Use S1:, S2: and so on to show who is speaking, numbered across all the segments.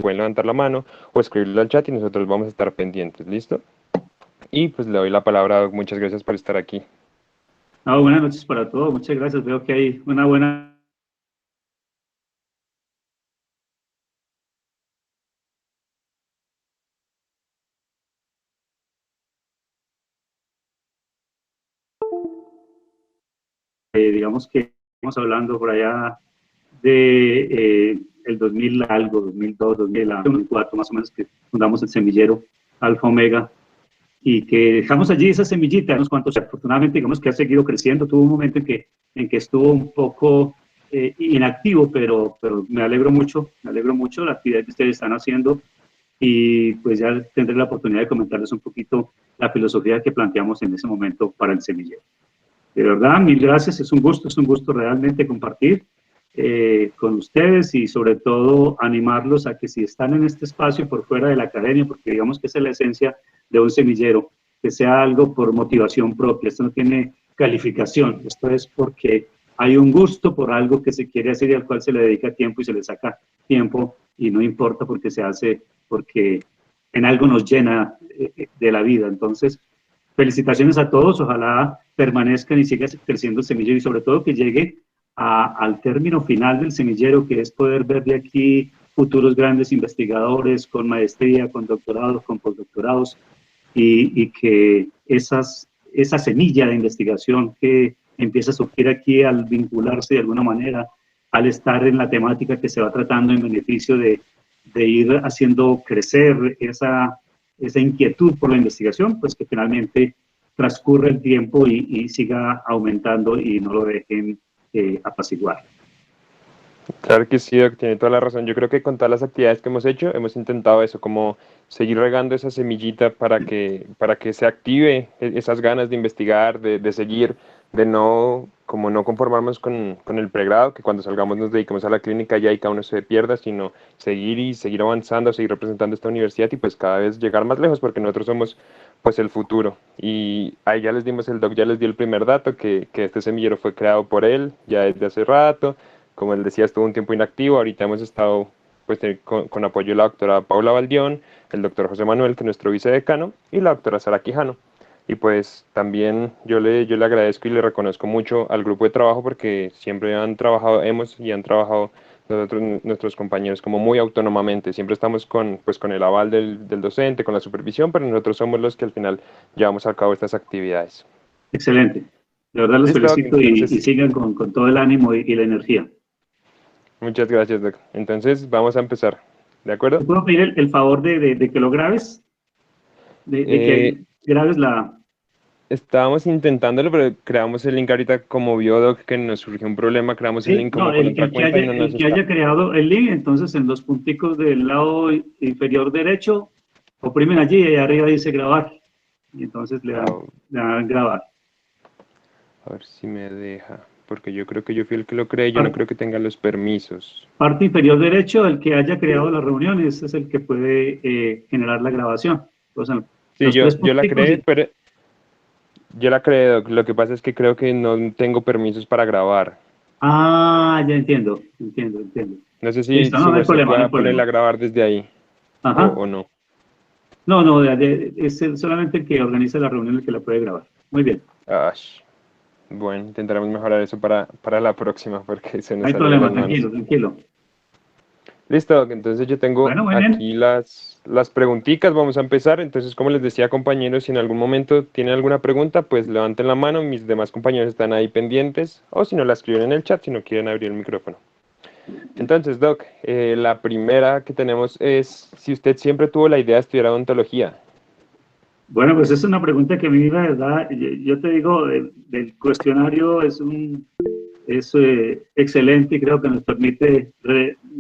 S1: pueden levantar la mano o escribirlo al chat y nosotros vamos a estar pendientes, ¿listo? Y pues le doy la palabra a Doc. Muchas gracias por estar aquí.
S2: Buenas noches para todos, muchas gracias. Veo que hay una buena... digamos que estamos hablando por allá de el 2000 algo, 2002, 2004 más o menos, que fundamos el semillero Alfa Omega y que dejamos allí esa semillita, unos cuantos, afortunadamente digamos que ha seguido creciendo. Tuvo un momento en que estuvo un poco inactivo, pero me alegro mucho de la actividad que ustedes están haciendo y pues ya tendré la oportunidad de comentarles un poquito la filosofía que planteamos en ese momento para el semillero. De verdad, mil gracias, es un gusto realmente compartir con ustedes y sobre todo animarlos a que si están en este espacio por fuera de la academia, porque digamos que esa es la esencia de un semillero, que sea algo por motivación propia. Esto no tiene calificación, esto es porque hay un gusto por algo que se quiere hacer y al cual se le dedica tiempo y se le saca tiempo y no importa porque se hace, porque en algo nos llena de la vida. Entonces, felicitaciones a todos, ojalá permanezcan y siga creciendo el semillero y sobre todo que llegue al término final del semillero, que es poder ver de aquí futuros grandes investigadores con maestría, con doctorados, con postdoctorados, y que esa semilla de investigación que empieza a surgir aquí al vincularse de alguna manera, al estar en la temática que se va tratando en beneficio de ir haciendo crecer esa inquietud por la investigación, pues que finalmente transcurre el tiempo y siga aumentando y no lo dejen apaciguar.
S1: Claro que sí, Doc, tiene toda la razón. Yo creo que con todas las actividades que hemos hecho, hemos intentado eso, como seguir regando esa semillita para que se active esas ganas de investigar, de seguir, de no, como no conformarnos con el pregrado, que cuando salgamos nos dediquemos a la clínica ya y cada uno se pierda, sino seguir y seguir avanzando, seguir representando esta universidad y pues cada vez llegar más lejos, porque nosotros somos pues el futuro. Y ahí ya les dimos, el Doc ya les dio el primer dato, que este semillero fue creado por él ya desde hace rato. Como él decía, estuvo un tiempo inactivo. Ahorita hemos estado pues, con apoyo de la doctora Paula Valdión, el doctor José Manuel, que es nuestro vicedecano, y la doctora Sara Quijano. Y pues también yo le agradezco y le reconozco mucho al grupo de trabajo porque siempre han trabajado, han trabajado nuestros compañeros como muy autónomamente. Siempre estamos pues, con el aval del docente, con la supervisión, pero nosotros somos los que al final llevamos a cabo estas actividades.
S2: Excelente. De verdad los
S1: Listo, Doc,
S2: felicito y
S1: entonces,
S2: sigan con todo el ánimo y la energía.
S1: muchas gracias, Doc. Entonces vamos a empezar. ¿De acuerdo?
S2: ¿Te puedo pedir el favor de que lo grabes? De
S1: Eh,
S2: que grabes la...
S1: Estábamos intentándolo, pero creamos el link ahorita como vio Doc que nos surgió un problema, creamos el
S2: Sí,
S1: link
S2: no,
S1: como con otra cuenta y no nos
S2: el que
S1: está.
S2: haya creado el link, entonces en los punticos del lado inferior derecho, oprimen allí y ahí arriba dice grabar. Y entonces
S1: Ah,
S2: le dan grabar.
S1: a ver si me deja, porque yo creo que yo fui el que lo creé, yo no
S2: Parte,
S1: creo que tenga los permisos.
S2: parte inferior derecho, el que haya creado la reunión, ese es el que puede generar la grabación. Entonces,
S1: Sí,
S2: los tres
S1: yo la
S2: punticos
S1: creé,
S2: y...
S1: pero yo la creé, Doc. Lo que pasa es que creo que no tengo permisos para grabar.
S2: Ah, ya entiendo, entiendo.
S1: No sé
S2: Listo,
S1: si
S2: no hay
S1: se
S2: problema, no hay
S1: pueda ponerla
S2: problema.
S1: a grabar desde ahí
S2: Ajá.
S1: o no.
S2: No, no, es solamente el que organiza la reunión el que la puede grabar. Muy bien,
S1: Ash. Bueno, intentaremos mejorar eso para la próxima porque se
S2: no
S1: nos
S2: hay
S1: salió de las
S2: problema,
S1: manos.
S2: tranquilo.
S1: Listo, entonces yo tengo
S2: Bueno, muy bien.
S1: aquí las preguntitas, vamos a empezar. Entonces, como les decía, compañeros, si en algún momento tienen alguna pregunta, pues levanten la mano, mis demás compañeros están ahí pendientes, o si no, la escriben en el chat si no quieren abrir el micrófono. Entonces, Doc, la primera que tenemos es si usted siempre tuvo la idea de estudiar odontología.
S2: Bueno, pues es una pregunta que a mí, la verdad, yo te digo, del cuestionario es excelente y creo que nos permite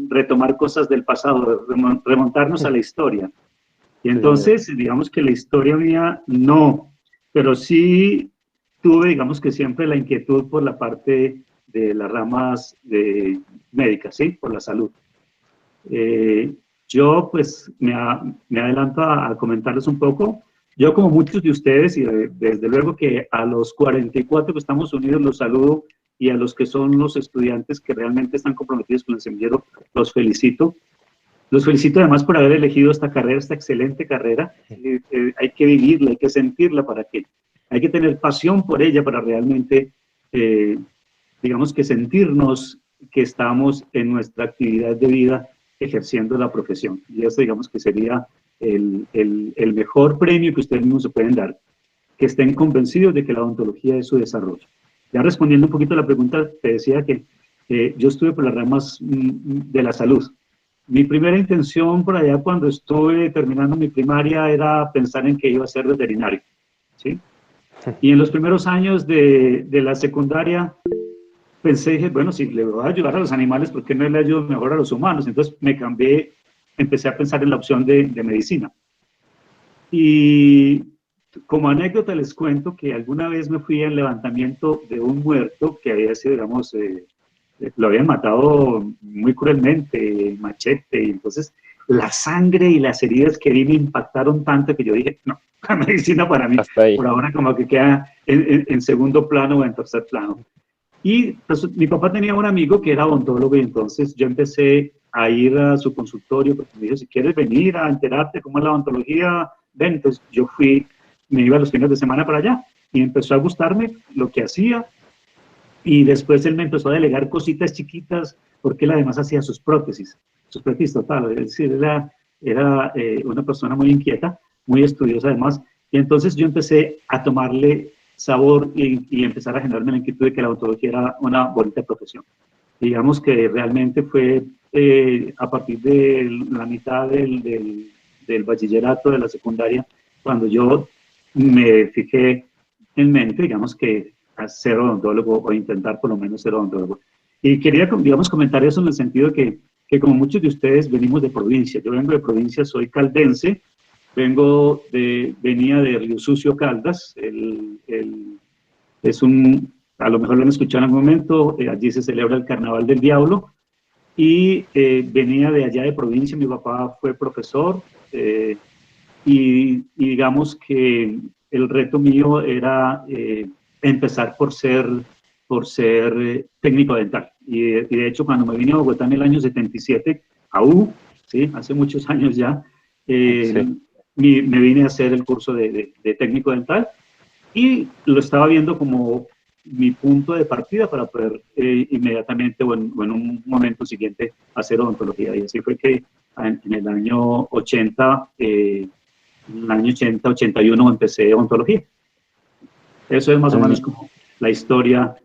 S2: retomar cosas del pasado, remontarnos a la historia. Y
S1: Sí, señor.
S2: entonces, digamos que la historia mía no, pero sí tuve, digamos que siempre la inquietud por la parte de las ramas médicas, ¿sí? Por la salud. Eh, yo pues me adelanto a comentarles un poco. Yo como muchos de ustedes y desde luego que a los 44 que estamos unidos los saludo y a los que son los estudiantes que realmente están comprometidos con el semillero los felicito. Los felicito además por haber elegido esta carrera, esta excelente carrera. Hay que vivirla, hay que sentirla hay que tener pasión por ella para realmente, digamos que sentirnos que estamos en nuestra actividad de vida ejerciendo la profesión. Y eso digamos que sería el mejor premio que ustedes mismos se pueden dar, que estén convencidos de que la odontología es su desarrollo. Ya respondiendo un poquito a la pregunta, te decía que yo estuve por las ramas de la salud. Mi primera intención por allá cuando estuve terminando mi primaria era pensar en que iba a ser veterinario, ¿sí? Y en los primeros años de la secundaria pensé, dije, bueno, si le voy a ayudar a los animales, ¿por qué no le ayudo mejor a los humanos? Entonces me cambié, empecé a pensar en la opción de medicina. Y como anécdota les cuento que alguna vez me fui al levantamiento de un muerto que había sido, digamos, lo habían matado muy cruelmente, machete, y entonces la sangre y las heridas que vi me impactaron tanto que yo dije, no, la medicina para mí,
S1: Hasta ahí.
S2: por ahora como que queda en segundo plano o en tercer plano. Y pues, mi papá tenía un amigo que era odontólogo y entonces yo empecé a ir a su consultorio porque me dijo, si quieres venir a enterarte cómo es la odontología, ven. Entonces yo fui, me iba los fines de semana para allá y empezó a gustarme lo que hacía. Y después él me empezó a delegar cositas chiquitas, porque él además hacía sus prótesis total. Es decir, era una persona muy inquieta, muy estudiosa además. Y entonces yo empecé a tomarle sabor y empezar a generarme la inquietud de que la odontología era una bonita profesión. Digamos que realmente fue a partir de la mitad del bachillerato, de la secundaria, cuando yo me fijé en mente, digamos que a ser odontólogo o intentar por lo menos ser odontólogo. Y quería, digamos, comentar eso en el sentido que como muchos de ustedes venimos de provincia, yo vengo de provincia, soy caldense, venía de Río Sucio, Caldas, es a lo mejor lo han escuchado en algún momento, allí se celebra el Carnaval del Diablo, y venía de allá de provincia, mi papá fue profesor, y digamos que el reto mío era empezar por ser técnico dental. Y de hecho, cuando me vine a Bogotá en el año 77, ¿sí? Hace muchos años ya,
S1: Sí.
S2: me vine a hacer el curso de técnico dental y lo estaba viendo como mi punto de partida para poder inmediatamente o en un momento siguiente hacer odontología. Y así fue que en el año 80, en el año 80, 81 empecé odontología. Eso es más o menos como la historia,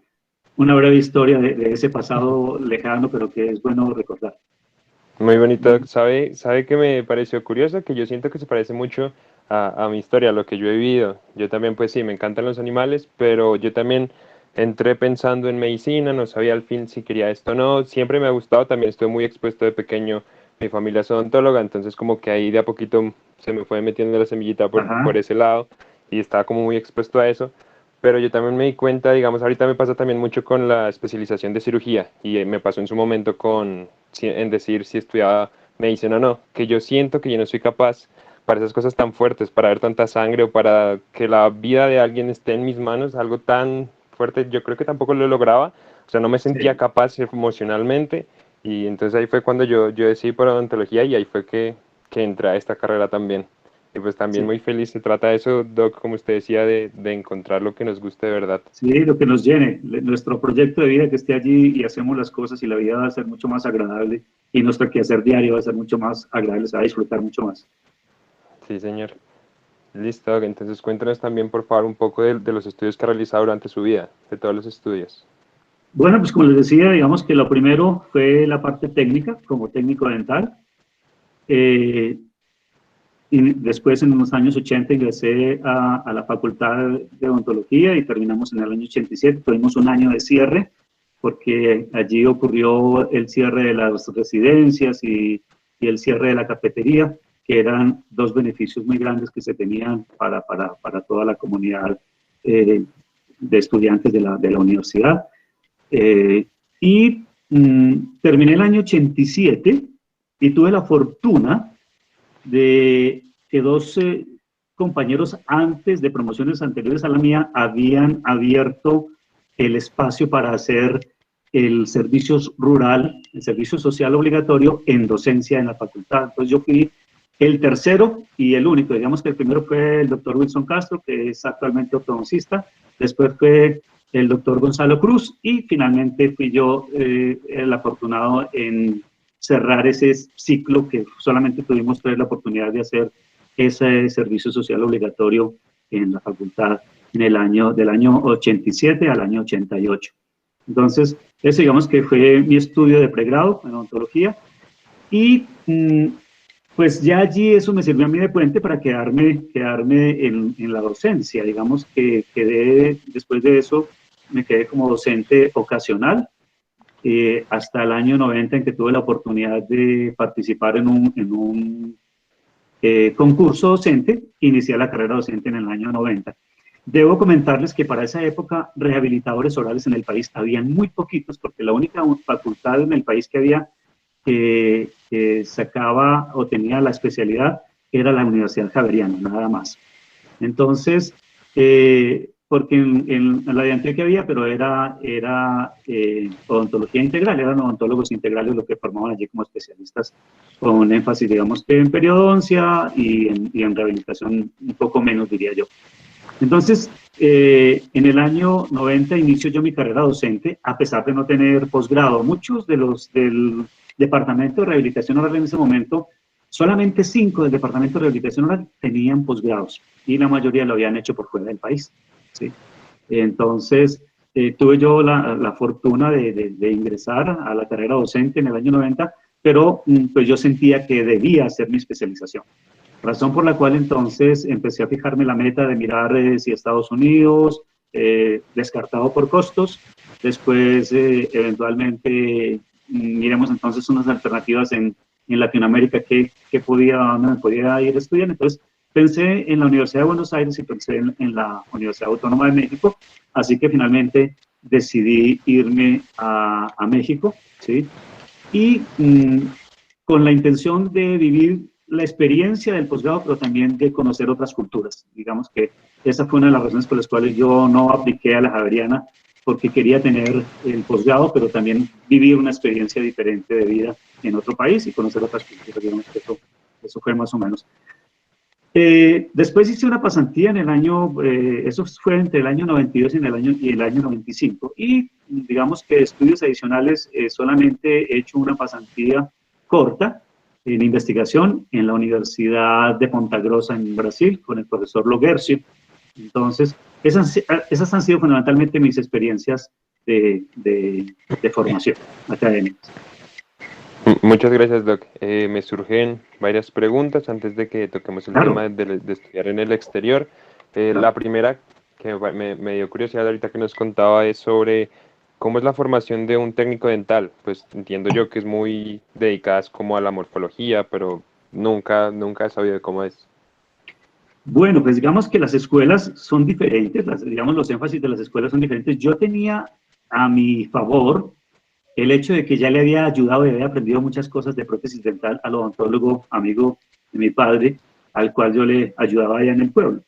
S2: una breve historia de ese pasado lejano, pero que es bueno recordar.
S1: Muy bonito. ¿Sabe que me pareció curioso? Que yo siento que se parece mucho a mi historia, a lo que yo he vivido. Yo también, pues sí, me encantan los animales, pero yo también entré pensando en medicina, no sabía al fin si quería esto o no. Siempre me ha gustado, también estuve muy expuesto de pequeño. Mi familia es odontóloga, entonces como que ahí de a poquito se me fue metiendo la semillita por
S2: Ajá.
S1: ese lado y estaba como muy expuesto a eso. Pero yo también me di cuenta, digamos, ahorita me pasa también mucho con la especialización de cirugía y me pasó en su momento en decir si estudiaba medicina o no, que yo siento que yo no soy capaz para esas cosas tan fuertes, para ver tanta sangre o para que la vida de alguien esté en mis manos, algo tan fuerte, yo creo que tampoco lo lograba, o sea, no me sentía
S2: Sí.
S1: capaz emocionalmente y entonces ahí fue cuando yo decidí por odontología y ahí fue que entré a esta carrera también. Y pues también
S2: Sí.
S1: muy feliz, se trata de eso, Doc, como usted decía, de encontrar lo que nos guste de verdad.
S2: Sí, lo que nos llene, nuestro proyecto de vida que esté allí y hacemos las cosas y la vida va a ser mucho más agradable y nuestro quehacer diario va a ser mucho más agradable, se va a disfrutar mucho más.
S1: Sí, señor. Listo, Doc, entonces cuéntanos también, por favor, un poco de los estudios que ha realizado durante su vida, de todos los estudios.
S2: Bueno, pues como les decía, digamos que lo primero fue la parte técnica, como técnico dental. Eh, y después, en los años 80, ingresé a la Facultad de Odontología y terminamos en el año 87. Tuvimos un año de cierre porque allí ocurrió el cierre de las residencias y el cierre de la cafetería, que eran dos beneficios muy grandes que se tenían para toda la comunidad de estudiantes de la universidad. Eh, y terminé el año 87 y tuve la fortuna de que dos compañeros antes de promociones anteriores a la mía habían abierto el espacio para hacer el servicio rural, el servicio social obligatorio en docencia en la facultad. Entonces yo fui el tercero y el único. Digamos que el primero fue el doctor Wilson Castro, que es actualmente ortodoncista. Después fue el doctor Gonzalo Cruz y finalmente fui yo el afortunado en cerrar ese ciclo que solamente tuvimos tener la oportunidad de hacer ese servicio social obligatorio en la facultad en el año, del año 87 al año 88. Entonces, eso digamos que fue mi estudio de pregrado en odontología y pues ya allí eso me sirvió a mí de puente para quedarme en la docencia. Digamos que quedé, después de eso, me quedé como docente ocasional hasta el año 90 en que tuve la oportunidad de participar en un concurso docente, inicié la carrera docente en el año 90. Debo comentarles que para esa época rehabilitadores orales en el país habían muy poquitos, porque la única facultad en el país que había que sacaba o tenía la especialidad era la Universidad Javeriana, nada más. Entonces, porque en la de Antioquia había, pero era odontología integral, eran odontólogos integrales los que formaban allí como especialistas, con énfasis, digamos, que en periodoncia y en rehabilitación un poco menos, diría yo. Entonces, en el año 90 inicio yo mi carrera docente, a pesar de no tener posgrado. Muchos de los del Departamento de Rehabilitación Oral en ese momento, solamente 5 del Departamento de Rehabilitación Oral tenían posgrados y la mayoría lo habían hecho por fuera del país, ¿sí? Entonces, tuve yo la fortuna de ingresar a la carrera docente en el año 90, pero pues yo sentía que debía hacer mi especialización. Razón por la cual entonces empecé a fijarme la meta de mirar si Estados Unidos, descartado por costos, después eventualmente miremos entonces unas alternativas en Latinoamérica que dónde me podía ir a estudiar. Entonces pensé en la Universidad de Buenos Aires y pensé en la Universidad Autónoma de México, así que finalmente decidí irme a México, ¿sí? Y con la intención de vivir la experiencia del posgrado, pero también de conocer otras culturas. Digamos que esa fue una de las razones por las cuales yo no apliqué a la Javeriana, porque quería tener el posgrado, pero también vivir una experiencia diferente de vida en otro país y conocer otras culturas. Digamos que eso fue más o menos. Después hice una pasantía en el año, eso fue entre el año 92 y el año 95, y digamos que estudios adicionales, solamente he hecho una pasantía corta en investigación en la Universidad de Ponta Grossa en Brasil con el profesor Logercio. Entonces, esas han sido fundamentalmente mis experiencias de formación académica.
S1: Muchas gracias, Doc. Me surgen varias preguntas antes de que toquemos el tema de estudiar en el exterior. La primera, que me dio curiosidad ahorita que nos contaba, es sobre cómo es la formación de un técnico dental. Pues entiendo yo que es muy dedicada como a la morfología, pero nunca he sabido cómo es.
S2: Bueno, pues digamos que las escuelas son diferentes, digamos los énfasis de las escuelas son diferentes. Yo tenía a mi favor el hecho de que ya le había ayudado y había aprendido muchas cosas de prótesis dental al odontólogo amigo de mi padre, al cual yo le ayudaba allá en el pueblo.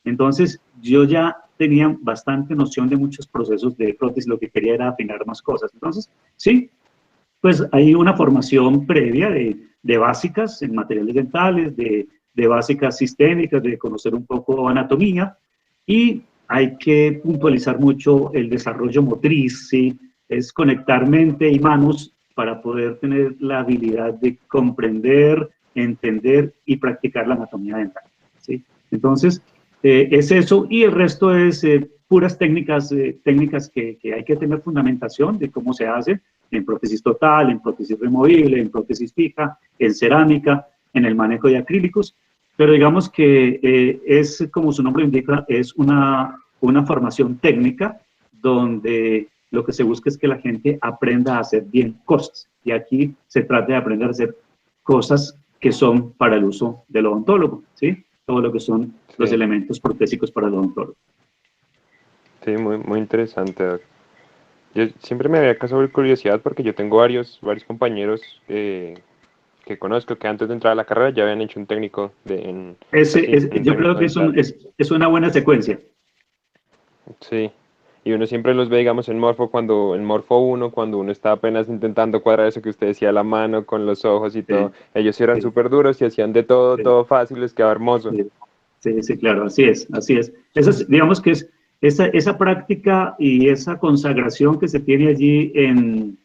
S2: Entonces, yo ya tenía bastante noción de muchos procesos de prótesis, lo que quería era afinar más cosas. Entonces, sí, pues hay una formación previa de básicas en materiales dentales, de básicas sistémicas, de conocer un poco anatomía, y hay que puntualizar mucho el desarrollo motriz, ¿sí? Es conectar mente y manos para poder tener la habilidad de comprender, entender y practicar la anatomía dental, ¿sí? Entonces, es eso, y el resto es puras técnicas que hay que tener fundamentación de cómo se hace en prótesis total, en prótesis removible, en prótesis fija, en cerámica, en el manejo de acrílicos, pero digamos que es, como su nombre indica, es una formación técnica donde lo que se busca es que la gente aprenda a hacer bien cosas, y aquí se trata de aprender a hacer cosas que son para el uso del odontólogo, ¿sí? Todo lo que son los elementos protésicos para el odontólogo.
S1: Sí, muy interesante, Doc. Yo siempre me había causado curiosidad porque yo tengo varios compañeros que conozco que antes de entrar a la carrera ya habían hecho un técnico
S2: Yo creo que es una buena secuencia.
S1: Sí. y uno siempre los ve, digamos, en Morfo uno cuando uno está apenas intentando cuadrar eso que usted decía, la mano con los ojos y todo,
S2: Sí,
S1: ellos sí eran
S2: sí,
S1: súper duros y hacían de todo,
S2: sí,
S1: todo fácil, les quedaba hermoso.
S2: sí, sí, sí, claro, así es, así es. Eso es, digamos que es esa práctica y esa consagración que se tiene allí en,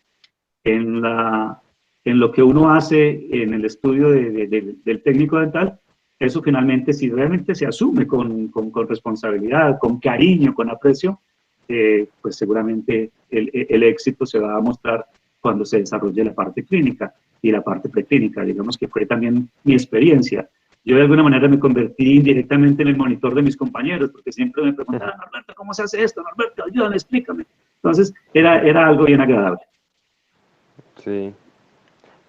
S2: la, en lo que uno hace en el estudio del técnico dental, eso finalmente, si realmente se asume con responsabilidad, con cariño, con aprecio, pues seguramente el éxito se va a mostrar cuando se desarrolle la parte clínica y la parte preclínica. Digamos que fue también mi experiencia. Yo de alguna manera me convertí indirectamente en el monitor de mis compañeros, porque siempre me preguntaban, Norberto, ¿cómo se hace esto? Norberto, ayúdame, explícame. Entonces, era algo bien agradable.
S1: Sí.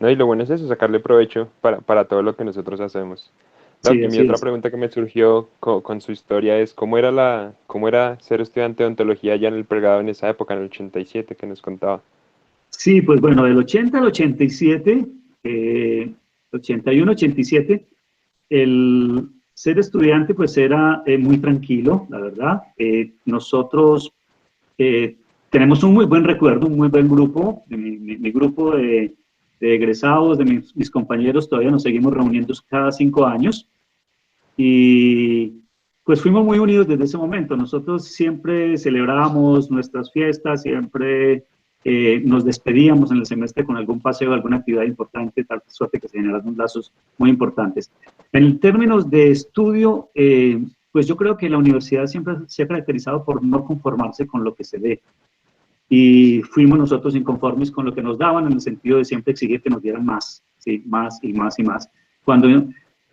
S1: No, y lo bueno es eso, sacarle provecho para todo lo que nosotros hacemos. No,
S2: Sí,
S1: y mi
S2: así
S1: otra
S2: es.
S1: pregunta que me surgió con su historia es, cómo era ser estudiante de odontología ya en el pregrado en esa época, en el 87 que nos contaba?
S2: Sí, pues bueno, del 80 al 87, 81, 87, el ser estudiante pues era muy tranquilo, la verdad. Nosotros eh, tenemos un muy buen recuerdo, un muy buen grupo, mi grupo de egresados, de mis compañeros, todavía nos seguimos reuniendo cada 5 años y pues fuimos muy unidos desde ese momento. Nosotros siempre celebrábamos nuestras fiestas, siempre nos despedíamos en el semestre con algún paseo, alguna actividad importante, tal suerte que se generaron lazos muy importantes. En términos de estudio, pues yo creo que la universidad siempre se ha caracterizado por no conformarse con lo que se ve. Y fuimos nosotros inconformes con lo que nos daban, en el sentido de siempre exigir que nos dieran más, ¿sí? Más y más y más. Cuando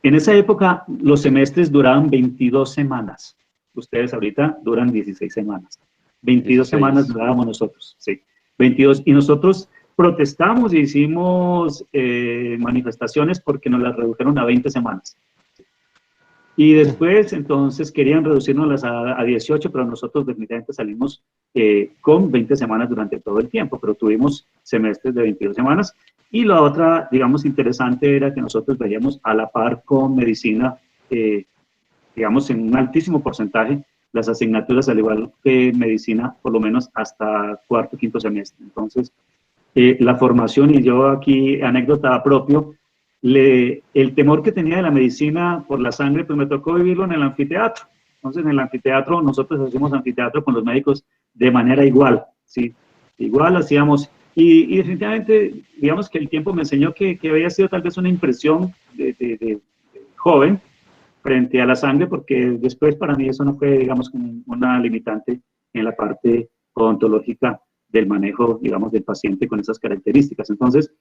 S2: en esa época los semestres duraban 22 semanas. Ustedes ahorita duran 16 semanas. 22 semanas
S1: 16.
S2: durábamos nosotros, sí. 22. Y nosotros protestamos y hicimos manifestaciones porque nos las redujeron a 20 semanas. Y después, entonces, querían reducirnos a 18, pero nosotros definitivamente salimos con 20 semanas durante todo el tiempo, pero tuvimos semestres de 22 semanas. Y la otra, digamos, interesante era que nosotros veíamos a la par con medicina, digamos, en un altísimo porcentaje, las asignaturas, al igual que medicina, por lo menos hasta cuarto, quinto semestre. Entonces, la formación, y yo aquí, anécdota propio, el temor que tenía de la medicina por la sangre, pues me tocó vivirlo en el anfiteatro. Entonces, en el anfiteatro, nosotros hacíamos anfiteatro con los médicos de manera igual, ¿sí? Igual hacíamos, y definitivamente, digamos que el tiempo me enseñó que había sido tal vez una impresión de joven frente a la sangre, porque después para mí eso no fue, digamos, una limitante en la parte odontológica del manejo, digamos, del paciente con esas características. Entonces,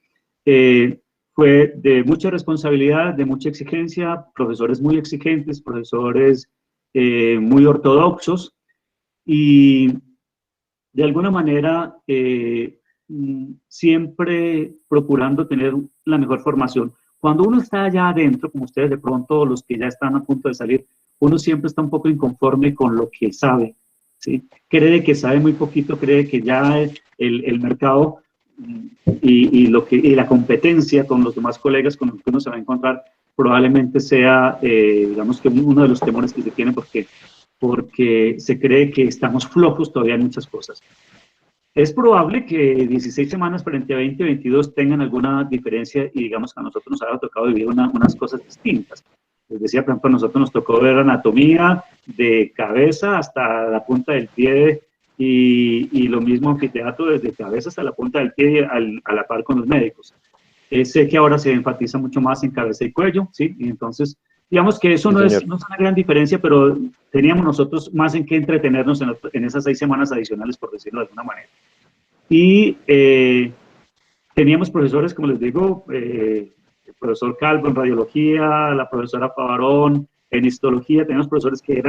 S2: fue de mucha responsabilidad, de mucha exigencia, profesores muy exigentes, profesores muy ortodoxos y de alguna manera siempre procurando tener la mejor formación. Cuando uno está allá adentro, como ustedes de pronto, los que ya están a punto de salir, uno siempre está un poco inconforme con lo que sabe, ¿sí? Cree que sabe muy poquito, cree que ya el mercado y la competencia con los demás colegas con los que uno se va a encontrar probablemente sea, digamos que uno de los temores que se tiene porque se cree que estamos flojos todavía en muchas cosas. Es probable que 16 semanas frente a 20, 22 tengan alguna diferencia y digamos que a nosotros nos ha tocado vivir unas cosas distintas. Les decía, por ejemplo, a nosotros nos tocó ver anatomía de cabeza hasta la punta del pie y lo mismo anfiteatro desde cabeza hasta la punta del pie a la par con los médicos. Sé que ahora se enfatiza mucho más en cabeza y cuello, ¿sí? Y entonces, digamos que eso
S1: Sí, señor.
S2: no es una gran diferencia, pero teníamos nosotros más en qué entretenernos en esas 6 semanas adicionales, por decirlo de alguna manera. Y teníamos profesores, como les digo, el profesor Calvo en radiología, la profesora Favarón en histología, teníamos profesores que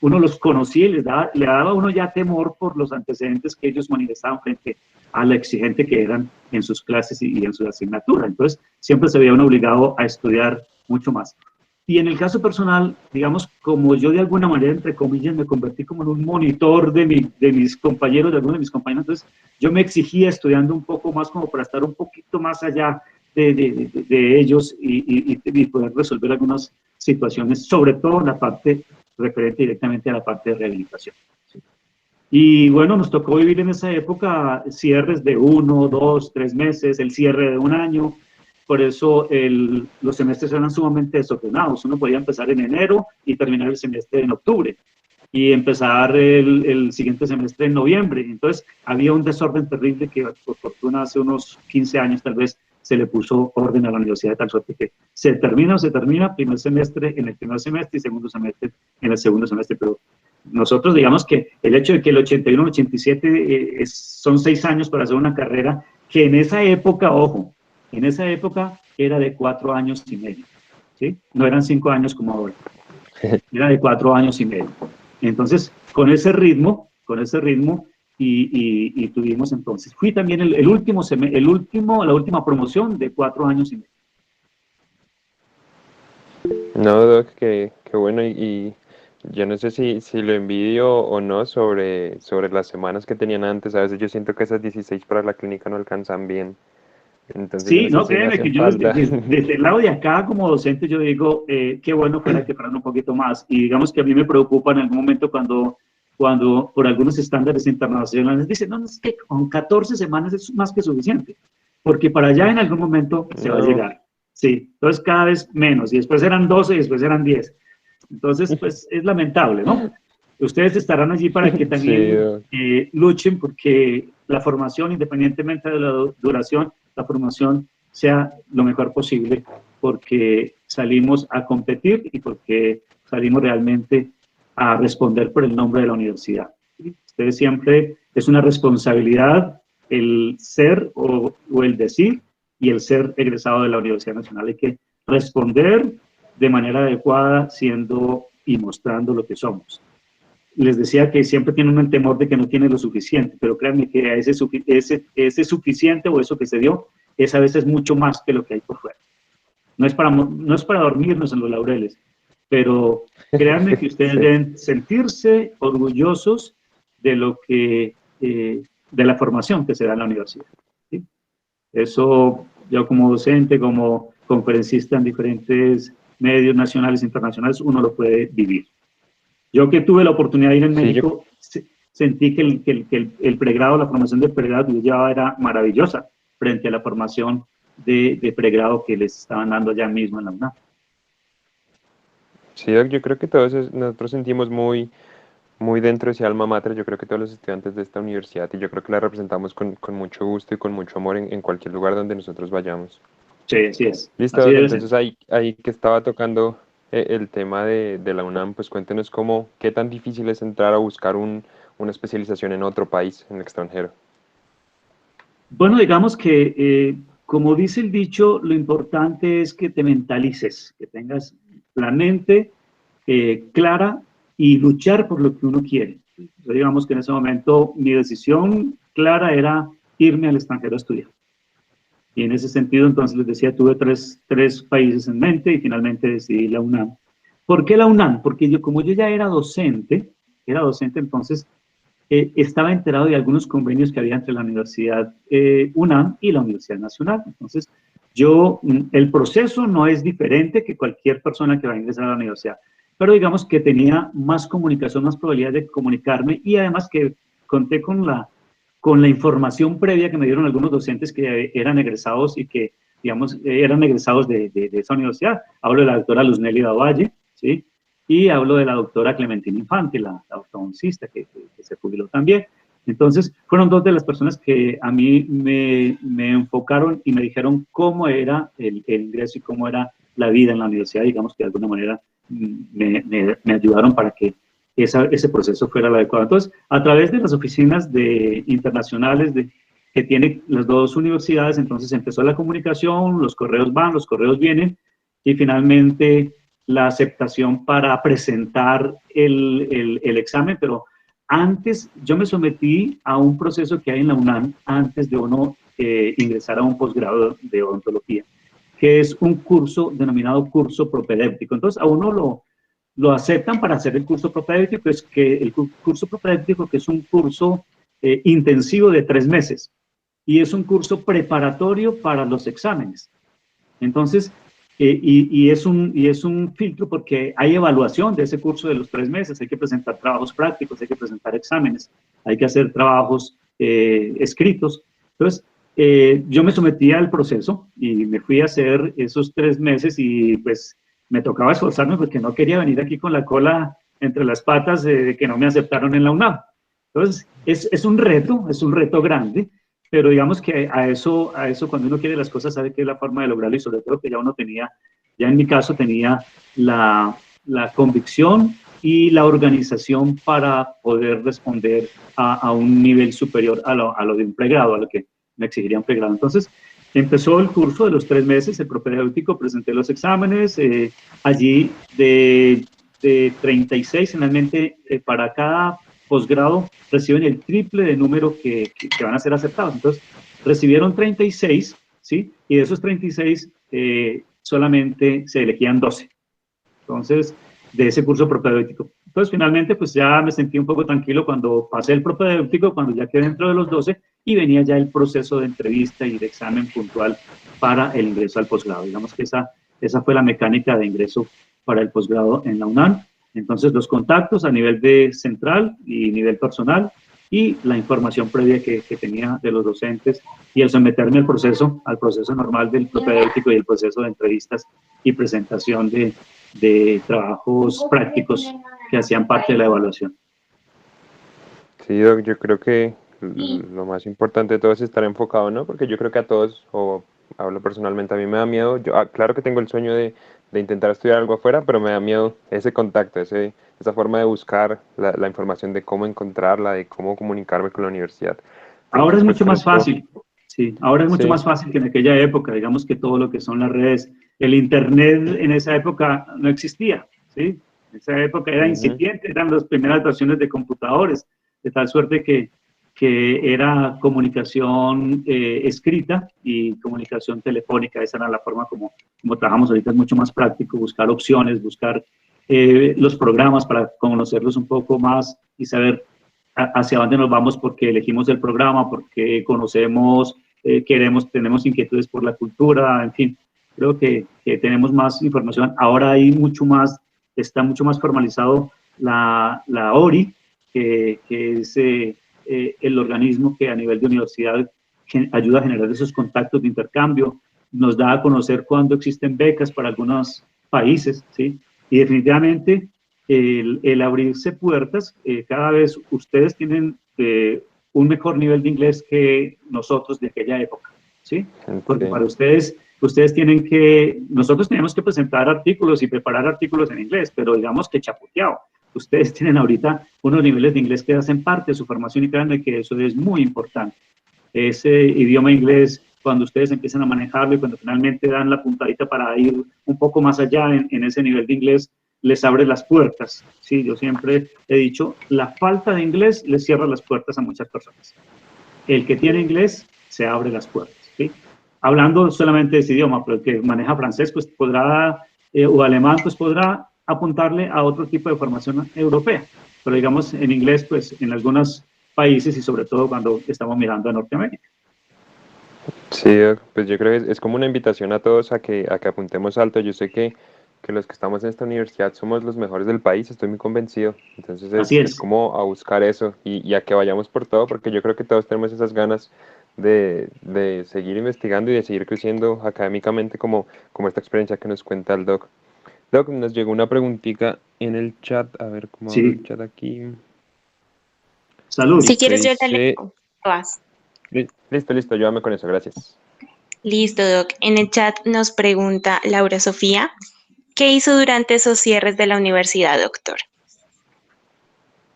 S2: uno los conocía y le daba a uno ya temor por los antecedentes que ellos manifestaban frente a lo exigente que eran en sus clases y en su asignatura. Entonces, siempre se veía uno obligado a estudiar mucho más. Y en el caso personal, digamos, como yo de alguna manera, entre comillas, me convertí como en un monitor de mis compañeros, de algunos de mis compañeros, entonces yo me exigía estudiando un poco más como para estar un poquito más allá de ellos y poder resolver algunas situaciones, sobre todo la parte referente directamente a la parte de rehabilitación. ¿Sí? Y bueno, nos tocó vivir en esa época cierres de 1, 2, 3 meses, el cierre de un año. Por eso los semestres eran sumamente desordenados. Uno podía empezar en enero y terminar el semestre en octubre y empezar el siguiente semestre en noviembre. Entonces, había un desorden terrible que, por fortuna, hace unos 15 años tal vez se le puso orden a la universidad de tal suerte que se termina o se termina primer semestre en el primer semestre y segundo semestre en el segundo semestre. Pero nosotros digamos que el hecho de que el 81, 87 son 6 años para hacer una carrera que en esa época, ojo, en esa época era de 4 años y medio, ¿sí? No eran 5 años como ahora, era de 4 años y medio. Entonces, con ese ritmo, y tuvimos entonces, fui también la última promoción de 4 años y medio.
S1: No, Doc, que bueno, y yo no sé si lo envidio o no sobre las semanas que tenían antes. A veces yo siento que esas 16 para la clínica no alcanzan bien. Entonces yo
S2: Sí,
S1: no sé
S2: no,
S1: si me
S2: créeme que
S1: hacen
S2: yo
S1: falta.
S2: desde el lado de acá como docente yo digo, qué bueno fuera que fueran un poquito más. Y digamos que a mí me preocupa en algún momento cuando por algunos estándares internacionales dicen, no, es que con 14 semanas es más que suficiente, porque para allá en algún momento se va a
S1: No,
S2: llegar. Sí, entonces cada vez menos, y después eran 12 y después eran 10. Entonces, pues es lamentable, ¿no? Ustedes estarán allí para que
S1: sí,
S2: también
S1: Doc.
S2: luchen porque la formación, independientemente de la duración, la formación sea lo mejor posible, porque salimos a competir y porque salimos realmente a responder por el nombre de la universidad. Ustedes siempre, es una responsabilidad el ser o el decir y el ser egresado de la Universidad Nacional. Hay que responder de manera adecuada, siendo y mostrando lo que somos. Les decía que siempre tienen un temor de que no tienen lo suficiente, pero créanme que ese suficiente o eso que se dio es a veces mucho más que lo que hay por fuera. No es para dormirnos en los laureles, pero créanme que ustedes
S1: Sí.
S2: deben sentirse orgullosos de lo que, de la formación que se da en la universidad. ¿Sí? Eso yo como docente, como conferencista en diferentes medios nacionales e internacionales, uno lo puede vivir. Yo que tuve la oportunidad de ir en
S1: Sí, yo,
S2: México, sentí que el pregrado, la formación del pregrado que yo llevaba era maravillosa frente a la formación de pregrado que les estaban dando allá mismo en la UNAM.
S1: sí, Doc, yo creo que nosotros sentimos muy dentro de ese alma mater. Yo creo que todos los estudiantes de esta universidad, y yo creo que la representamos con mucho gusto y con mucho amor en cualquier lugar donde nosotros vayamos.
S2: Sí, así es.
S1: Listo,
S2: Así
S1: Doc,
S2: debe ser.
S1: entonces ahí que estaba tocando el tema de la UNAM, pues cuéntenos qué tan difícil es entrar a buscar una especialización en otro país, en el extranjero.
S2: Bueno, digamos que, como dice el dicho, lo importante es que te mentalices, que tengas la mente clara y luchar por lo que uno quiere. Yo digamos que en ese momento mi decisión clara era irme al extranjero a estudiar. Y en ese sentido, entonces les decía, tuve tres países en mente y finalmente decidí la UNAM. ¿Por qué la UNAM? Porque como yo ya era docente entonces estaba enterado de algunos convenios que había entre la Universidad UNAM y la Universidad Nacional. Entonces, el proceso no es diferente que cualquier persona que va a ingresar a la universidad, pero digamos que tenía más comunicación, más probabilidad de comunicarme y además que conté con la información previa que me dieron algunos docentes que eran egresados y que, digamos, eran egresados de esa universidad. Hablo de la doctora Luz Nélida Valle, ¿sí? Y hablo de la doctora Clementina Infante, la ortodoncista que se jubiló también. Entonces, fueron dos de las personas que a mí me enfocaron y me dijeron cómo era el ingreso y cómo era la vida en la universidad, digamos que de alguna manera me ayudaron para que ese proceso fuera el adecuado. Entonces, a través de las oficinas internacionales que tienen las dos universidades, entonces empezó la comunicación, los correos van, los correos vienen, y finalmente la aceptación para presentar el examen, pero antes yo me sometí a un proceso que hay en la UNAM antes de uno ingresar a un posgrado de odontología, que es un curso denominado curso propedéutico. Entonces, a uno lo aceptan para hacer el curso propedéutico, el curso propedéutico, que es un curso intensivo de 3 meses y es un curso preparatorio para los exámenes. Entonces, y es un filtro porque hay evaluación de ese curso de los 3 meses, hay que presentar trabajos prácticos, hay que presentar exámenes, hay que hacer trabajos escritos. Entonces, yo me sometí al proceso y me fui a hacer esos 3 meses y pues me tocaba esforzarme porque no quería venir aquí con la cola entre las patas de que no me aceptaron en la UNAM. Entonces, es un reto grande, pero digamos que a eso cuando uno quiere las cosas sabe que es la forma de lograrlo y sobre todo que ya uno tenía, ya en mi caso tenía la convicción y la organización para poder responder a un nivel superior a lo de un pregrado, a lo que me exigiría un pregrado. Entonces, empezó el curso de los 3 meses, el propedéutico, presenté los exámenes, allí de 36, finalmente para cada posgrado reciben el triple de número que van a ser aceptados. Entonces, recibieron 36, ¿sí? Y de esos 36 solamente se elegían 12. Entonces, de ese curso propedéutico. Entonces, finalmente, pues ya me sentí un poco tranquilo cuando pasé el propedéutico, cuando ya quedé dentro de los 12 y venía ya el proceso de entrevista y de examen puntual para el ingreso al posgrado. Digamos que esa fue la mecánica de ingreso para el posgrado en la UNAM. Entonces, los contactos a nivel de central y nivel personal y la información previa que tenía de los docentes y el someterme al proceso normal del propedéutico y el proceso de entrevistas y presentación de trabajos prácticos que hacían parte de la evaluación.
S1: Sí, Doc, yo creo que lo más importante de todo es estar enfocado, ¿no? Porque yo creo que a todos, o hablo personalmente, a mí me da miedo, claro que tengo el sueño de intentar estudiar algo afuera, pero me da miedo ese contacto, esa forma de buscar la información, de cómo encontrarla, de cómo comunicarme con la universidad.
S2: Ahora
S1: Entonces,
S2: es
S1: pues
S2: mucho
S1: con
S2: más
S1: esto,
S2: fácil, sí, ahora es mucho
S1: sí.
S2: más fácil que en aquella época, digamos que todo lo que son las redes, el internet en esa época no existía, ¿sí? En esa época era
S1: Ujú.
S2: incipiente, eran las primeras versiones de computadores, de tal suerte que era comunicación escrita y comunicación telefónica, esa era la forma como trabajamos ahorita, es mucho más práctico buscar opciones, buscar los programas para conocerlos un poco más y saber hacia dónde nos vamos porque elegimos el programa, porque conocemos, tenemos inquietudes por la cultura, en fin, creo que tenemos más información. Ahora hay mucho más, está mucho más formalizado la ORI, que es el organismo que a nivel de universidad ayuda a generar esos contactos de intercambio, nos da a conocer cuándo existen becas para algunos países, ¿sí? Y definitivamente el abrirse puertas, cada vez ustedes tienen un mejor nivel de inglés que nosotros de aquella época, ¿sí? Porque
S1: Sí.
S2: para ustedes nosotros teníamos que presentar artículos y preparar artículos en inglés, pero digamos que chaputeado. Ustedes tienen ahorita unos niveles de inglés que hacen parte de su formación y créanme que eso es muy importante. Ese idioma inglés, cuando ustedes empiezan a manejarlo y cuando finalmente dan la puntadita para ir un poco más allá en ese nivel de inglés, les abre las puertas. Sí, yo siempre he dicho, la falta de inglés les cierra las puertas a muchas personas. El que tiene inglés se abre las puertas. ¿Sí? Hablando solamente de ese idioma, pero el que maneja francés, pues podrá, o alemán, pues podrá apuntarle a otro tipo de formación europea. Pero digamos, en inglés, pues en algunos países y sobre todo cuando estamos mirando a Norteamérica.
S1: Sí, pues yo creo que es como una invitación a todos a que apuntemos alto. Yo sé que los que estamos en esta universidad somos los mejores del país, estoy muy convencido. Entonces
S2: Así
S1: es
S2: es.
S1: como a buscar eso y a que vayamos por todo, porque yo creo que todos tenemos esas ganas de seguir investigando y de seguir creciendo académicamente como esta experiencia que nos cuenta el Doc. Doc, nos llegó una preguntita en el chat, a ver cómo abro el
S2: Sí.
S1: chat aquí.
S2: Salud.
S3: Si
S1: Listo,
S3: quieres, yo te
S1: dice...
S3: leo. Vas.
S1: Listo, listo, ayúdame con eso, gracias.
S3: Listo, Doc. En el chat nos pregunta Laura Sofía, ¿qué hizo durante esos cierres de la universidad, doctor?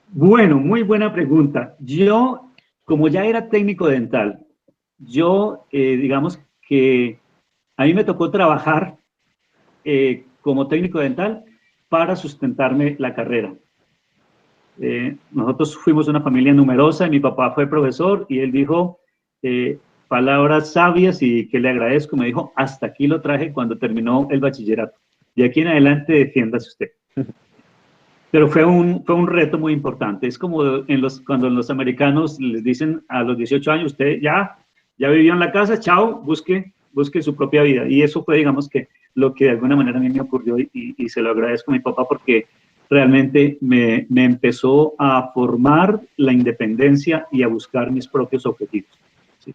S2: Bueno, muy buena pregunta. Yo, como ya era técnico dental, digamos que a mí me tocó trabajar como técnico dental para sustentarme la carrera. Nosotros fuimos una familia numerosa y mi papá fue profesor y él dijo palabras sabias y que le agradezco. Me dijo, hasta aquí lo traje cuando terminó el bachillerato. De aquí en adelante defiéndase usted. Pero fue un reto muy importante. Es como cuando los americanos les dicen a los 18 años, usted ya vivió en la casa, chao, busque su propia vida. Y eso fue, digamos que, lo que de alguna manera a mí me ocurrió y se lo agradezco a mi papá porque realmente me empezó a formar la independencia y a buscar mis propios objetivos. ¿Sí?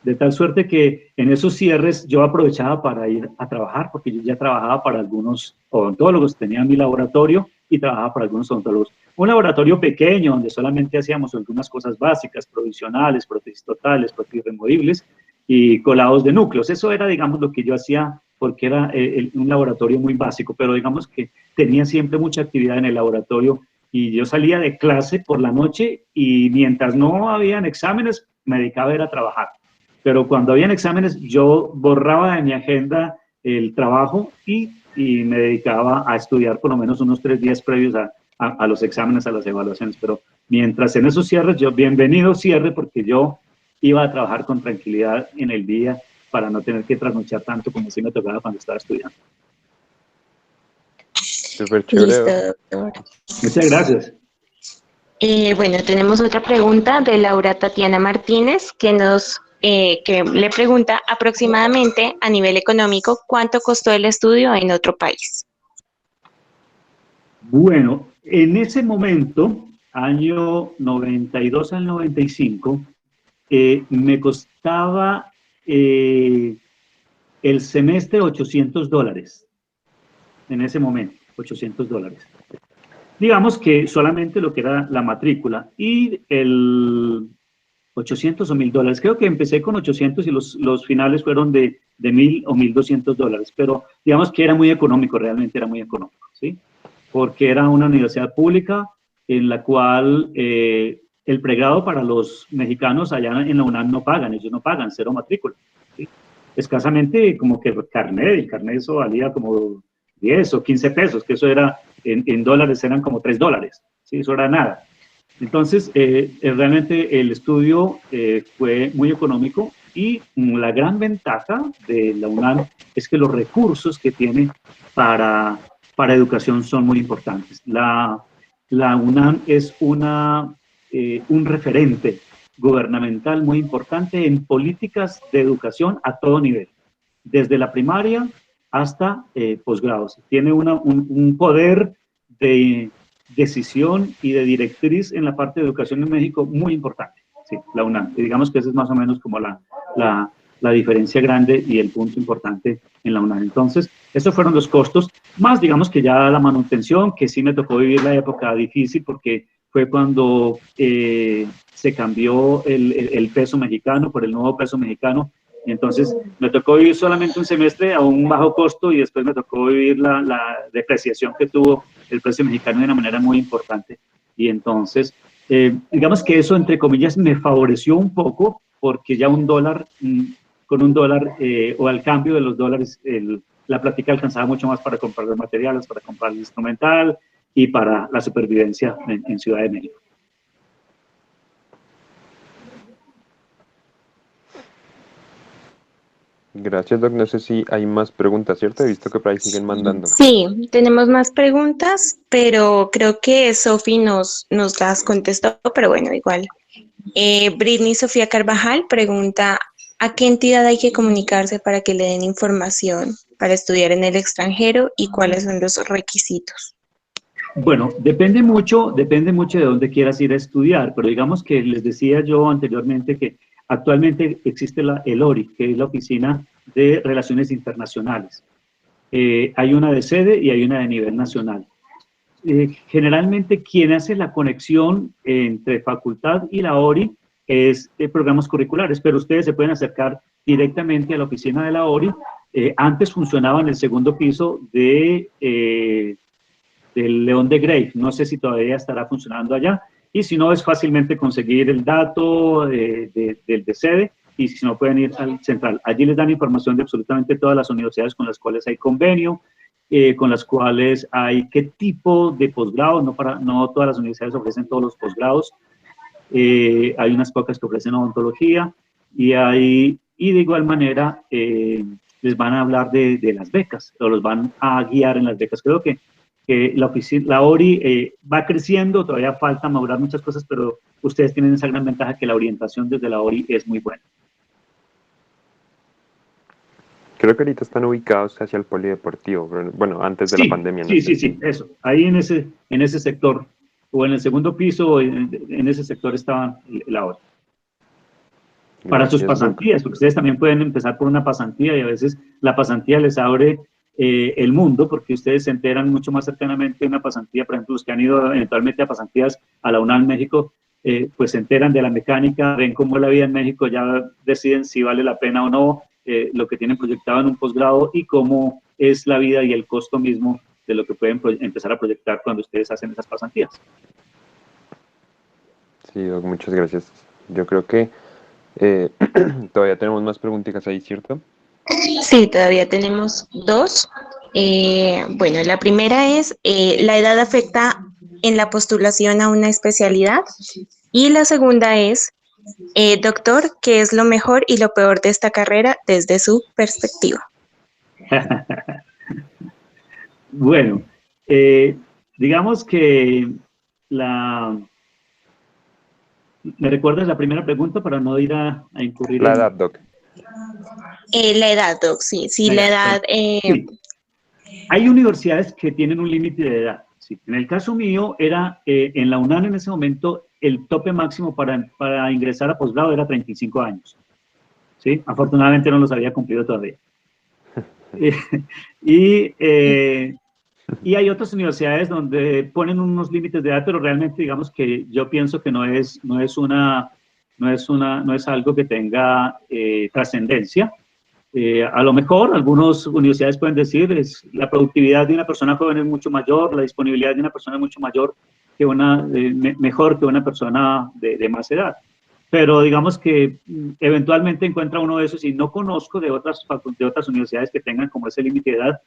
S2: De tal suerte que en esos cierres yo aprovechaba para ir a trabajar, porque yo ya trabajaba para algunos odontólogos, tenía mi laboratorio y trabajaba para algunos odontólogos. Un laboratorio pequeño donde solamente hacíamos algunas cosas básicas, provisionales, prótesis totales, prótesis removibles y colados de núcleos. Eso era, digamos, lo que yo hacía porque era un laboratorio muy básico, pero digamos que tenía siempre mucha actividad en el laboratorio y yo salía de clase por la noche y mientras no habían exámenes me dedicaba a ir a trabajar. Pero cuando habían exámenes yo borraba de mi agenda el trabajo y me dedicaba a estudiar por lo menos unos 3 días previos a los exámenes, a las evaluaciones. Pero mientras en esos cierres, yo bienvenido cierre porque yo iba a trabajar con tranquilidad en el día para no tener que trasnochar tanto como sí me tocaba cuando estaba estudiando.
S1: Súper chévere.
S3: Listo, doctor.
S2: Muchas gracias.
S3: Bueno, tenemos otra pregunta de Laura Tatiana Martínez que le pregunta aproximadamente a nivel económico cuánto costó el estudio en otro país.
S2: Bueno, en ese momento, año 92 al 95, me costaba el semestre $800. En ese momento, $800. Digamos que solamente lo que era la matrícula y el 800 o $1,000. Creo que empecé con 800 y los finales fueron de 1,000 o $1,200, pero digamos que era muy económico, realmente era muy económico, ¿sí? Porque era una universidad pública en la cual el pregrado para los mexicanos allá en la UNAM no pagan, ellos no pagan, cero matrícula, ¿sí? Escasamente como que el carnet eso valía como 10 o 15 pesos, que eso era, en dólares eran como $3, ¿sí? Eso era nada. Entonces, realmente el estudio fue muy económico y la gran ventaja de la UNAM es que los recursos que tiene para educación son muy importantes. La UNAM es un referente gubernamental muy importante en políticas de educación a todo nivel, desde la primaria hasta posgrados. Tiene un poder de decisión y de directriz en la parte de educación en México muy importante, sí, la UNAM. Y digamos que esa es más o menos como la diferencia grande y el punto importante en la UNAM. Entonces, estos fueron los costos, más digamos que ya la manutención, que sí me tocó vivir la época difícil porque fue cuando se cambió el peso mexicano por el nuevo peso mexicano. Y entonces me tocó vivir solamente un semestre a un bajo costo y después me tocó vivir la depreciación que tuvo el precio mexicano de una manera muy importante. Y entonces, digamos que eso, entre comillas, me favoreció un poco porque ya un dólar, con un dólar o al cambio de los dólares, la plática alcanzaba mucho más para comprar los materiales, para comprar el instrumental y para la supervivencia en Ciudad de México.
S1: Gracias, Doc. No sé si hay más preguntas, ¿cierto? He visto que por ahí siguen mandando.
S3: Sí, tenemos más preguntas, pero creo que Sofi nos las contestó, pero bueno, igual. Britney Sofía Carvajal pregunta, ¿a qué entidad hay que comunicarse para que le den información para estudiar en el extranjero y cuáles son los requisitos?
S2: Bueno, depende mucho de dónde quieras ir a estudiar, pero digamos que les decía yo anteriormente que actualmente existe el ORI, que es la Oficina de Relaciones Internacionales. Hay una de sede y hay una de nivel nacional. Generalmente quien hace la conexión entre facultad y la ORI es programas curriculares, pero ustedes se pueden acercar directamente a la oficina de la ORI. Antes funcionaba en el segundo piso del León de Grey, no sé si todavía estará funcionando allá, y si no es fácilmente conseguir el dato del de sede, y si no pueden ir al central. Allí les dan información de absolutamente todas las universidades con las cuales hay convenio, con las cuales hay qué tipo de posgrados, no todas las universidades ofrecen todos los posgrados, hay unas pocas que ofrecen odontología, y de igual manera les van a hablar de las becas, o los van a guiar en las becas. Creo que la ORI va creciendo, todavía falta madurar muchas cosas, pero ustedes tienen esa gran ventaja que la orientación desde la ORI es muy buena.
S1: Creo que ahorita están ubicados hacia el polideportivo, pero, bueno, antes de la pandemia.
S2: Sí, eso. Ahí en ese sector, o en el segundo piso, en ese sector estaba la hora. Para sus pasantías, porque ustedes también pueden empezar por una pasantía y a veces la pasantía les abre el mundo, porque ustedes se enteran mucho más cercanamente de una pasantía. Por ejemplo, los que han ido eventualmente a pasantías a la UNAM México, pues se enteran de la mecánica, ven cómo es la vida en México, ya deciden si vale la pena o no lo que tienen proyectado en un posgrado y cómo es la vida y el costo mismo de lo que pueden empezar a proyectar cuando ustedes hacen esas pasantías.
S1: Sí, Doc, muchas gracias. Yo creo que todavía tenemos más preguntitas ahí, ¿cierto?
S3: Sí, todavía tenemos dos. Bueno, la primera es, ¿la edad afecta en la postulación a una especialidad? Y la segunda es, doctor, ¿qué es lo mejor y lo peor de esta carrera desde su perspectiva?
S2: Bueno, digamos que ¿me recuerdas la primera pregunta para no ir a incurrir
S1: La edad, Doc.
S3: La edad, doc, sí, la edad.
S2: Sí. Hay universidades que tienen un límite de edad. Sí. En el caso mío, era en la UNAM en ese momento, el tope máximo para ingresar a posgrado era 35 años. ¿Sí? Afortunadamente no los había cumplido todavía. Y hay otras universidades donde ponen unos límites de edad, pero realmente digamos que yo pienso que no es algo que tenga trascendencia. A lo mejor algunas universidades pueden decir es la productividad de una persona joven es mucho mayor, la disponibilidad de una persona es mucho mayor que mejor que una persona de más edad. Pero digamos que eventualmente encuentra uno de esos y no conozco de otras universidades que tengan como ese límite de edad,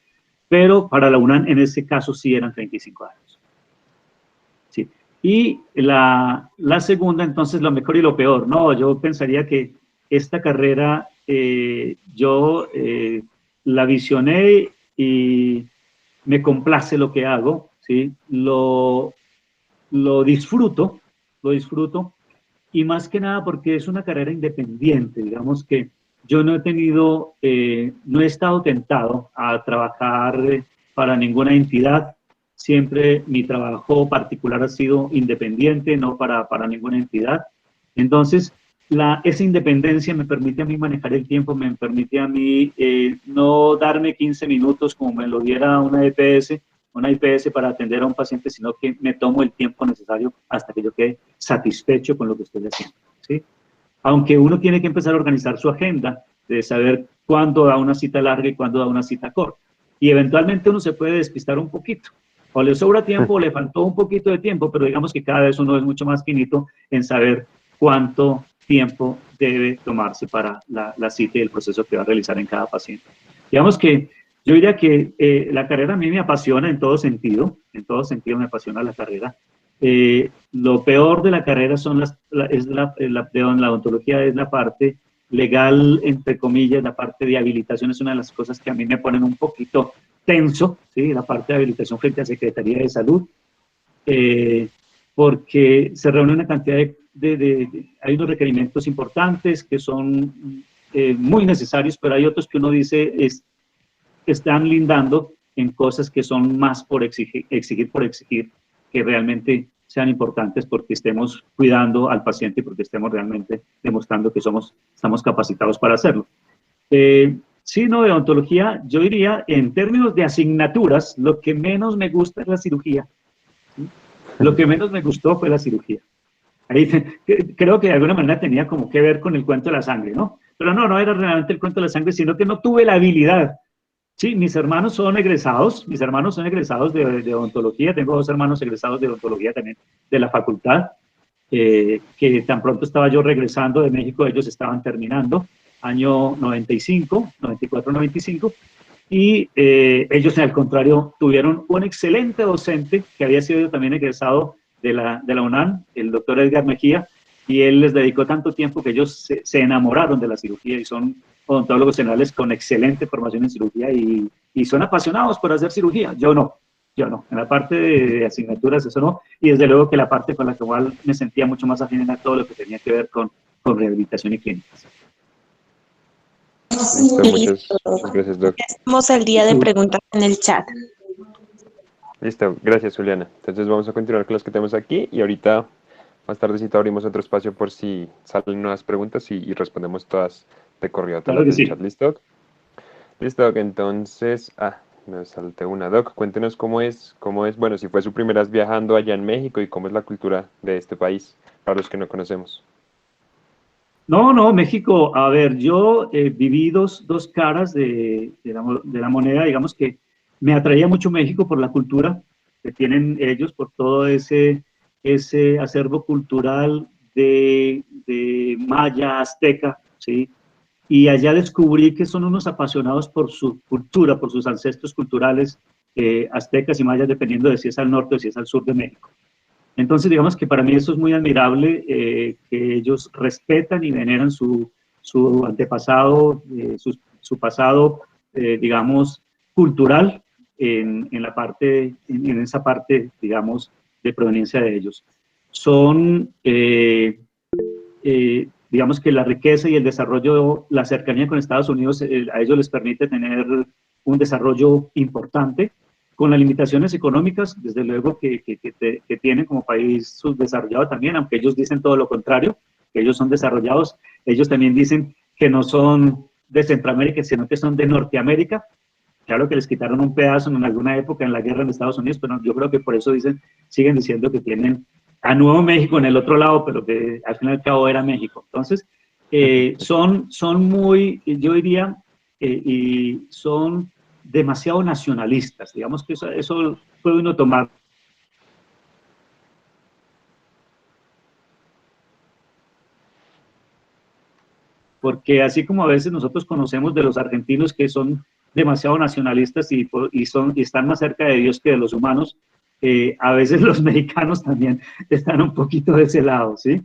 S2: pero para la UNAM en ese caso sí eran 35 años. Sí. Y la segunda, entonces, lo mejor y lo peor. No, yo pensaría que esta carrera yo la visioné y me complace lo que hago, ¿sí? Lo disfruto, y más que nada porque es una carrera independiente, digamos que yo no he estado tentado a trabajar para ninguna entidad, siempre mi trabajo particular ha sido independiente, no para ninguna entidad. Entonces, esa independencia me permite a mí manejar el tiempo, me permite a mí no darme 15 minutos como me lo diera una IPS para atender a un paciente, sino que me tomo el tiempo necesario hasta que yo quede satisfecho con lo que estoy haciendo, ¿sí? Aunque uno tiene que empezar a organizar su agenda, de saber cuándo da una cita larga y cuándo da una cita corta. Y eventualmente uno se puede despistar un poquito. O le sobra tiempo o le faltó un poquito de tiempo, pero digamos que cada vez uno es mucho más finito en saber cuánto tiempo debe tomarse para la cita y el proceso que va a realizar en cada paciente. Digamos que yo diría que la carrera a mí me apasiona en todo sentido me apasiona la carrera. Lo peor de la carrera de la odontología es la parte legal, entre comillas, la parte de habilitación es una de las cosas que a mí me ponen un poquito tenso, ¿sí? La parte de habilitación frente a Secretaría de Salud, porque se reúne una cantidad hay unos requerimientos importantes que son muy necesarios, pero hay otros que uno dice están lindando en cosas que son más por exigir por exigir, que realmente sean importantes porque estemos cuidando al paciente y porque estemos realmente demostrando que estamos capacitados para hacerlo. Sí, no, de odontología, yo diría, en términos de asignaturas, lo que menos me gusta es la cirugía. ¿Sí? Lo que menos me gustó fue la cirugía. Ahí creo que de alguna manera tenía como que ver con el cuento de la sangre, ¿no? Pero no era realmente el cuento de la sangre, sino que no tuve la habilidad. Sí, mis hermanos son egresados de odontología, tengo 2 hermanos egresados de odontología también de la facultad, que tan pronto estaba yo regresando de México, ellos estaban terminando, año 94, 95, y ellos al contrario tuvieron un excelente docente que había sido también egresado de la UNAM, el doctor Edgar Mejía, y él les dedicó tanto tiempo que ellos se enamoraron de la cirugía y son odontólogos generales con excelente formación en cirugía y son apasionados por hacer cirugía. Yo no. En la parte de asignaturas eso no, y desde luego que la parte con la que igual me sentía mucho más afín a todo lo que tenía que ver con rehabilitación y clínicas.
S1: Listo,
S3: Listo.
S1: muchas gracias, Doc.
S3: Ya estamos al día de preguntas en el chat.
S1: Listo, gracias, Juliana. Entonces vamos a continuar con los que tenemos aquí y ahorita más tardecito abrimos otro espacio por si salen nuevas preguntas y respondemos todas de corrido a todas
S2: Claro
S1: las
S2: que
S1: del
S2: sí.
S1: chat. ¿Listo? Listo, Doc. Entonces, me salté una, Doc. Cuéntenos bueno, si fue su primera vez viajando allá en México y cómo es la cultura de este país, para los que no conocemos.
S2: No, no, México, a ver, yo viví dos caras de la moneda, digamos que me atraía mucho México por la cultura que tienen ellos, por todo ese acervo cultural de maya, azteca, ¿sí? Y allá descubrí que son unos apasionados por su cultura, por sus ancestros culturales aztecas y mayas, dependiendo de si es al norte o si es al sur de México. Entonces, digamos que para mí eso es muy admirable, que ellos respetan y veneran su antepasado, su pasado, digamos, cultural en esa parte, digamos, de proveniencia de ellos. Son, digamos que la riqueza y el desarrollo, la cercanía con Estados Unidos, a ellos les permite tener un desarrollo importante, con las limitaciones económicas, desde luego, que tienen como país subdesarrollado también, aunque ellos dicen todo lo contrario, que ellos son desarrollados, ellos también dicen que no son de Centroamérica, sino que son de Norteamérica. Claro que les quitaron un pedazo en alguna época en la guerra en Estados Unidos, pero yo creo que por eso siguen diciendo que tienen a Nuevo México en el otro lado, pero que al fin y al cabo era México. Entonces, son muy, yo diría, y son demasiado nacionalistas. Digamos que eso puede uno tomar, porque así como a veces nosotros conocemos de los argentinos que son demasiado nacionalistas y están más cerca de Dios que de los humanos, a veces los mexicanos también están un poquito de ese lado, ¿sí?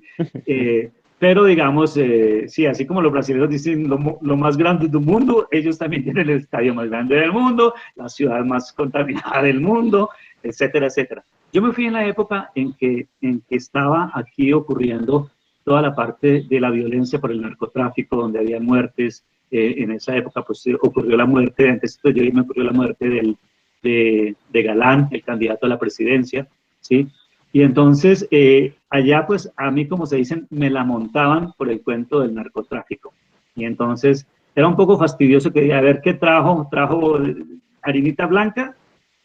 S2: Pero digamos, sí, así como los brasileños dicen lo más grande del mundo, ellos también tienen el estadio más grande del mundo, la ciudad más contaminada del mundo, etcétera, etcétera. Yo me fui en la época en que estaba aquí ocurriendo toda la parte de la violencia por el narcotráfico, donde había muertes. En esa época pues ocurrió la muerte, antes de yo me ocurrió la muerte de Galán, el candidato a la presidencia, ¿sí? Y entonces allá pues a mí, como se dicen, me la montaban por el cuento del narcotráfico. Y entonces era un poco fastidioso, que a ver qué trajo harinita blanca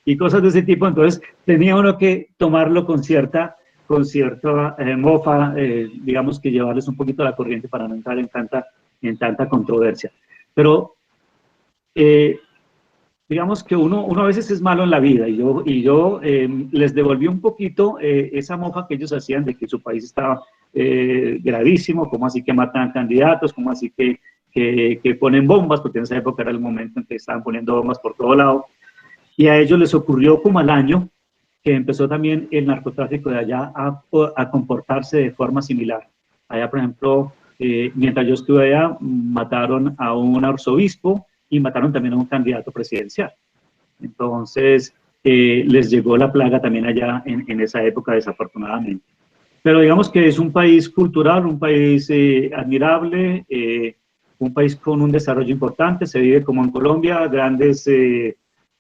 S2: y cosas de ese tipo. Entonces tenía uno que tomarlo con cierta mofa, digamos que llevarles un poquito a la corriente para no entrar en tanta controversia. Pero eh, digamos que uno a veces es malo en la vida, y yo les devolví un poquito esa mofa que ellos hacían de que su país estaba gravísimo, como así que matan candidatos, como así que ponen bombas, porque en esa época era el momento en que estaban poniendo bombas por todo lado, y a ellos les ocurrió como al año que empezó también el narcotráfico de allá a comportarse de forma similar. Allá, por ejemplo, mientras yo estuve allá, mataron a un arzobispo y mataron también a un candidato presidencial. Entonces, les llegó la plaga también allá en esa época, desafortunadamente. Pero digamos que es un país cultural, un país admirable, un país con un desarrollo importante, se vive como en Colombia, grandes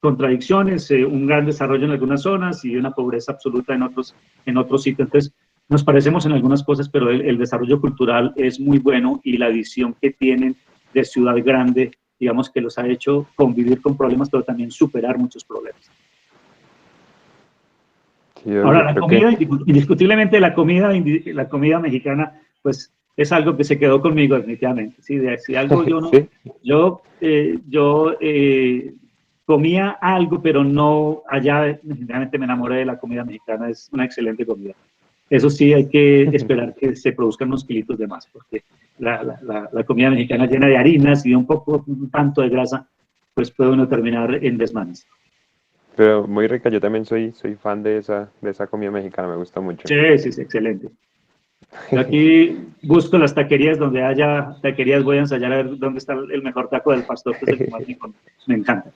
S2: contradicciones, un gran desarrollo en algunas zonas y una pobreza absoluta en otros sitios. Entonces, nos parecemos en algunas cosas, pero el desarrollo cultural es muy bueno, y la visión que tienen de ciudad grande, digamos que los ha hecho convivir con problemas, pero también superar muchos problemas.
S1: Sí, Doc,
S2: Ahora,
S1: yo
S2: la
S1: creo que
S2: comida, indiscutiblemente la comida mexicana, pues es algo que se quedó conmigo definitivamente. ¿Sí? Si algo yo no,
S1: sí.
S2: yo comía algo, pero no allá, definitivamente me enamoré de la comida mexicana, es una excelente comida. Eso sí, hay que esperar que se produzcan unos kilitos de más, porque la comida mexicana llena de harinas y un tanto de grasa, pues puede uno terminar en desmanes.
S1: Pero muy rica, yo también soy fan de esa comida mexicana, me gusta mucho.
S2: Sí, sí, sí, excelente. Yo aquí busco las taquerías, donde haya taquerías, voy a ensayar a ver dónde está el mejor taco del pastor, que es el que más me encanta.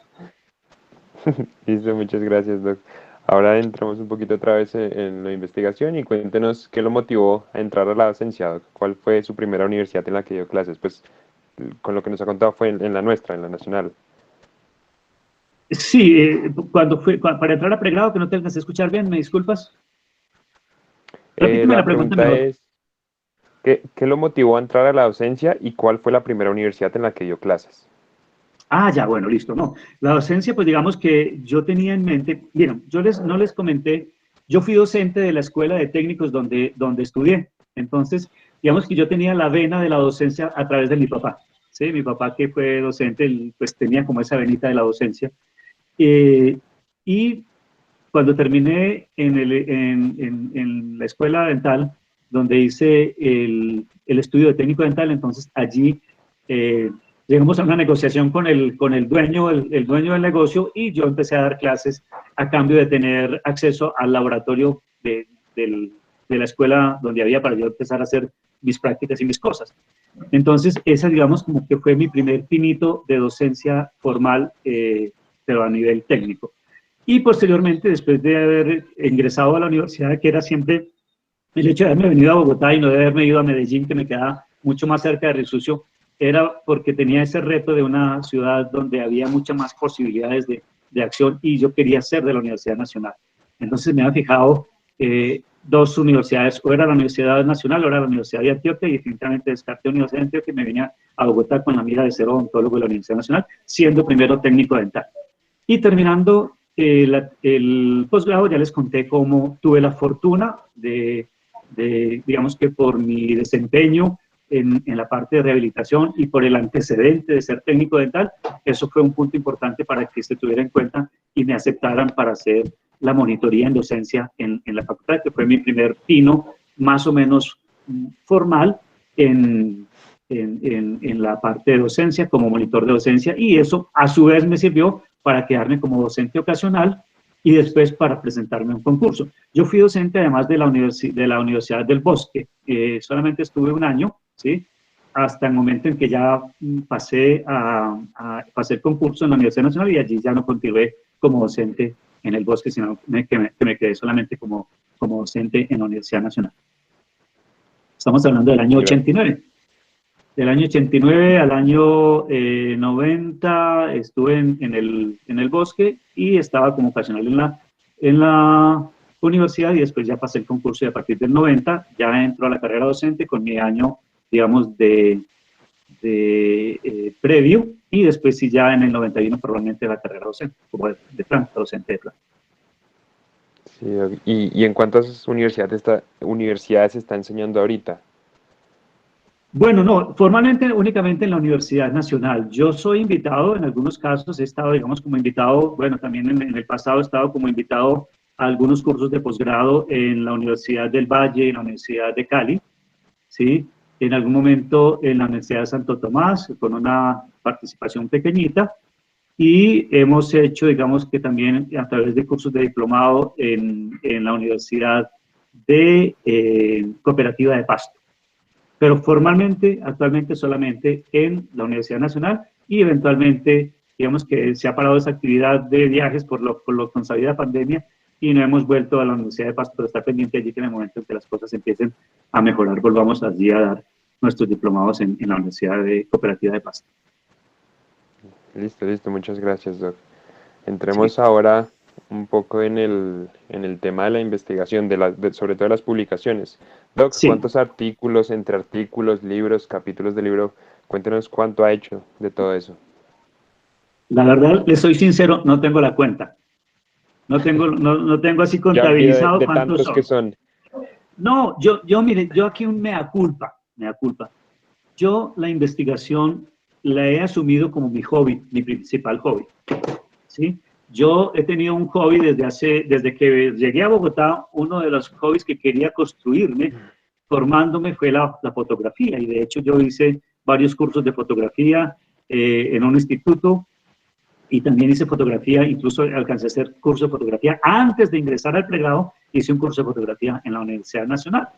S1: Listo, muchas gracias, Doc. Ahora entramos un poquito otra vez en la investigación y cuéntenos qué lo motivó a entrar a la docencia, Doc. ¿Cuál fue su primera universidad en la que dio clases? Pues con lo que nos ha contado fue en la nuestra, en la nacional.
S2: Sí, para entrar a pregrado, que no te alcancé a escuchar bien, ¿me disculpas? Repíteme la
S1: La
S2: pregunta
S1: pregunta
S2: mejor.
S1: es, ¿qué lo motivó a entrar a la docencia y cuál fue la primera universidad en la que dio clases?
S2: Ah, ya, bueno, listo, no. La docencia, pues digamos que yo tenía en mente, miren, no les comenté, yo fui docente de la escuela de técnicos donde estudié. Entonces, digamos que yo tenía la vena de la docencia a través de mi papá. Sí, mi papá que fue docente, él, pues tenía como esa venita de la docencia. Y cuando terminé en la escuela dental, donde hice el estudio de técnico dental, entonces allí llegamos a una negociación con el dueño, el dueño del negocio, y yo empecé a dar clases a cambio de tener acceso al laboratorio de la escuela donde había para yo empezar a hacer mis prácticas y mis cosas. Entonces, esa, digamos, como que fue mi primer pinito de docencia formal, pero a nivel técnico. Y posteriormente, después de haber ingresado a la universidad, que era siempre el hecho de haberme venido a Bogotá y no de haberme ido a Medellín, que me quedaba mucho más cerca de Risucio, era porque tenía ese reto de una ciudad donde había muchas más posibilidades de acción y yo quería ser de la Universidad Nacional. Entonces me había fijado dos universidades, o era la Universidad Nacional o era la Universidad de Antioquia, y definitivamente descarté la Universidad de Antioquia y me venía a Bogotá con la mira de ser odontólogo de la Universidad Nacional, siendo primero técnico dental. Y terminando el posgrado, ya les conté cómo tuve la fortuna digamos que por mi desempeño en la parte de rehabilitación y por el antecedente de ser técnico dental, eso fue un punto importante para que se tuviera en cuenta y me aceptaran para hacer la monitoría en docencia en la facultad, que fue mi primer pino más o menos formal en la parte de docencia, como monitor de docencia, y eso a su vez me sirvió para quedarme como docente ocasional y después para presentarme a un concurso. Yo fui docente además de la Universidad del Bosque, solamente estuve un año, ¿sí? Hasta el momento en que ya pasé el concurso en la Universidad Nacional y allí ya no continué como docente en el Bosque, sino que me quedé solamente como docente en la Universidad Nacional. Estamos hablando del año 89. Del año 89 al año 90 estuve en el Bosque y estaba como ocasional en la universidad, y después ya pasé el concurso y a partir del 90 ya entro a la carrera docente con mi año, digamos, de previo, y después sí ya en el 91 probablemente la carrera docente, como de planta, docente de planta.
S1: Sí, ¿y en cuántas universidades está enseñando ahorita?
S2: Bueno, no, formalmente únicamente en la Universidad Nacional. Yo soy invitado, en algunos casos he estado, digamos, como invitado, bueno, también en el pasado he estado como invitado a algunos cursos de posgrado en la Universidad del Valle y en la Universidad de Cali, ¿sí? En algún momento en la Universidad de Santo Tomás, con una participación pequeñita, y hemos hecho, digamos que también a través de cursos de diplomado en la Universidad de Cooperativa de Pasto, pero formalmente, actualmente solamente en la Universidad Nacional, y eventualmente, digamos que se ha parado esa actividad de viajes por lo con salida de pandemia, y no hemos vuelto a la Universidad de Pasto, pero está pendiente allí que en el momento en que las cosas empiecen a mejorar, volvamos allí a dar nuestros diplomados en la Universidad de Cooperativa de Pasto.
S1: Listo, muchas gracias, Doc.
S2: Sí,
S1: Entremos ahora un poco en el tema de la investigación, sobre todo de las publicaciones. Doc,
S2: sí.
S1: ¿cuántos artículos, entre artículos, libros, capítulos de libro? Cuéntenos cuánto ha hecho de todo eso.
S2: La verdad, les soy sincero, no tengo la cuenta. No tengo así
S1: Ya olvido
S2: contabilizado
S1: de
S2: cuántos
S1: tantos que
S2: son.
S1: son.
S2: No, mire, yo aquí un mea culpa. Yo la investigación la he asumido como mi hobby, mi principal hobby, ¿sí? Yo he tenido un hobby desde que llegué a Bogotá. Uno de los hobbies que quería construirme formándome fue la fotografía, y de hecho yo hice varios cursos de fotografía en un instituto, y también hice fotografía, incluso alcancé a hacer curso de fotografía. Antes de ingresar al pregrado, hice un curso de fotografía en la Universidad Nacional.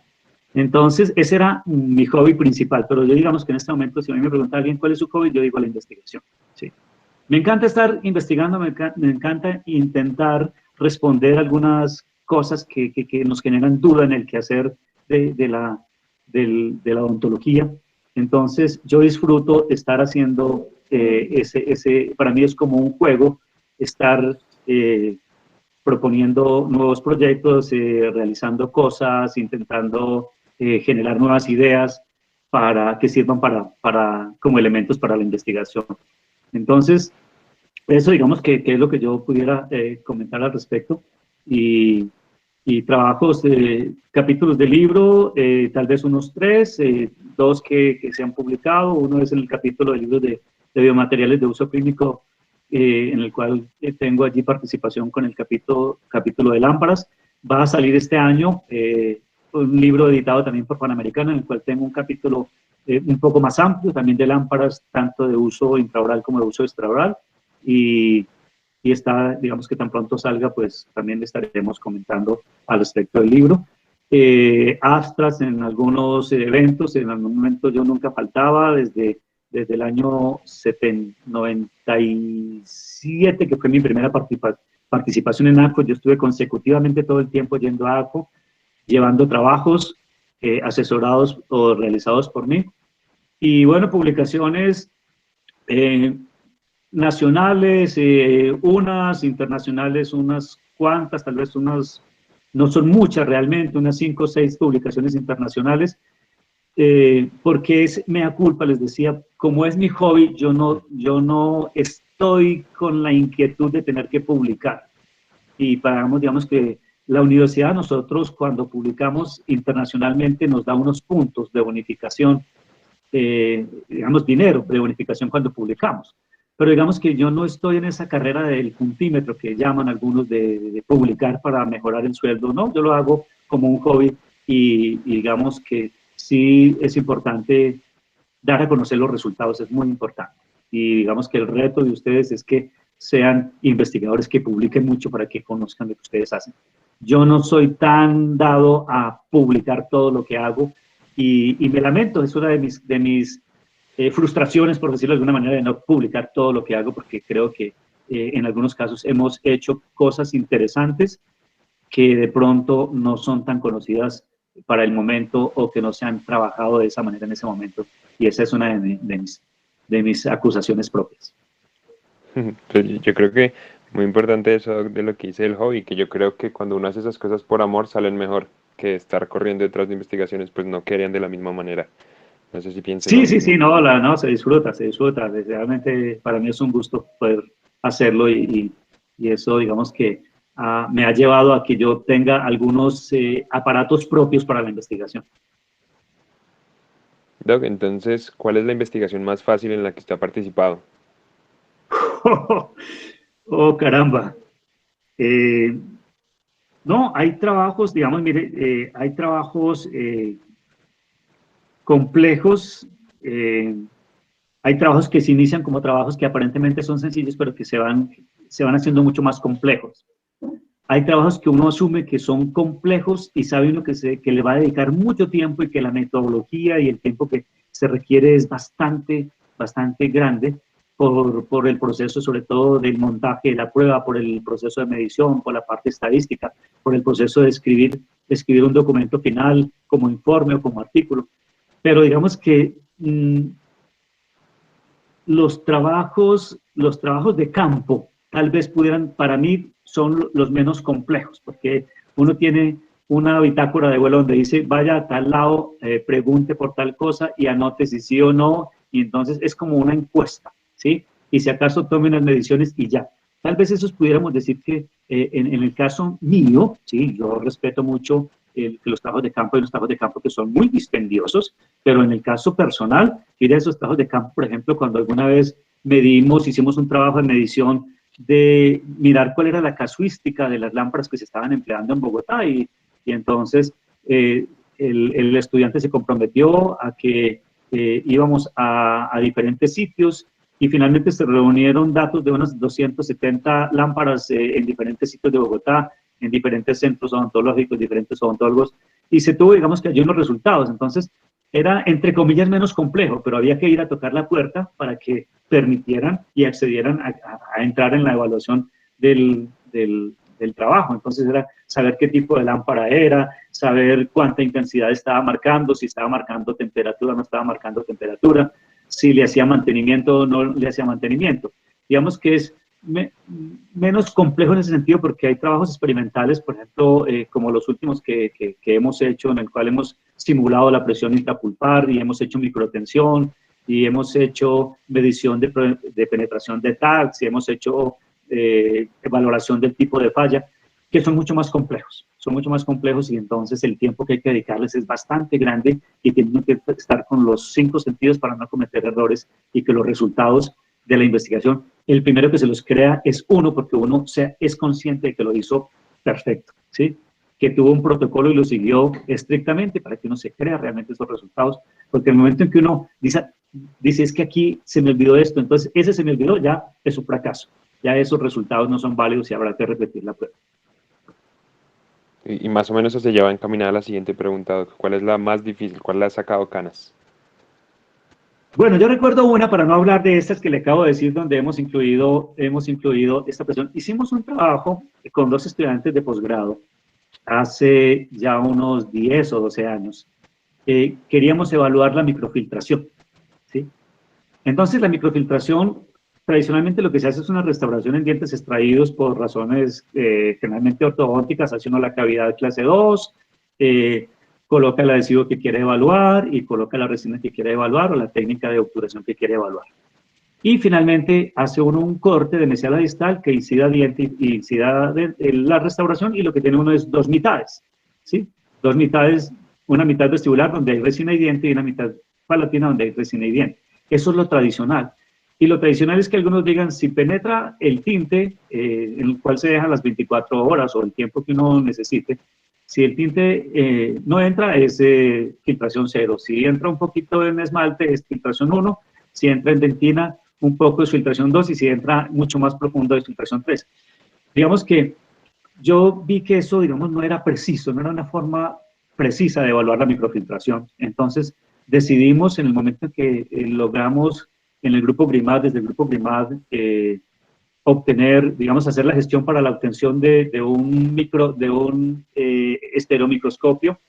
S2: Entonces, ese era mi hobby principal, pero yo digamos que en este momento, si a mí me pregunta alguien cuál es su hobby, yo digo la investigación. Sí. Me encanta estar investigando, me encanta intentar responder algunas cosas que nos generan duda en el quehacer de la odontología. Entonces, yo disfruto estar haciendo para mí es como un juego, estar proponiendo nuevos proyectos, realizando cosas, intentando generar nuevas ideas para que sirvan como elementos para la investigación. Entonces, eso digamos que es lo que yo pudiera comentar al respecto. Y trabajos, capítulos de libro, tal vez unos 3, 2 que se han publicado. Uno es el capítulo de libros de biomateriales de uso clínico, en el cual tengo allí participación con el capítulo de lámparas. Va a salir este año un libro editado también por Panamericana, en el cual tengo un capítulo un poco más amplio, también de lámparas, tanto de uso intraoral como de uso extraoral. Y está, digamos que tan pronto salga, pues también le estaremos comentando al respecto del libro. Abstracts en algunos eventos, en algún momento yo nunca faltaba, desde el año 97, que fue mi primera participación en ACO. Yo estuve consecutivamente todo el tiempo yendo a ACO, llevando trabajos asesorados o realizados por mí. Y bueno, publicaciones nacionales, unas, internacionales, unas cuantas, tal vez unas, no son muchas realmente, unas 5 o 6 publicaciones internacionales, porque es mea culpa, les decía, como es mi hobby, yo no estoy con la inquietud de tener que publicar. Y digamos que la universidad, nosotros cuando publicamos internacionalmente nos da unos puntos de bonificación, digamos dinero de bonificación cuando publicamos. Pero digamos que yo no estoy en esa carrera del puntímetro que llaman algunos de publicar para mejorar el sueldo, no, yo lo hago como un hobby y digamos que sí es importante dar a conocer los resultados, es muy importante. Y digamos que el reto de ustedes es que sean investigadores que publiquen mucho para que conozcan lo que ustedes hacen. Yo no soy tan dado a publicar todo lo que hago y me lamento, es una de mis frustraciones, por decirlo de alguna manera, de no publicar todo lo que hago, porque creo que en algunos casos hemos hecho cosas interesantes que de pronto no son tan conocidas para el momento o que no se han trabajado de esa manera en ese momento. Y esa es una de mis acusaciones propias.
S1: Pues yo creo que muy importante eso de lo que dice el hobby, que yo creo que cuando uno hace esas cosas por amor salen mejor que estar corriendo detrás de investigaciones, pues no querían de la misma manera. No sé si piensen lo
S2: Sí,
S1: mismo.
S2: no, no, se disfruta, se disfruta. Realmente para mí es un gusto poder hacerlo y eso, digamos que me ha llevado a que yo tenga algunos aparatos propios para la investigación.
S1: Doc, entonces, ¿cuál es la investigación más fácil en la que usted ha participado?
S2: Oh, caramba. No, hay trabajos, digamos, mire, hay trabajos complejos, hay trabajos que se inician como trabajos que aparentemente son sencillos, pero que se van haciendo mucho más complejos. Hay trabajos que uno asume que son complejos y sabe uno que le va a dedicar mucho tiempo y que la metodología y el tiempo que se requiere es bastante grande por el proceso, sobre todo del montaje de la prueba, por el proceso de medición, por la parte estadística, por el proceso de escribir un documento final como informe o como artículo. Pero digamos que los trabajos de campo tal vez pudieran, para mí, son los menos complejos, porque uno tiene una bitácora de vuelo donde dice, vaya a tal lado, pregunte por tal cosa y anote si sí o no, y entonces es como una encuesta, ¿sí? Y si acaso tomen las mediciones y ya. Tal vez esos pudiéramos decir que en el caso mío, sí, yo respeto mucho los trabajos de campo y los trabajos de campo que son muy dispendiosos, pero en el caso personal, ir a esos trabajos de campo, por ejemplo, cuando alguna vez hicimos un trabajo de medición de mirar cuál era la casuística de las lámparas que se estaban empleando en Bogotá y entonces el estudiante se comprometió a que íbamos a diferentes sitios y finalmente se reunieron datos de unas 270 lámparas en diferentes sitios de Bogotá, en diferentes centros odontológicos, diferentes odontólogos, y se tuvo, digamos que allí unos resultados. Entonces, era, entre comillas, menos complejo, pero había que ir a tocar la puerta para que permitieran y accedieran a entrar en la evaluación de del trabajo. Entonces era saber qué tipo de lámpara era, saber cuánta intensidad estaba marcando, si estaba marcando temperatura o no estaba marcando temperatura, si le hacía mantenimiento o no le hacía mantenimiento. Digamos que es menos complejo en ese sentido porque hay trabajos experimentales, por ejemplo, como los últimos que hemos hecho, en el cual hemos simulado la presión intrapulpar y hemos hecho microtensión y hemos hecho medición de penetración de tags y hemos hecho valoración del tipo de falla, que son mucho más complejos y entonces el tiempo que hay que dedicarles es bastante grande y tienen que estar con los 5 sentidos para no cometer errores y que los resultados de la investigación, el primero que se los crea es uno, porque uno es consciente de que lo hizo perfecto, ¿sí? Que tuvo un protocolo y lo siguió estrictamente para que uno se crea realmente esos resultados, porque en el momento en que uno dice es que aquí se me olvidó esto, entonces ese se me olvidó, ya es un fracaso, ya esos resultados no son válidos y habrá que repetir la prueba.
S1: Y más o menos eso se lleva encaminada a la siguiente pregunta, Doc. ¿Cuál es la más difícil? ¿Cuál le ha sacado canas?
S2: Bueno, yo recuerdo una, para no hablar de estas que le acabo de decir, donde hemos incluido esta presión. Hicimos un trabajo con 2 estudiantes de posgrado hace ya unos 10 o 12 años. Queríamos evaluar la microfiltración, ¿sí? Entonces, la microfiltración, tradicionalmente lo que se hace es una restauración en dientes extraídos por razones generalmente ortodònticas, hace uno la cavidad clase 2, coloca el adhesivo que quiere evaluar y coloca la resina que quiere evaluar o la técnica de obturación que quiere evaluar. Y finalmente hace uno un corte de mesiala distal que incida diente y incida la restauración y lo que tiene uno es 2 mitades, ¿sí? 2 mitades, una mitad vestibular donde hay resina y diente y una mitad palatina donde hay resina y diente. Eso es lo tradicional. Y lo tradicional es que algunos digan, si penetra el tinte, en el cual se dejan las 24 horas o el tiempo que uno necesite, si el tinte no entra, es filtración 0. Si entra un poquito en esmalte, es filtración 1. Si entra en dentina, un poco es filtración 2. Y si entra mucho más profundo, es filtración 3. Digamos que yo vi que eso, digamos, no era preciso, no era una forma precisa de evaluar la microfiltración. Entonces, decidimos en el momento en que logramos en el grupo GRIMAD, desde el grupo GRIMAD, obtener, digamos, hacer la gestión para la obtención de un estereomicroscopio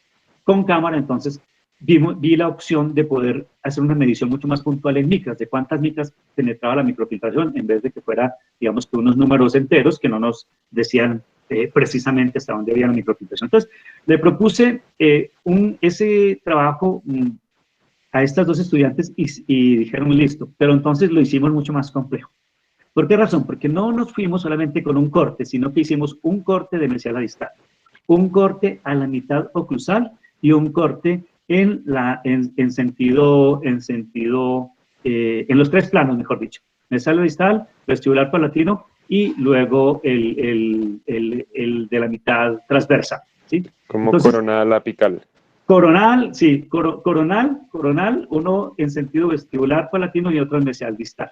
S2: con cámara. Entonces vi la opción de poder hacer una medición mucho más puntual en micras, de cuántas micras penetraba la microfiltración, en vez de que fuera, digamos, que unos números enteros que no nos decían precisamente hasta dónde había la microfiltración. Entonces, le propuse ese trabajo a estas 2 estudiantes y dijeron listo, pero entonces lo hicimos mucho más complejo. ¿Por qué razón? Porque no nos fuimos solamente con un corte, sino que hicimos un corte de mesiala distal, un corte a la mitad oclusal y un corte en los 3 planos, mejor dicho. Mesiala distal, vestibular palatino y luego el de la mitad transversa, ¿sí?
S1: Como entonces, coronal apical.
S2: Coronal, sí, coronal, uno en sentido vestibular palatino y otro en mesial distal.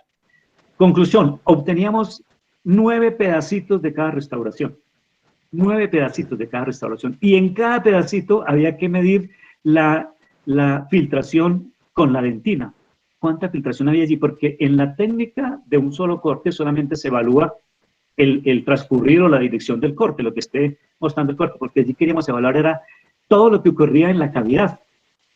S2: Conclusión, obteníamos 9 pedacitos de cada restauración. 9 pedacitos de cada restauración. Y en cada pedacito había que medir la filtración con la dentina. ¿Cuánta filtración había allí? Porque en la técnica de un solo corte solamente se evalúa el transcurrir o la dirección del corte, lo que esté mostrando el corte, porque allí queríamos evaluar era todo lo que ocurría en la cavidad,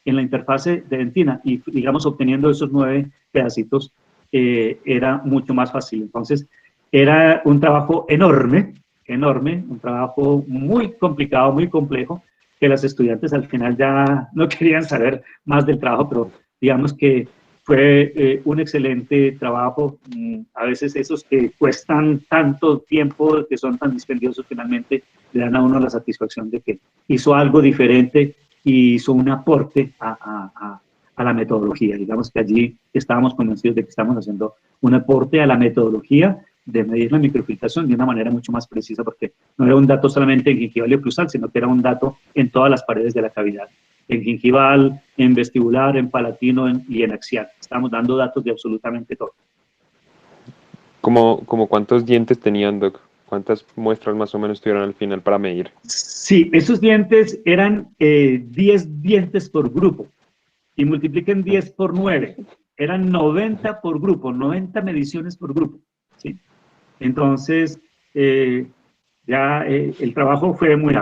S2: en la interfase de dentina, y digamos obteniendo esos 9 pedacitos era mucho más fácil. Entonces era un trabajo enorme, un trabajo muy complicado, muy complejo, que las estudiantes al final ya no querían saber más del trabajo, pero digamos que fue un excelente trabajo. A veces esos que cuestan tanto tiempo, que son tan dispendiosos, finalmente le dan a uno la satisfacción de que hizo algo diferente y hizo un aporte a la metodología. Digamos que allí estábamos convencidos de que estamos haciendo un aporte a la metodología de medir la microfiltración de una manera mucho más precisa, porque no era un dato solamente en gingival y oclusal, sino que era un dato en todas las paredes de la cavidad, en gingival, en vestibular, en palatino y en axial. Estamos dando datos de absolutamente todo.
S1: ¿Como cuántos dientes tenían, Doc? ¿Cuántas muestras más o menos tuvieron al final para medir?
S2: Sí, esos dientes eran 10 dientes por grupo y multipliquen 10 por 9. Eran 90 por grupo, 90 mediciones por grupo, ¿sí? Entonces, Ya el trabajo fue muy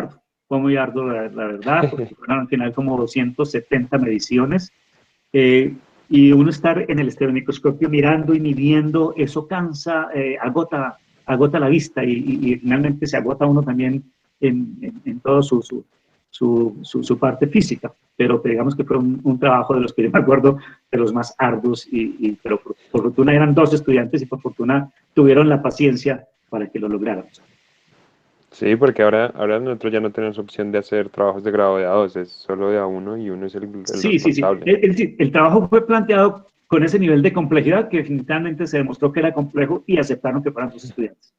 S2: arduo, la verdad, porque fueron al final como 270 mediciones, y uno estar en el estereomicroscopio mirando y midiendo, eso cansa, agota la vista y finalmente se agota uno también en todo su parte física. Pero digamos que fue un trabajo de los que yo me acuerdo de los más arduos, pero por fortuna eran 2 estudiantes y por fortuna tuvieron la paciencia para que lo lográramos.
S1: Sí, porque ahora nosotros ya no tenemos opción de hacer trabajos de grado de A2, es solo de A1 y uno es el
S2: Sí, sí, sí.
S1: responsable.
S2: Es decir, el trabajo fue planteado con ese nivel de complejidad que definitivamente se demostró que era complejo y aceptaron que fueran sus estudiantes.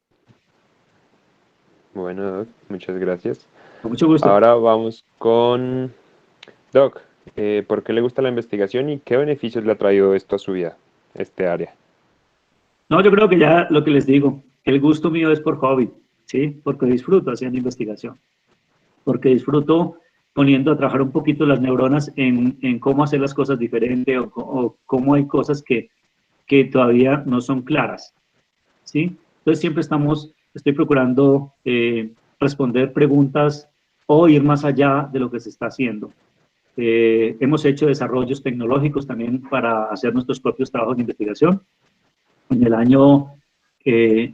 S1: Bueno, Doc, muchas gracias.
S2: Con mucho gusto.
S1: Ahora vamos con Doc. ¿Por qué le gusta la investigación y qué beneficios le ha traído esto a su vida, este área?
S2: No, yo creo que ya lo que les digo, el gusto mío es por hobby, ¿sí? Porque disfruto haciendo investigación, porque disfruto poniendo a trabajar un poquito las neuronas en cómo hacer las cosas diferente o cómo hay cosas que todavía no son claras, ¿sí? Entonces siempre estoy procurando responder preguntas o ir más allá de lo que se está haciendo. Hemos hecho desarrollos tecnológicos también para hacer nuestros propios trabajos de investigación. En el año, eh,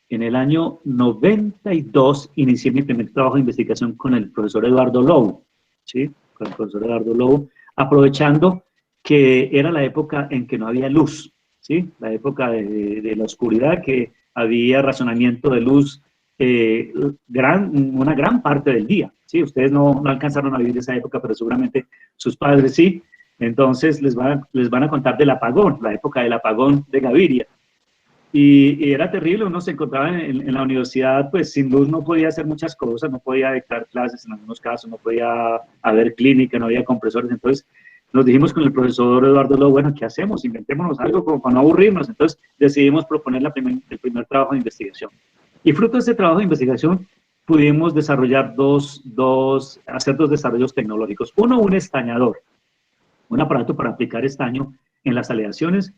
S2: en el año 92 inicié mi primer trabajo de investigación con el profesor Eduardo Lowe, ¿sí? Con el profesor Eduardo Lowe, aprovechando que era la época en que no había luz, ¿sí? La época de la oscuridad, que había razonamiento de luz una gran parte del día, ¿sí? Ustedes no alcanzaron a vivir esa época, pero seguramente sus padres sí. Entonces les van a contar del apagón, la época del apagón de Gaviria. Y era terrible, uno se encontraba en la universidad, pues sin luz no podía hacer muchas cosas, no podía dictar clases en algunos casos, no podía haber clínica, no había compresores. Entonces nos dijimos con el profesor Eduardo Lowe, bueno, ¿qué hacemos? Inventémonos algo como para no aburrirnos. Entonces decidimos proponer el primer trabajo de investigación. Y fruto de este trabajo de investigación pudimos desarrollar hacer dos desarrollos tecnológicos. Uno, un estañador, un aparato para aplicar estaño en las aleaciones,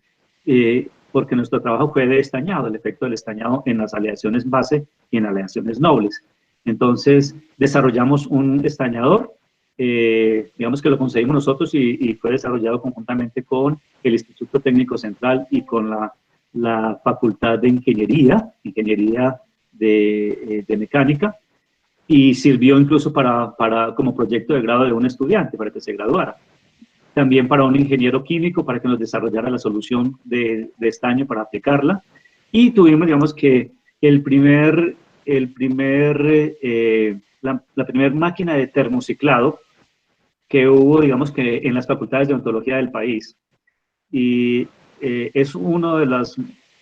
S2: porque nuestro trabajo fue de estañado, el efecto del estañado en las aleaciones base y en aleaciones nobles. Entonces, desarrollamos un estañador, digamos que lo conseguimos nosotros y fue desarrollado conjuntamente con el Instituto Técnico Central y con la Facultad de Ingeniería de Mecánica, y sirvió incluso como proyecto de grado de un estudiante para que se graduara. También para un ingeniero químico para que nos desarrollara la solución de estaño para aplicarla. Y tuvimos, digamos que, la primer máquina de termociclado que hubo, digamos que, en las facultades de odontología del país. Y es uno de los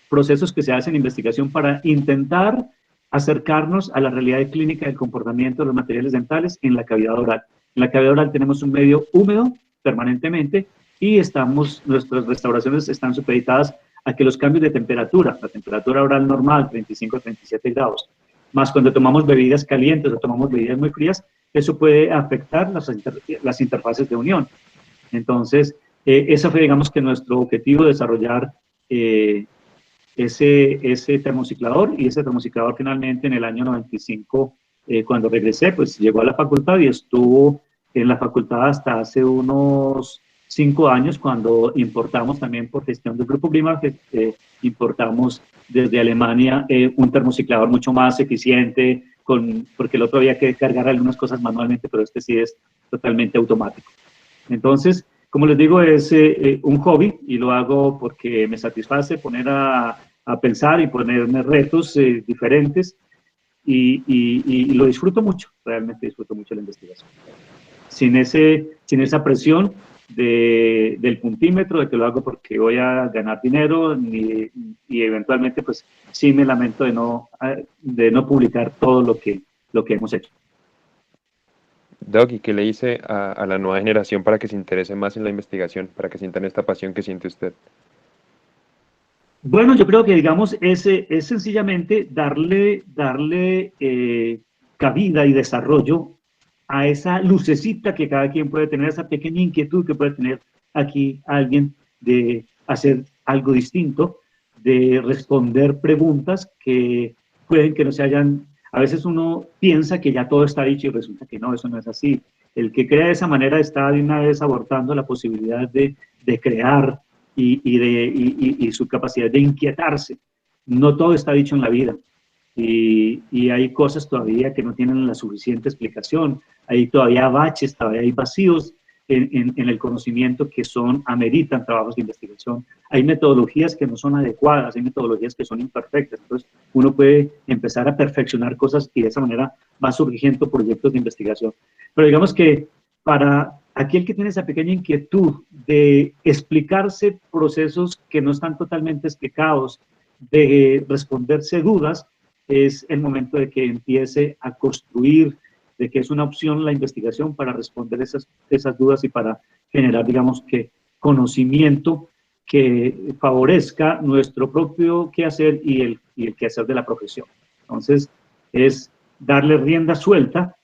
S2: procesos que se hace en investigación para intentar acercarnos a la realidad clínica del comportamiento de los materiales dentales en la cavidad oral. En la cavidad oral tenemos un medio húmedo permanentemente y nuestras restauraciones están supeditadas a que los cambios de temperatura, la temperatura oral normal, 35 a 37 grados, más cuando tomamos bebidas calientes o tomamos bebidas muy frías, eso puede afectar las interfaces de unión. Entonces, ese fue, digamos, que nuestro objetivo, desarrollar ese termociclador, y ese termociclador finalmente en el año 95, cuando regresé, pues llegó a la facultad y estuvo en la facultad hasta hace unos 5 años, cuando importamos también por gestión del Grupo Grima, que importamos desde Alemania un termociclador mucho más eficiente, porque el otro había que cargar algunas cosas manualmente, pero este sí es totalmente automático. Entonces, como les digo, es un hobby y lo hago porque me satisface poner a pensar y ponerme retos diferentes y lo disfruto mucho, realmente disfruto mucho la investigación. Sin esa presión del puntímetro, de que lo hago porque voy a ganar dinero, y eventualmente pues sí me lamento de no publicar todo lo que hemos hecho.
S1: Doc, ¿y qué le dice a la nueva generación para que se interese más en la investigación, para que sientan esta pasión que siente usted?
S2: Bueno, yo creo que, digamos, es sencillamente darle cabida y desarrollo a esa lucecita que cada quien puede tener, esa pequeña inquietud que puede tener aquí alguien de hacer algo distinto, de responder preguntas que pueden que no se hayan a veces uno piensa que ya todo está dicho y resulta que no, eso no es así. El que crea de esa manera está de una vez abortando la posibilidad de crear y su capacidad de inquietarse. No todo está dicho en la vida. Y hay cosas todavía que no tienen la suficiente explicación, hay todavía baches, todavía hay vacíos en el conocimiento que ameritan trabajos de investigación, hay metodologías que no son adecuadas, hay metodologías que son imperfectas, entonces uno puede empezar a perfeccionar cosas y de esa manera van surgiendo proyectos de investigación. Pero digamos que para aquel que tiene esa pequeña inquietud de explicarse procesos que no están totalmente explicados, de responderse dudas, es el momento de que empiece a construir, de que es una opción la investigación para responder esas dudas y para generar, digamos, que conocimiento que favorezca nuestro propio quehacer y el quehacer de la profesión. Entonces, es darle rienda suelta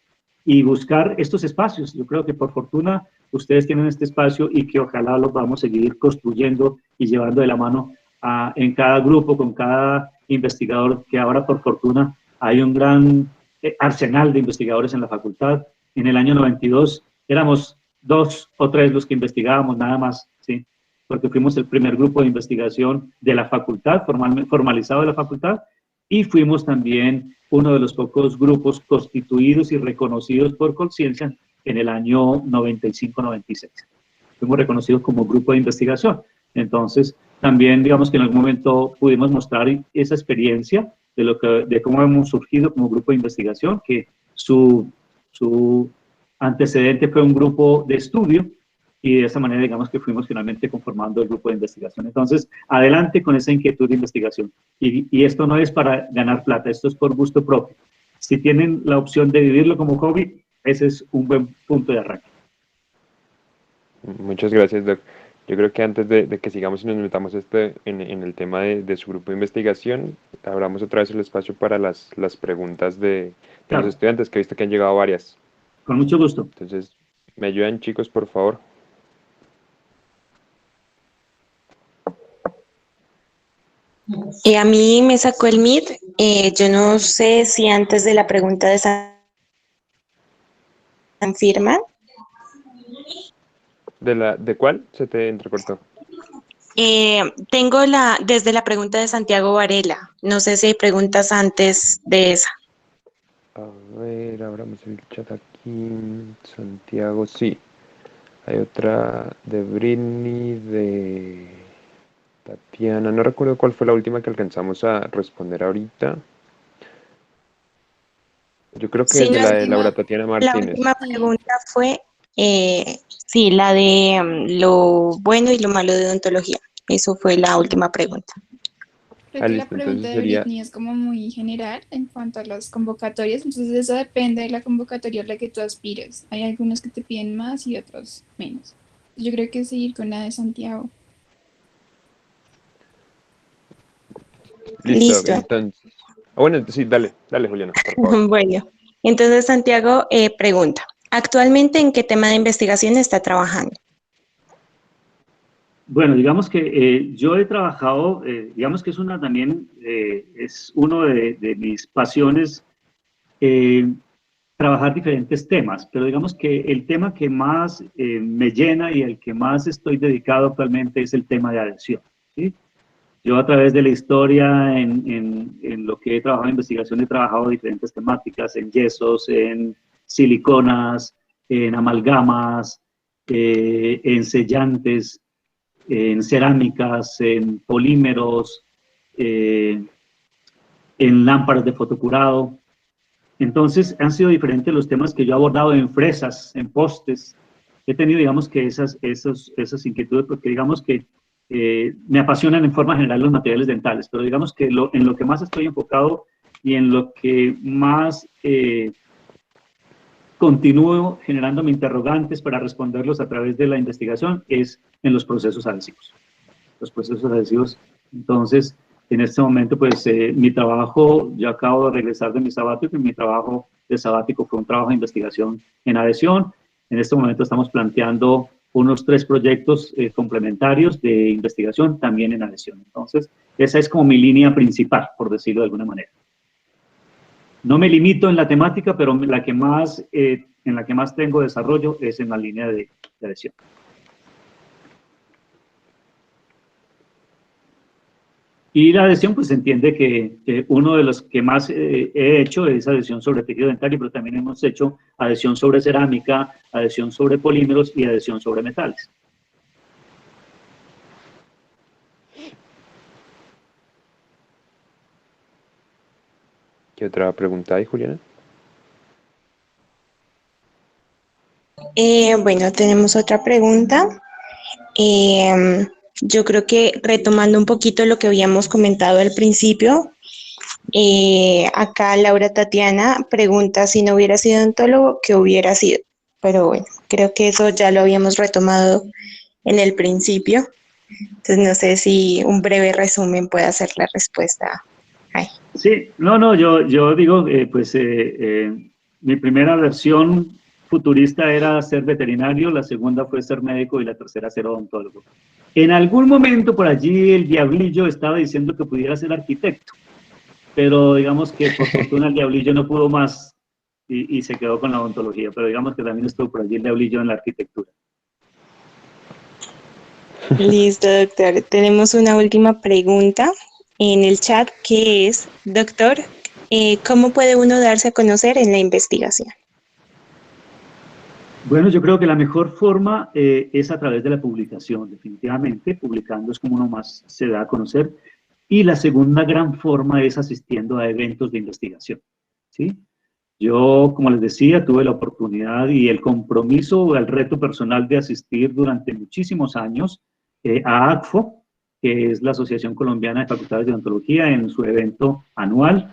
S2: y buscar estos espacios. Yo creo que por fortuna ustedes tienen este espacio y que ojalá los vamos a seguir construyendo y llevando de la mano en cada grupo, con cada investigador, que ahora por fortuna hay un gran arsenal de investigadores en la facultad. En el año 92 éramos 2 o 3 los que investigábamos, nada más, ¿sí? Porque fuimos el primer grupo de investigación de la facultad, formalizado de la facultad, y fuimos también uno de los pocos grupos constituidos y reconocidos por Colciencia en el año 95-96. Fuimos reconocidos como grupo de investigación. Entonces, también, digamos que en algún momento pudimos mostrar esa experiencia de cómo hemos surgido como grupo de investigación, que su antecedente fue un grupo de estudio, y de esa manera, digamos que fuimos finalmente conformando el grupo de investigación. Entonces, adelante con esa inquietud de investigación. Y esto no es para ganar plata, esto es por gusto propio. Si tienen la opción de vivirlo como hobby, ese es un buen punto de arranque.
S1: Muchas gracias, Doc. Yo creo que antes de que sigamos y nos metamos en el tema de su grupo de investigación, abramos otra vez el espacio para las preguntas de
S2: Claro.
S1: los estudiantes, que he visto que han llegado varias.
S2: Con mucho gusto.
S1: Entonces, ¿me ayudan, chicos, por favor?
S3: A mí me sacó el Meet. Yo no sé si antes de la pregunta de San firma.
S1: ¿De cuál? Se te entrecortó.
S3: Tengo desde la pregunta de Santiago Varela. No sé si hay preguntas antes de esa.
S1: A ver, abramos el chat aquí. Santiago, sí. Hay otra de Britney, de Tatiana. No recuerdo cuál fue la última que alcanzamos a responder ahorita. Yo creo que
S3: Sí,
S1: es de
S3: no,
S1: la de Laura Tatiana
S3: la
S1: Martínez.
S3: última pregunta fue, sí, la de lo bueno y lo malo de odontología. Eso fue la última pregunta.
S4: Creo que la
S1: Listo,
S4: pregunta
S1: entonces
S4: de
S1: sería...
S4: Britney es como muy general en cuanto a las convocatorias, entonces eso depende de la convocatoria a la que tú aspires. Hay algunos que te piden más y otros menos. Yo creo que seguir con la de Santiago.
S1: Listo,
S3: Listo.
S1: entonces... bueno, sí, dale, Juliana, por favor.
S3: Bueno, entonces Santiago pregunta, ¿actualmente en qué tema de investigación está trabajando?
S2: Bueno, digamos que yo he trabajado, digamos que es también es uno de mis pasiones, trabajar diferentes temas, pero digamos que el tema que más me llena y el que más estoy dedicado actualmente es el tema de adhesión, ¿sí? Yo a través de la historia, en lo que he trabajado en investigación, he trabajado diferentes temáticas, en yesos, en siliconas, en amalgamas, en sellantes, en cerámicas, en polímeros, en lámparas de fotocurado. Entonces, han sido diferentes los temas que yo he abordado en fresas, en postes. He tenido, digamos, que esas inquietudes, porque digamos que me apasionan en forma general los materiales dentales, pero digamos que en lo que más estoy enfocado y en lo que más continúo generándome interrogantes para responderlos a través de la investigación es en los procesos adhesivos. Los procesos adhesivos, entonces, en este momento, pues, mi trabajo, yo acabo de regresar de mi sabático, y mi trabajo de sabático fue un trabajo de investigación en adhesión. En este momento estamos planteando unos 3 proyectos complementarios de investigación también en adhesión. Entonces, esa es como mi línea principal, por decirlo de alguna manera. No me limito en la temática, pero en la que más tengo desarrollo es en la línea de adhesión. Y la adhesión, pues se entiende que uno de los que más he hecho es adhesión sobre tejido dentario, pero también hemos hecho adhesión sobre cerámica, adhesión sobre polímeros y adhesión sobre metales.
S1: ¿Qué otra pregunta hay, Juliana?
S3: Bueno, tenemos otra pregunta. Yo creo que retomando un poquito lo que habíamos comentado al principio, acá Laura Tatiana pregunta si no hubiera sido odontólogo, ¿qué hubiera sido? Pero bueno, creo que eso ya lo habíamos retomado en el principio. Entonces no sé si un breve resumen puede hacer la respuesta. Ay.
S2: Sí, no, yo digo, mi primera versión futurista era ser veterinario, la segunda fue ser médico y la tercera ser odontólogo. En algún momento por allí el diablillo estaba diciendo que pudiera ser arquitecto, pero digamos que por fortuna el diablillo no pudo más y se quedó con la odontología, pero digamos que también estuvo por allí el diablillo en la arquitectura.
S3: Listo, doctor. Tenemos una última pregunta en el chat que es, doctor, ¿cómo puede uno darse a conocer en la investigación?
S2: Bueno, yo creo que la mejor forma es a través de la publicación, definitivamente. Publicando es como uno más se da a conocer. Y la segunda gran forma es asistiendo a eventos de investigación, ¿sí? Yo, como les decía, tuve la oportunidad y el compromiso, el reto personal de asistir durante muchísimos años a ACFO, que es la Asociación Colombiana de Facultades de Odontología, en su evento anual.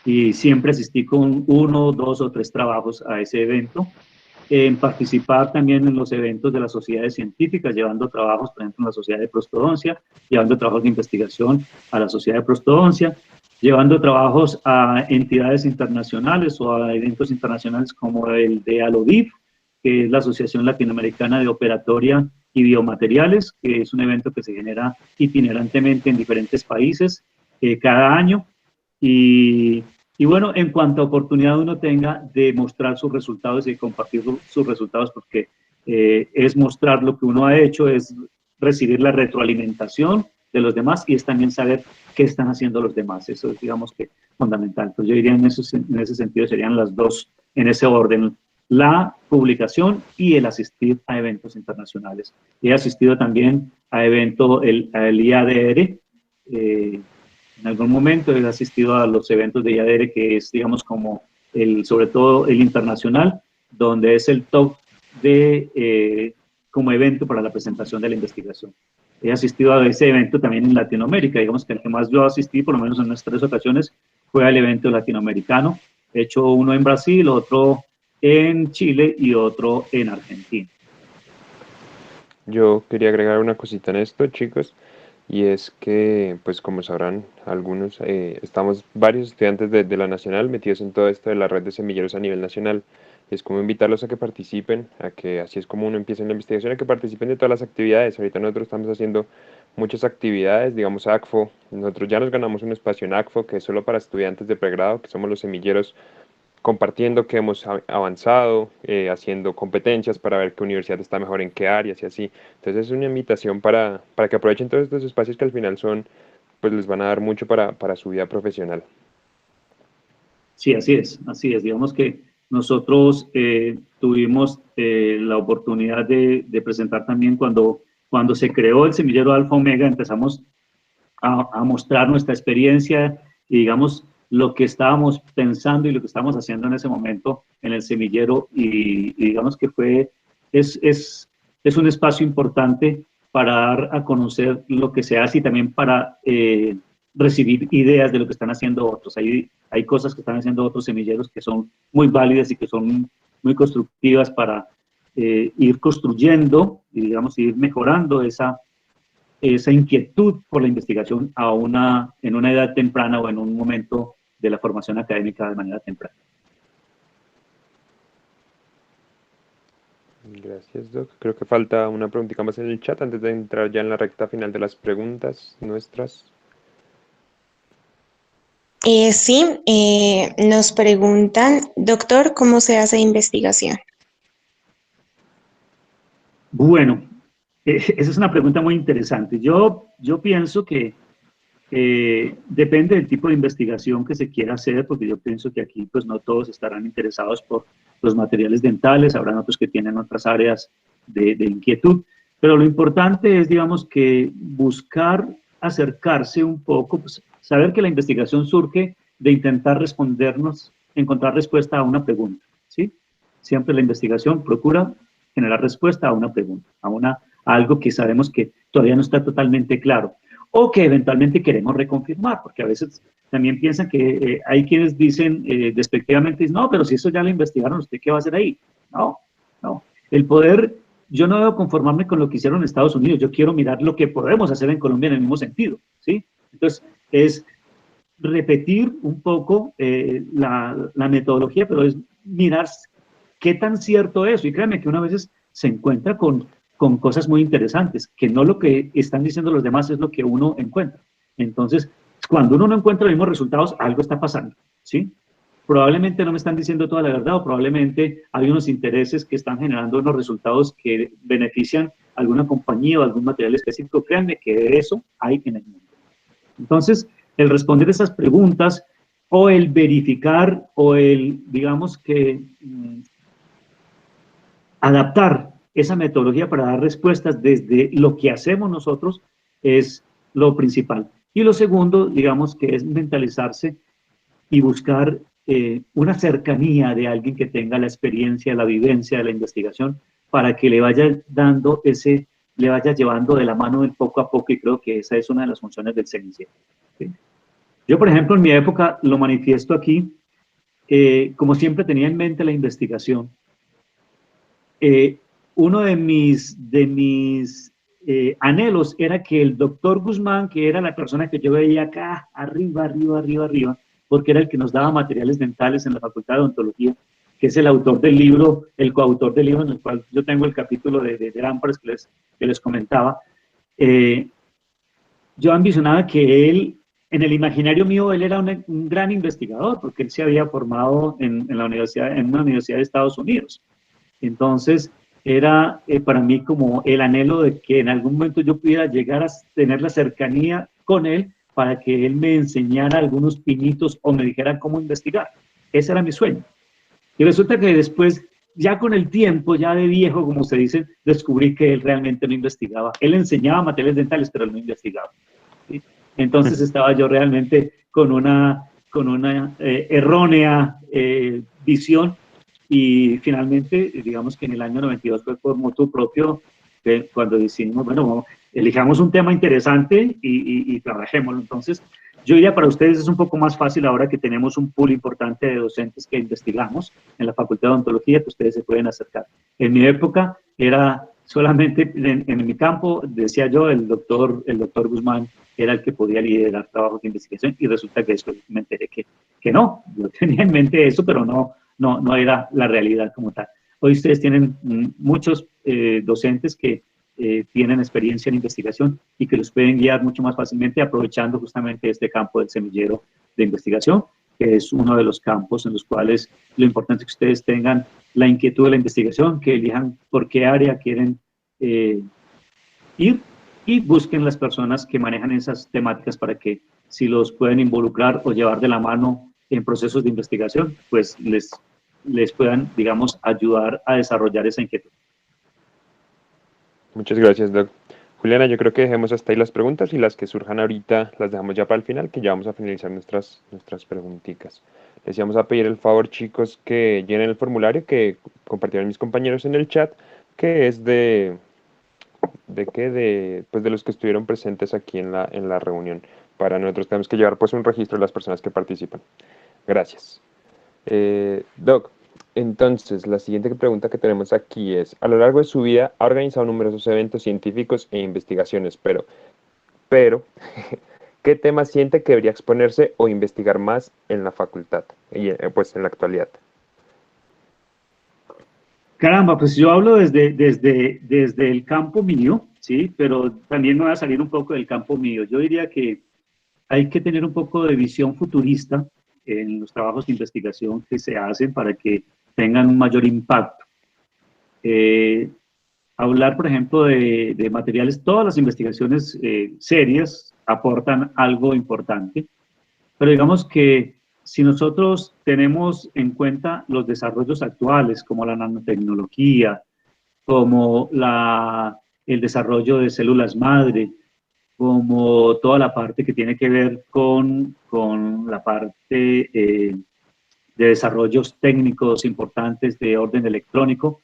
S2: Y siempre asistí con 1, 2 o 3 trabajos a ese evento. En participar también en los eventos de las sociedades científicas, llevando trabajos, por ejemplo, en la Sociedad de Prostodoncia, llevando trabajos de investigación a la Sociedad de Prostodoncia, llevando trabajos a entidades internacionales o a eventos internacionales como el de ALODIF, que es la Asociación Latinoamericana de Operatoria y Biomateriales, que es un evento que se genera itinerantemente en diferentes países cada año. Y bueno, en cuanto a oportunidad uno tenga de mostrar sus resultados y de compartir sus resultados, porque es mostrar lo que uno ha hecho, es recibir la retroalimentación de los demás y es también saber qué están haciendo los demás. Eso es, digamos que, fundamental. Pues yo diría en ese sentido serían las dos, en ese orden, la publicación y el asistir a eventos internacionales. He asistido también a el IADR, en algún momento he asistido a los eventos de IADR, que es, digamos, como sobre todo el internacional, donde es el top como evento para la presentación de la investigación. He asistido a ese evento también en Latinoamérica, digamos que el que más yo asistí, por lo menos en unas 3 ocasiones, fue al evento latinoamericano. He hecho uno en Brasil, otro en Chile y otro en Argentina.
S1: Yo quería agregar una cosita en esto, chicos, y es que, pues como sabrán algunos, estamos varios estudiantes de la Nacional metidos en todo esto de la red de semilleros a nivel nacional. Y es como invitarlos a que participen, a que así es como uno empieza en la investigación, a que participen de todas las actividades. Ahorita nosotros estamos haciendo muchas actividades, digamos ACFO. Nosotros ya nos ganamos un espacio en ACFO que es solo para estudiantes de pregrado, que somos los semilleros compartiendo que hemos avanzado, haciendo competencias para ver qué universidad está mejor en qué áreas y así. Entonces es una invitación para que aprovechen todos estos espacios que al final son, pues les van a dar mucho para su vida profesional.
S2: Sí, así es, así es. Digamos que nosotros tuvimos la oportunidad de presentar también cuando se creó el semillero Alfa Omega, empezamos a mostrar nuestra experiencia y digamos lo que estábamos pensando y lo que estábamos haciendo en ese momento en el semillero y digamos que es un espacio importante para dar a conocer lo que se hace y también para recibir ideas de lo que están haciendo otros. Hay cosas que están haciendo otros semilleros que son muy válidas y que son muy constructivas para ir construyendo y digamos ir mejorando esa inquietud por la investigación en una edad temprana o en un momento de la formación académica de manera temprana.
S1: Gracias, Doc. Creo que falta una preguntita más en el chat antes de entrar ya en la recta final de las preguntas nuestras.
S3: Sí, nos preguntan, doctor, ¿cómo se hace investigación?
S2: Bueno, esa es una pregunta muy interesante. Yo pienso que depende del tipo de investigación que se quiera hacer, porque yo pienso que aquí pues no todos estarán interesados por los materiales dentales, habrán otros que tienen otras áreas de inquietud, pero lo importante es, digamos, que buscar acercarse un poco, pues, saber que la investigación surge de intentar respondernos, encontrar respuesta a una pregunta, ¿sí? Siempre la investigación procura generar respuesta a una pregunta, a algo que sabemos que todavía no está totalmente claro o que eventualmente queremos reconfirmar, porque a veces también piensan que hay quienes dicen despectivamente, no, pero si eso ya lo investigaron, ¿usted qué va a hacer ahí? No, no. El poder, yo no debo conformarme con lo que hicieron en Estados Unidos, yo quiero mirar lo que podemos hacer en Colombia en el mismo sentido, ¿sí? Entonces, es repetir un poco la metodología, pero es mirar qué tan cierto es. Y créanme que una vez se encuentra con cosas muy interesantes, que no lo que están diciendo los demás es lo que uno encuentra. Entonces, cuando uno no encuentra los mismos resultados, algo está pasando, ¿sí? Probablemente no me están diciendo toda la verdad o probablemente hay unos intereses que están generando unos resultados que benefician a alguna compañía o algún material específico. Créanme que de eso hay en el mundo. Entonces, el responder esas preguntas o el verificar o el, digamos que, adaptar esa metodología para dar respuestas desde lo que hacemos nosotros es lo principal. Y lo segundo, digamos que es mentalizarse y buscar una cercanía de alguien que tenga la experiencia, la vivencia de la investigación para que le vaya dando le vaya llevando de la mano del poco a poco y creo que esa es una de las funciones del semillero. ¿Sí? Yo, por ejemplo, en mi época lo manifiesto aquí, como siempre tenía en mente la investigación, uno de mis anhelos era que el doctor Guzmán, que era la persona que yo veía acá, arriba, porque era el que nos daba materiales dentales en la Facultad de Odontología, que es el autor del libro, el coautor del libro en el cual yo tengo el capítulo de lámparas que les comentaba. Yo ambicionaba que él, en el imaginario mío, él era un gran investigador, porque él se había formado en una universidad de Estados Unidos. Entonces, era para mí como el anhelo de que en algún momento yo pudiera llegar a tener la cercanía con él para que él me enseñara algunos pinitos o me dijera cómo investigar. Ese era mi sueño. Y resulta que después, ya con el tiempo, ya de viejo, como se dice, descubrí que él realmente no investigaba. Él enseñaba materiales dentales, pero él no investigaba. ¿Sí? Entonces estaba yo realmente con una errónea visión y finalmente, digamos que en el año 92 fue por motu propio cuando decidimos, bueno, elijamos un tema interesante y trabajémoslo. Entonces, yo diría para ustedes es un poco más fácil ahora que tenemos un pool importante de docentes que investigamos en la Facultad de Odontología, que ustedes se pueden acercar. En mi época era solamente, en mi campo, decía yo, el doctor Guzmán era el que podía liderar trabajos de investigación y resulta que después me enteré que no, yo tenía en mente eso, pero no era la realidad como tal. Hoy ustedes tienen muchos docentes que tienen experiencia en investigación y que los pueden guiar mucho más fácilmente aprovechando justamente este campo del semillero de investigación, que es uno de los campos en los cuales lo importante es que ustedes tengan la inquietud de la investigación, que elijan por qué área quieren ir y busquen las personas que manejan esas temáticas para que si los pueden involucrar o llevar de la mano en procesos de investigación, pues les puedan, digamos, ayudar a desarrollar esa inquietud.
S1: Muchas gracias, Doc. Juliana, yo creo que dejemos hasta ahí las preguntas y las que surjan ahorita las dejamos ya para el final, que ya vamos a finalizar nuestras preguntitas. Les vamos a pedir el favor, chicos, que llenen el formulario que compartieron mis compañeros en el chat, que es pues de los que estuvieron presentes aquí en la reunión. Para nosotros tenemos que llevar pues un registro de las personas que participan. Gracias. Doc, entonces la siguiente pregunta que tenemos aquí es, a lo largo de su vida ha organizado numerosos eventos científicos e investigaciones, pero ¿qué tema siente que debería exponerse o investigar más en la facultad y pues en la actualidad?
S2: Caramba, pues yo hablo desde el campo mío, ¿sí? Pero también me voy a salir un poco del campo mío. Yo diría que hay que tener un poco de visión futurista en los trabajos de investigación que se hacen para que tengan un mayor impacto. Hablar, por ejemplo, de materiales, todas las investigaciones serias aportan algo importante, pero digamos que si nosotros tenemos en cuenta los desarrollos actuales, como la nanotecnología, como el desarrollo de células madre, como toda la parte que tiene que ver con la parte de desarrollos técnicos importantes de orden electrónico,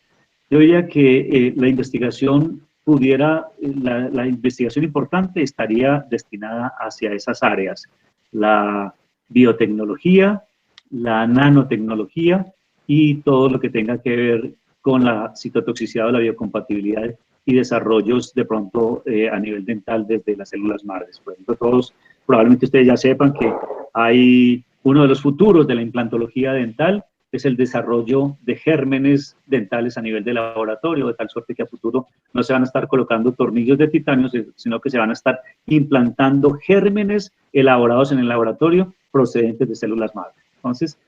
S2: yo diría que la investigación la investigación importante estaría destinada hacia esas áreas, la biotecnología, la nanotecnología y todo lo que tenga que ver con la citotoxicidad o la biocompatibilidad y desarrollos de pronto a nivel dental desde las células madres. Por ejemplo, probablemente ustedes ya sepan que hay uno de los futuros de la implantología dental es el desarrollo de gérmenes dentales a nivel de laboratorio, de tal suerte que a futuro no se van a estar colocando tornillos de titanio, sino que se van a estar implantando gérmenes elaborados en el laboratorio procedentes de células madre. Entonces,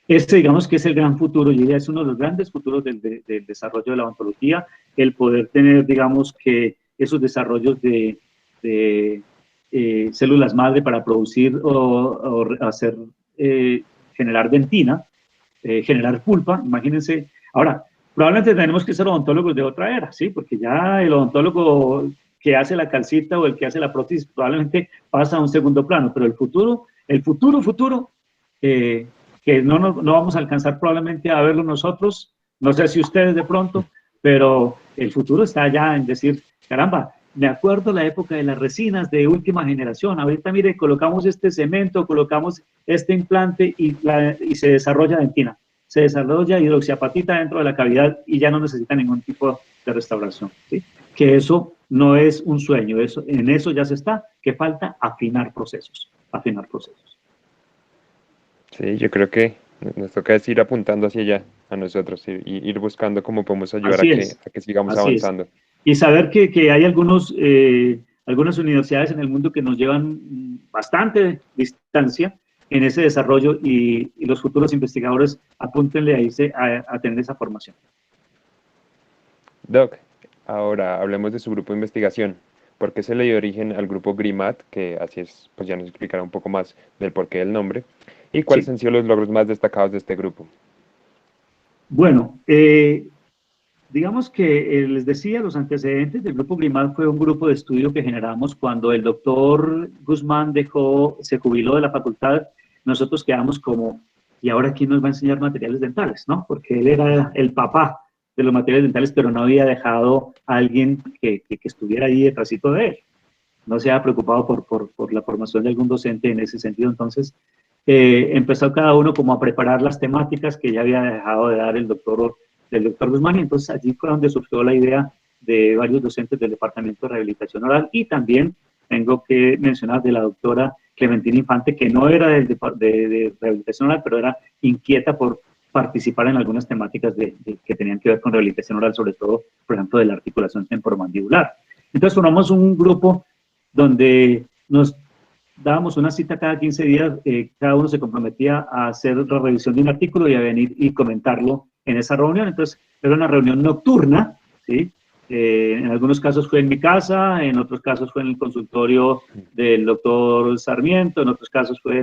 S2: este digamos que es el gran futuro, y es uno de los grandes futuros del desarrollo de la odontología, el poder tener, digamos, que esos desarrollos de células madre para producir o hacer, generar dentina, generar pulpa, imagínense. Ahora, probablemente tenemos que ser odontólogos de otra era, ¿sí? Porque ya el odontólogo que hace la calcita o el que hace la prótesis probablemente pasa a un segundo plano, pero el futuro, que no vamos a alcanzar probablemente a verlo nosotros, no sé si ustedes de pronto, pero el futuro está ya en decir, caramba, me acuerdo la época de las resinas de última generación, ahorita mire, colocamos este cemento, colocamos este implante y se desarrolla dentina, se desarrolla hidroxiapatita dentro de la cavidad y ya no necesita ningún tipo de restauración, ¿sí? Que eso no es un sueño, en eso ya se está, que falta afinar procesos, afinar procesos.
S1: Sí, yo creo que nos toca es ir apuntando hacia allá a nosotros, ir buscando cómo podemos ayudar a que sigamos avanzando.
S2: Y saber que hay algunas universidades en el mundo que nos llevan bastante distancia en ese desarrollo y los futuros investigadores apúntenle a tener esa formación.
S1: Doc, ahora hablemos de su grupo de investigación. ¿Por qué se le dio origen al grupo GRIMAT? Que así es, pues ya nos explicará un poco más del porqué del nombre. ¿Y cuáles han sido los logros más destacados de este grupo?
S2: Bueno, digamos que les decía, los antecedentes del grupo GRIMAT fue un grupo de estudio que generamos cuando el doctor Guzmán se jubiló de la facultad. Nosotros quedamos como, ¿y ahora quién nos va a enseñar materiales dentales? ¿No? Porque él era el papá de los materiales dentales, pero no había dejado a alguien que estuviera ahí detrásito de él. No se había preocupado por la formación de algún docente en ese sentido. Entonces, empezó cada uno como a preparar las temáticas que ya había dejado de dar del doctor Guzmán, y entonces allí fue donde surgió la idea de varios docentes del Departamento de Rehabilitación Oral, y también tengo que mencionar de la doctora Clementina Infante, que no era de Rehabilitación Oral, pero era inquieta por participar en algunas temáticas que tenían que ver con rehabilitación oral, sobre todo, por ejemplo, de la articulación temporomandibular. Entonces formamos un grupo donde nos dábamos una cita cada 15 días, cada uno se comprometía a hacer la revisión de un artículo y a venir y comentarlo en esa reunión. Entonces, era una reunión nocturna, ¿sí? En algunos casos fue en mi casa, en otros casos fue en el consultorio del doctor Sarmiento, en otros casos fue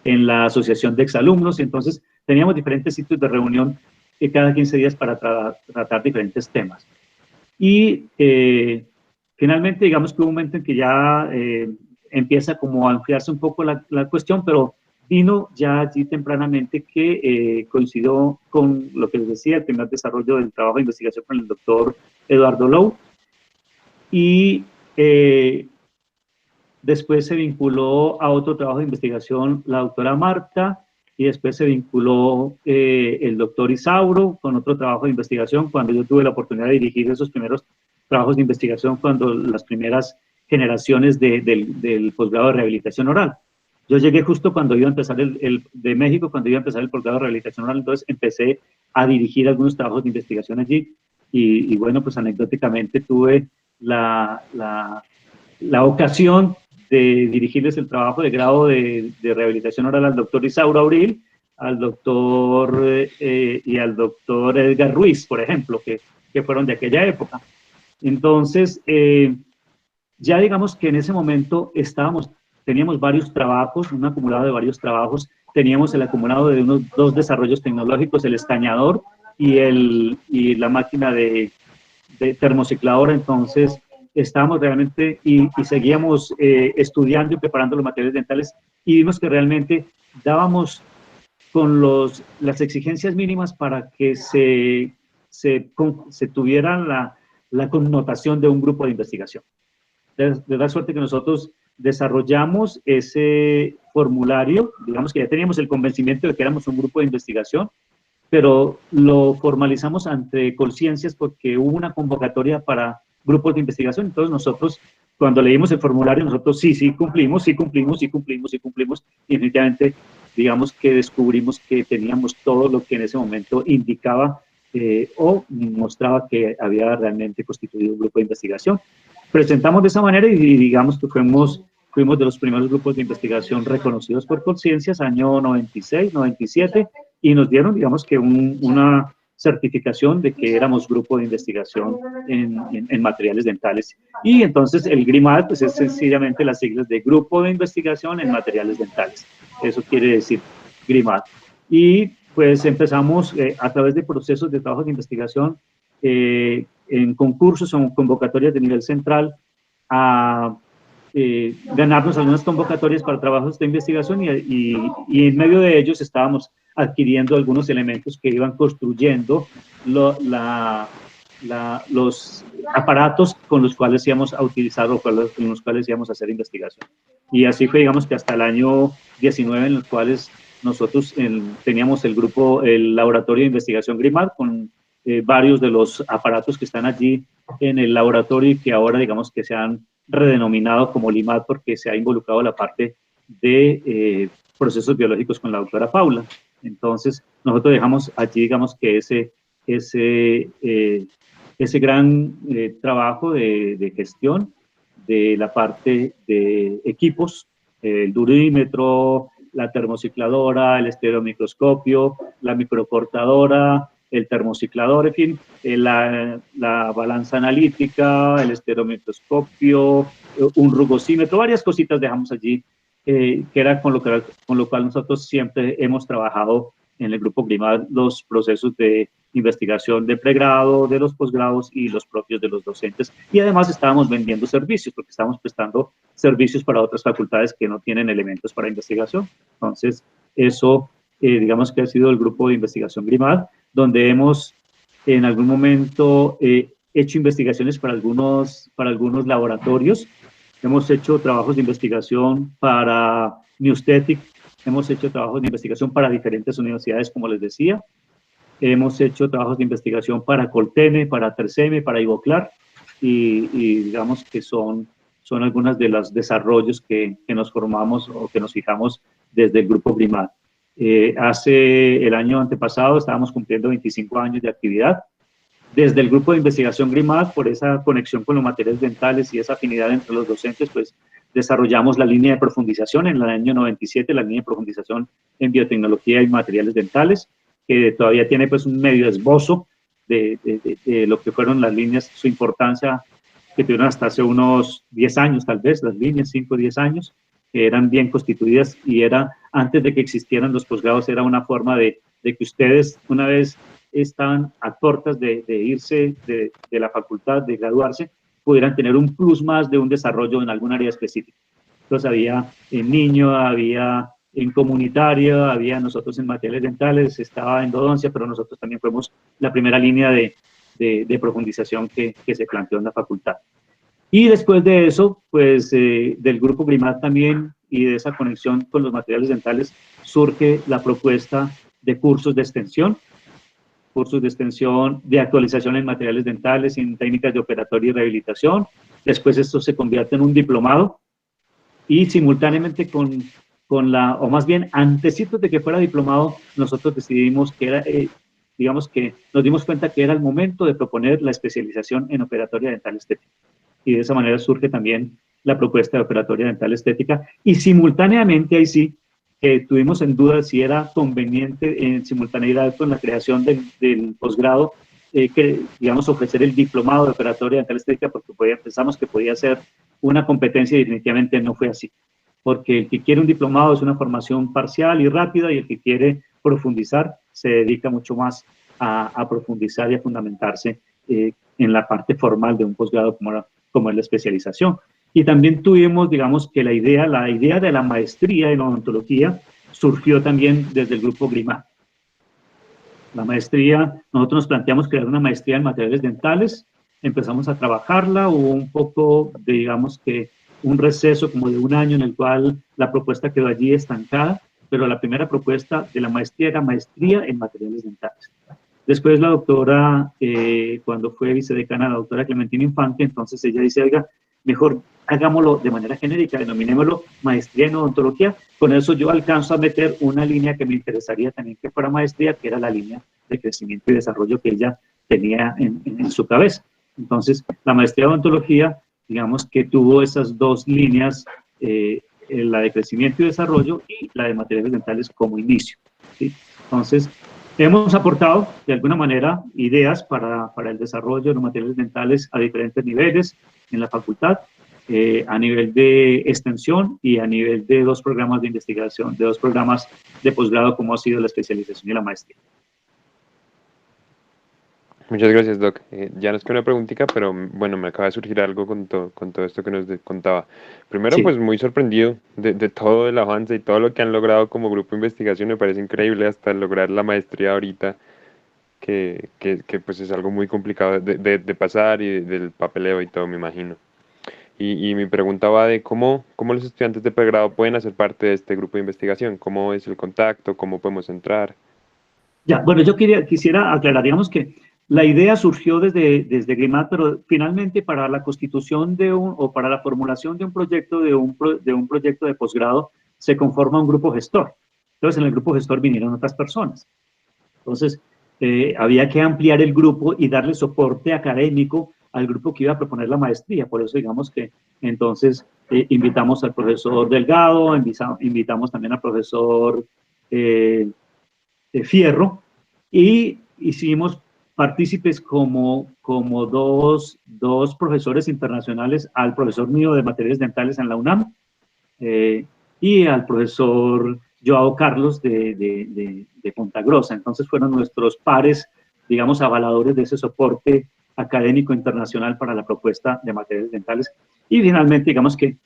S2: en la asociación de exalumnos, y entonces teníamos diferentes sitios de reunión cada 15 días para tratar diferentes temas. Y finalmente, digamos que hubo un momento en que ya empieza como a enfriarse un poco la cuestión, pero vino ya allí tempranamente que coincidió con lo que les decía, el primer desarrollo del trabajo de investigación con el doctor Eduardo Lowe, y después se vinculó a otro trabajo de investigación la doctora Marta, y después se vinculó el doctor Isauro con otro trabajo de investigación cuando yo tuve la oportunidad de dirigir esos primeros trabajos de investigación, cuando las primeras generaciones del posgrado de rehabilitación oral. Yo llegué justo cuando iba a empezar de México, cuando iba a empezar el posgrado de rehabilitación oral, entonces empecé a dirigir algunos trabajos de investigación allí, y bueno, pues anecdóticamente tuve la ocasión dirigirles el trabajo de grado de rehabilitación oral al doctor Isauro Abril, al doctor y al doctor Edgar Ruiz, por ejemplo, que fueron de aquella época. Entonces, ya digamos que en ese momento teníamos varios trabajos, un acumulado de varios trabajos, teníamos el acumulado de unos 2 desarrollos tecnológicos, el escañador y la máquina de termocicladora. Entonces estábamos realmente y seguíamos estudiando y preparando los materiales dentales, y vimos que realmente dábamos con las exigencias mínimas para que se tuviera la connotación de un grupo de investigación. De dar suerte que nosotros desarrollamos ese formulario, digamos que ya teníamos el convencimiento de que éramos un grupo de investigación, pero lo formalizamos ante Colciencias porque hubo una convocatoria para grupos de investigación. Entonces nosotros, cuando leímos el formulario, nosotros sí cumplimos, y definitivamente, digamos que descubrimos que teníamos todo lo que en ese momento indicaba o mostraba que había realmente constituido un grupo de investigación. Presentamos de esa manera y digamos que fuimos de los primeros grupos de investigación reconocidos por Colciencias, año 96, 97, y nos dieron, digamos que una certificación de que éramos grupo de investigación en materiales dentales. Y entonces el GRIMAD, pues es sencillamente las siglas de Grupo de Investigación en Materiales Dentales. Eso quiere decir GRIMAD. Y pues empezamos a través de procesos de trabajo de investigación en concursos o convocatorias de nivel central a ganarnos algunas convocatorias para trabajos de investigación y en medio de ellos estábamos adquiriendo algunos elementos que iban construyendo los aparatos con los cuales íbamos a utilizar o con los cuales íbamos a hacer investigación. Y así fue, digamos, que hasta el año 19, en los cuales nosotros teníamos el laboratorio de investigación GRIMAD con varios de los aparatos que están allí en el laboratorio y que ahora, digamos, que se han redenominado como LIMAD porque se ha involucrado la parte de procesos biológicos con la doctora Paula. Entonces, nosotros dejamos allí, digamos, que ese gran trabajo de gestión de la parte de equipos, el durímetro, la termocicladora, el estereomicroscopio, la microcortadora, el termociclador, en fin, la balanza analítica, el estereomicroscopio, un rugosímetro, varias cositas dejamos allí, que era con lo cual nosotros siempre hemos trabajado en el grupo GRIMAD los procesos de investigación de pregrado, de los posgrados y los propios de los docentes. Y además estábamos vendiendo servicios, porque estábamos prestando servicios para otras facultades que no tienen elementos para investigación. Entonces, eso, digamos que ha sido el grupo de investigación GRIMAD, donde hemos en algún momento hecho investigaciones para algunos laboratorios. Hemos hecho trabajos de investigación para Newstetic, hemos hecho trabajos de investigación para diferentes universidades, como les decía. Hemos hecho trabajos de investigación para Coltene, para Terceme, para Ivoclar, y digamos que son algunos de los desarrollos que nos formamos o que nos fijamos desde el grupo GRIMAD. Hace el año antepasado estábamos cumpliendo 25 años de actividad. Desde el grupo de investigación GRIMAD, por esa conexión con los materiales dentales y esa afinidad entre los docentes, pues desarrollamos la línea de profundización en el año 97, la línea de profundización en biotecnología y materiales dentales, que todavía tiene pues un medio esbozo de lo que fueron las líneas, su importancia que tuvieron hasta hace unos 10 años tal vez, las líneas 5 o 10 años, que eran bien constituidas y era, antes de que existieran los posgrados, era una forma de que ustedes, una vez estaban a puertas de irse de la facultad, de graduarse, pudieran tener un plus más de un desarrollo en algún área específica. Entonces había en niño, había en comunitario, había nosotros en materiales dentales, estaba en endodoncia, pero nosotros también fuimos la primera línea de profundización que se planteó en la facultad. Y después de eso, pues del grupo GRIMAD también y de esa conexión con los materiales dentales surge la propuesta de cursos de extensión de actualización en materiales dentales, en técnicas de operatoria y rehabilitación. Después esto se convierte en un diplomado y simultáneamente o más bien antecitos de que fuera diplomado, nosotros decidimos que era, digamos que nos dimos cuenta que era el momento de proponer la especialización en operatoria dental estética. Y de esa manera surge también la propuesta de operatoria dental estética, y simultáneamente ahí sí, tuvimos en duda si era conveniente en simultaneidad con la creación del posgrado, que, digamos, ofrecer el diplomado de operatoria dental estética, porque pensamos que podía ser una competencia y definitivamente no fue así. Porque el que quiere un diplomado es una formación parcial y rápida, y el que quiere profundizar se dedica mucho más a profundizar y a fundamentarse en la parte formal de un posgrado como es la especialización. Y también tuvimos, digamos, que la idea de la maestría en odontología surgió también desde el grupo GRIMAD. La maestría, nosotros nos planteamos crear una maestría en materiales dentales, empezamos a trabajarla, hubo un poco de, digamos que, un receso como de un año en el cual la propuesta quedó allí estancada, pero la primera propuesta de la maestría era maestría en materiales dentales. Después la doctora, cuando fue vicedecana, la doctora Clementina Infante, entonces ella dice, oiga, mejor hagámoslo de manera genérica, denominémoslo maestría en odontología. Con eso yo alcanzo a meter una línea que me interesaría también que fuera maestría, que era la línea de crecimiento y desarrollo que ella tenía en su cabeza. Entonces, la maestría en odontología, digamos que tuvo esas dos líneas, la de crecimiento y desarrollo y la de materiales dentales como inicio, ¿sí? Entonces, hemos aportado de alguna manera ideas para el desarrollo de los materiales dentales a diferentes niveles en la facultad, a nivel de extensión y a nivel de 2 programas de investigación, de 2 programas de posgrado, como ha sido la especialización y la maestría.
S1: Muchas gracias, Doc. Ya no es que una preguntita, pero bueno, me acaba de surgir algo con todo esto que nos contaba. Primero,
S2: Sí.
S1: pues muy sorprendido de todo el avance y todo lo que han logrado como grupo de investigación. Me parece increíble hasta lograr la maestría ahorita, que pues es algo muy complicado de pasar y del papeleo y todo, me imagino. Y mi pregunta va de cómo los estudiantes de pregrado pueden hacer parte de este grupo de investigación, cómo es el contacto, cómo podemos entrar.
S2: Ya, bueno, yo quisiera aclarar, digamos que la idea surgió desde GRIMAD, pero finalmente para la constitución o para la formulación de un proyecto de proyecto de posgrado se conforma un grupo gestor. Entonces, en el grupo gestor vinieron otras personas. Entonces, había que ampliar el grupo y darle soporte académico al grupo que iba a proponer la maestría. Por eso, digamos que entonces invitamos al profesor Delgado, invitamos también al profesor Fierro, y hicimos partícipes como dos profesores internacionales, al profesor mío de materiales dentales en la UNAM y al profesor Joao Carlos de Punta Grosa. Entonces fueron nuestros pares, digamos, avaladores de ese soporte académico internacional para la propuesta de materiales dentales. Y finalmente, digamos que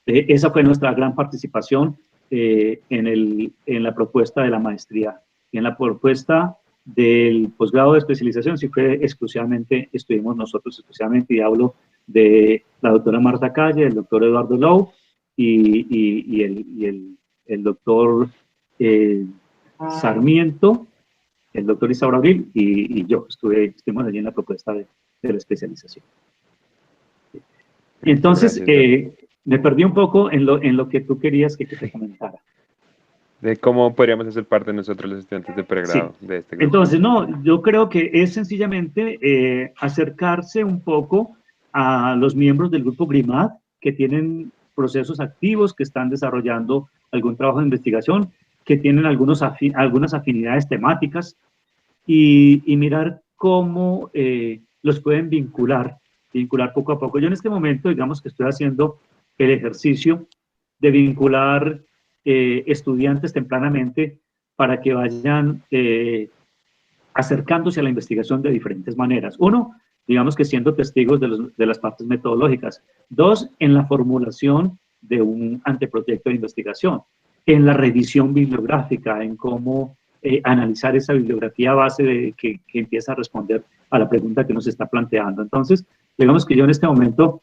S2: esa fue nuestra gran participación en la propuesta de la maestría. Y en la propuesta del posgrado de especialización sí fue exclusivamente, estuvimos nosotros exclusivamente, y hablo de la doctora Marta Calle, el doctor Eduardo Lowe y el doctor Sarmiento, el doctor Isaura Abril y yo estuvimos allí en la propuesta de la especialización. Entonces,
S1: Gracias,
S2: me perdí un poco en lo que tú querías que te comentara.
S1: de cómo podríamos hacer parte nosotros los estudiantes de
S2: Sí.
S1: pregrado de este grupo.
S2: Entonces, no, yo creo que es sencillamente acercarse un poco a los miembros del grupo GRIMAD que tienen procesos activos, que están desarrollando algún trabajo de investigación, que tienen algunas afinidades temáticas y mirar cómo los pueden vincular poco a poco. Yo en este momento, digamos que estoy haciendo el ejercicio de vincular estudiantes tempranamente para que vayan acercándose a la investigación de diferentes maneras. Uno, digamos que siendo testigos de las partes metodológicas. Dos, en la formulación de un anteproyecto de investigación, en la revisión bibliográfica, en cómo analizar esa bibliografía base que empieza a responder a la pregunta que nos está planteando. Entonces, digamos que yo en este momento,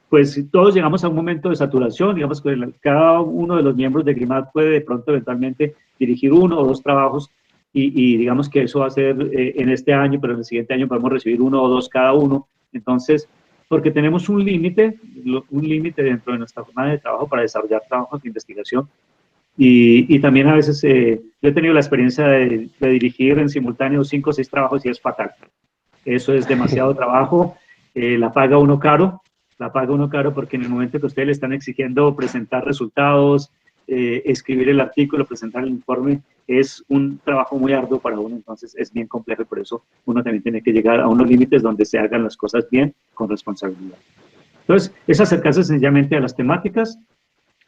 S2: pues todos llegamos a un momento de saturación, digamos que cada uno de los miembros de GRIMAD puede de pronto eventualmente dirigir 1 o 2 trabajos y digamos que eso va a ser en este año, pero en el siguiente año podemos recibir 1 o 2 cada uno. Entonces, porque tenemos un límite dentro de nuestra jornada de trabajo para desarrollar trabajos de investigación. Y también a veces yo he tenido la experiencia de dirigir en simultáneo 5 o 6 trabajos y es fatal. Eso es demasiado trabajo, la paga uno caro la paga uno caro porque en el momento que ustedes le están exigiendo presentar resultados, escribir el artículo, presentar el informe, es un trabajo muy arduo para uno, entonces es bien complejo y por eso uno también tiene que llegar a unos límites donde se hagan las cosas bien, con responsabilidad. Entonces, es acercarse sencillamente a las temáticas.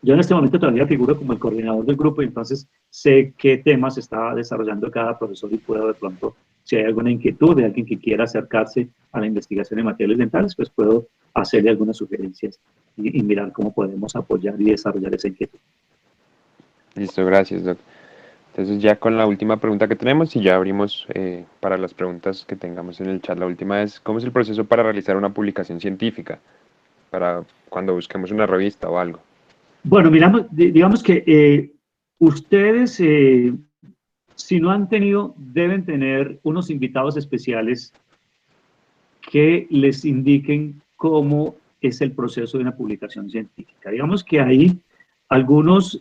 S2: Yo en este momento todavía figuro como el coordinador del grupo y entonces sé qué temas está desarrollando cada profesor y puedo de pronto, si hay alguna inquietud de alguien que quiera acercarse a la investigación en materiales dentales, pues puedo hacerle algunas sugerencias y mirar cómo podemos apoyar y desarrollar esa inquietud.
S1: Listo, gracias, Doc. Entonces ya con la última pregunta que tenemos y ya abrimos para las preguntas que tengamos en el chat. La última es, ¿cómo es el proceso para realizar una publicación científica? Para cuando busquemos una revista o algo.
S2: Bueno, miramos, digamos que ustedes, si no han tenido, deben tener unos invitados especiales que les indiquen cómo es el proceso de una publicación científica. Digamos que hay algunas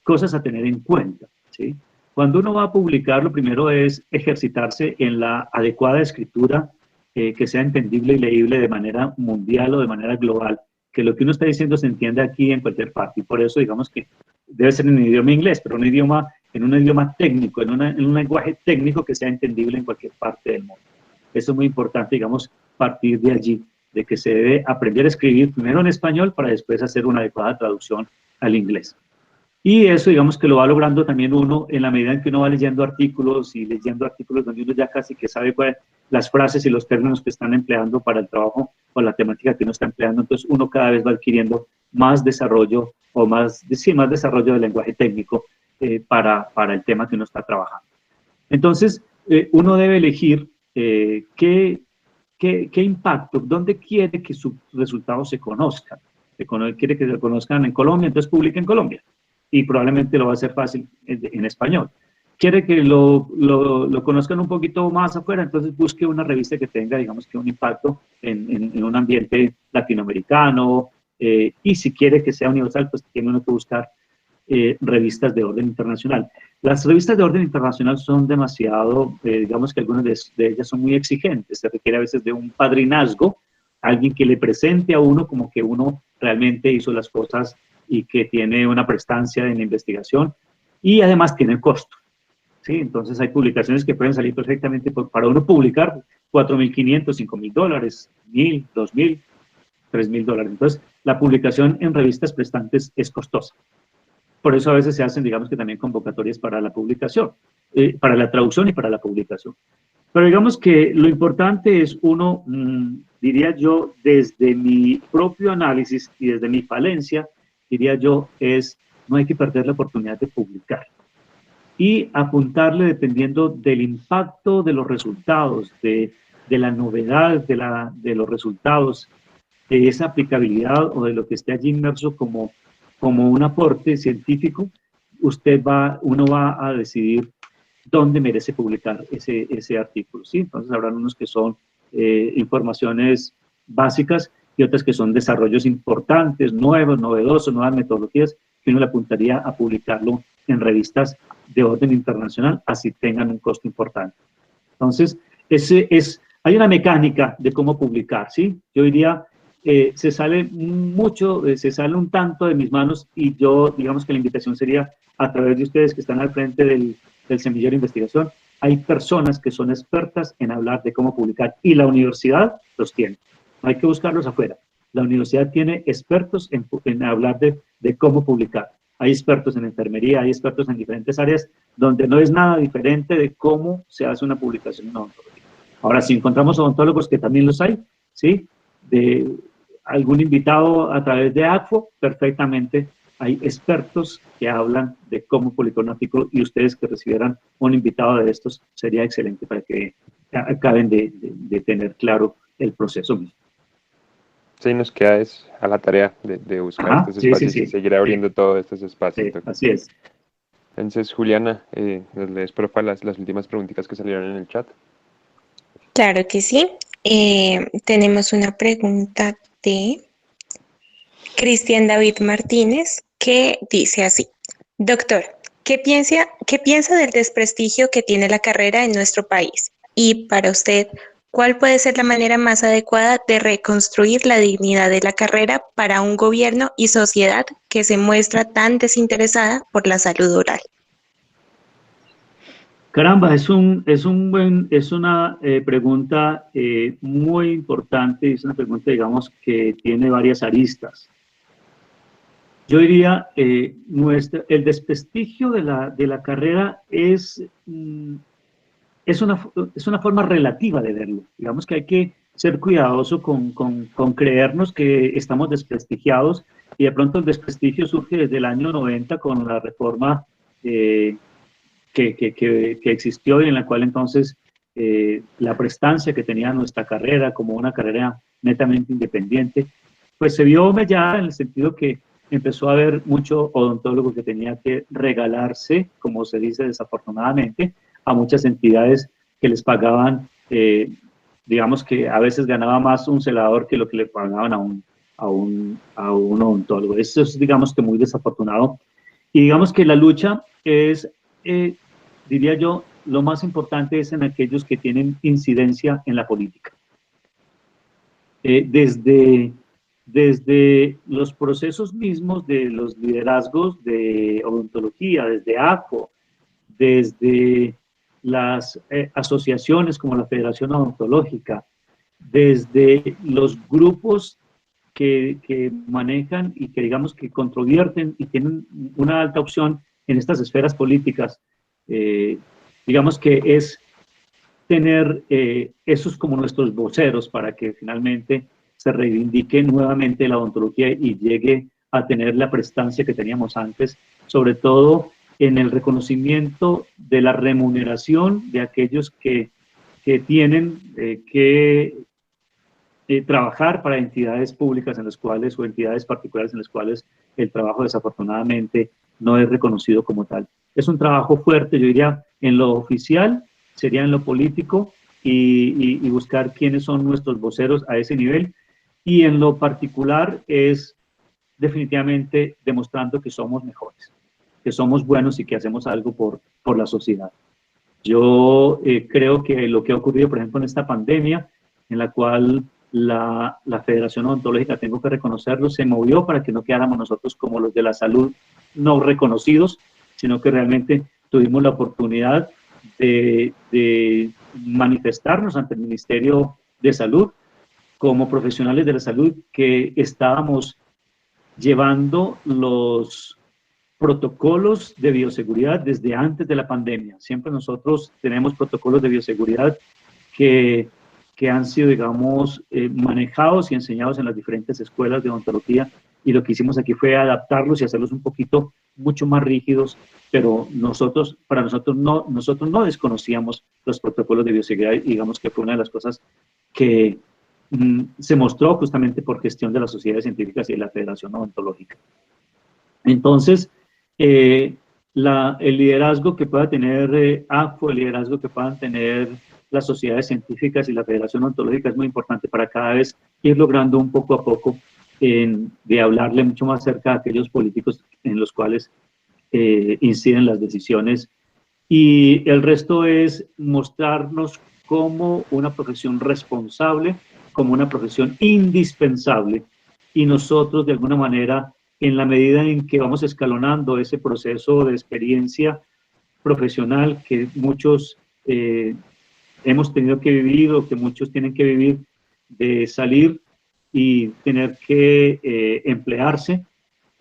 S2: cosas a tener en cuenta, ¿sí? Cuando uno va a publicar, lo primero es ejercitarse en la adecuada escritura que sea entendible y leíble de manera mundial o de manera global, que lo que uno está diciendo se entiende aquí en cualquier parte. Y por eso, digamos que debe ser en un idioma inglés, pero en un idioma técnico, en un lenguaje técnico que sea entendible en cualquier parte del mundo. Eso es muy importante, digamos, partir de allí, de que se debe aprender a escribir primero en español para después hacer una adecuada traducción al inglés. Y eso, digamos, que lo va logrando también uno en la medida en que uno va leyendo artículos y leyendo artículos donde uno ya casi que sabe las frases y los términos que están empleando para el trabajo o la temática que uno está empleando. Entonces, uno cada vez va adquiriendo más desarrollo o más desarrollo del lenguaje técnico para el tema que uno está trabajando. Entonces, uno debe elegir qué impacto, dónde quiere que sus resultados se conozcan. Quiere que se conozcan en Colombia, entonces publica en Colombia. Y probablemente lo va a hacer fácil en español. Quiere que lo conozcan un poquito más afuera, entonces busque una revista que tenga, digamos, que un impacto en un ambiente latinoamericano. Y si quiere que sea universal, pues tiene uno que buscar revistas de orden internacional. Las revistas de orden internacional son demasiado, digamos que algunas de ellas son muy exigentes, se requiere a veces de un padrinazgo, alguien que le presente a uno como que uno realmente hizo las cosas y que tiene una prestancia en la investigación y además tiene costo. ¿Sí? Entonces hay publicaciones que pueden salir perfectamente para uno publicar $4.500, $5.000, $1.000, $2.000, $3.000. Entonces la publicación en revistas prestantes es costosa. Por eso a veces se hacen, digamos que también convocatorias para la publicación, para la traducción y para la publicación. Pero digamos que lo importante es uno, diría yo, desde mi propio análisis y desde mi falencia, diría yo, no hay que perder la oportunidad de publicar y apuntarle dependiendo del impacto de los resultados, de la novedad de los resultados, de esa aplicabilidad o de lo que esté allí inmerso como un aporte científico, uno va a decidir dónde merece publicar ese artículo, ¿sí? Entonces habrán unos que son informaciones básicas y otras que son desarrollos importantes, nuevos, novedosos, nuevas metodologías, que uno le apuntaría a publicarlo en revistas de orden internacional, así tengan un costo importante. Entonces, hay una mecánica de cómo publicar, ¿sí? Yo diría, se sale un tanto de mis manos y yo, digamos que la invitación sería a través de ustedes que están al frente del semillero de investigación, hay personas que son expertas en hablar de cómo publicar y la universidad los tiene. No hay que buscarlos afuera. La universidad tiene expertos en hablar de cómo publicar. Hay expertos en enfermería, hay expertos en diferentes áreas donde no es nada diferente de cómo se hace una publicación en odontología. Ahora, si encontramos odontólogos, que también los hay, ¿sí? De algún invitado a través de ACFO, perfectamente hay expertos que hablan de cómo publicar un artículo y ustedes que recibieran un invitado de estos sería excelente para que acaben de tener claro el proceso mismo.
S1: Sí, nos queda a la tarea de buscar estos espacios y seguir abriendo todos estos espacios.
S2: Sí, así es.
S1: Entonces, Juliana, nos lees por favor las últimas preguntitas que salieron en el chat.
S3: Claro que sí. Tenemos una pregunta de Cristian David Martínez que dice así: Doctor, ¿qué piensa del desprestigio que tiene la carrera en nuestro país? Y para usted, ¿Cuál puede ser la manera más adecuada de reconstruir la dignidad de la carrera para un gobierno y sociedad que se muestra tan desinteresada por la salud oral?
S2: Caramba, es una pregunta muy importante, es una pregunta, digamos, que tiene varias aristas. Yo diría, el desprestigio de la carrera es una forma relativa de verlo. Digamos que hay que ser cuidadoso con creernos que estamos desprestigiados, y de pronto el desprestigio surge desde el año 90 con la reforma que existió, y en la cual entonces la prestancia que tenía nuestra carrera como una carrera netamente independiente, pues se vio mellada en el sentido que empezó a haber mucho odontólogo que tenía que regalarse, como se dice desafortunadamente, a muchas entidades que les pagaban, digamos que a veces ganaba más un celador que lo que le pagaban a un odontólogo. Eso es, digamos, que muy desafortunado. Y digamos que la lucha es, diría yo, lo más importante es en aquellos que tienen incidencia en la política. Desde los procesos mismos de los liderazgos de odontología, desde ACO, desde las asociaciones como la Federación Odontológica, desde los grupos que manejan y que, digamos, que controvierten y tienen una alta opción en estas esferas políticas, digamos que es tener esos como nuestros voceros para que finalmente se reivindique nuevamente la odontología y llegue a tener la prestancia que teníamos antes, sobre todo en el reconocimiento de la remuneración de aquellos que tienen que trabajar para entidades públicas en las cuales, o entidades particulares en las cuales el trabajo desafortunadamente no es reconocido como tal. Es un trabajo fuerte, yo diría, en lo oficial, sería en lo político, y buscar quiénes son nuestros voceros a ese nivel, y en lo particular es definitivamente demostrando que somos mejores, que somos buenos y que hacemos algo por la sociedad. Yo creo que lo que ha ocurrido, por ejemplo, en esta pandemia, en la cual la Federación Odontológica, tengo que reconocerlo, se movió para que no quedáramos nosotros como los de la salud no reconocidos, sino que realmente tuvimos la oportunidad de manifestarnos ante el Ministerio de Salud como profesionales de la salud que estábamos llevando los protocolos de bioseguridad desde antes de la pandemia. Siempre nosotros tenemos protocolos de bioseguridad que han sido, digamos, manejados y enseñados en las diferentes escuelas de odontología, y lo que hicimos aquí fue adaptarlos y hacerlos un poquito mucho más rígidos, pero nosotros no desconocíamos los protocolos de bioseguridad, y digamos que fue una de las cosas que se mostró justamente por gestión de las sociedades científicas y de la Federación Odontológica. Entonces, el liderazgo que pueda tener AFO, el liderazgo que puedan tener las sociedades científicas y la Federación Odontológica es muy importante para cada vez ir logrando un poco a poco de hablarle mucho más cerca a aquellos políticos en los cuales inciden las decisiones. Y el resto es mostrarnos como una profesión responsable, como una profesión indispensable, y nosotros de alguna manera, en la medida en que vamos escalonando ese proceso de experiencia profesional que muchos hemos tenido que vivir, o que muchos tienen que vivir, de salir y tener que emplearse,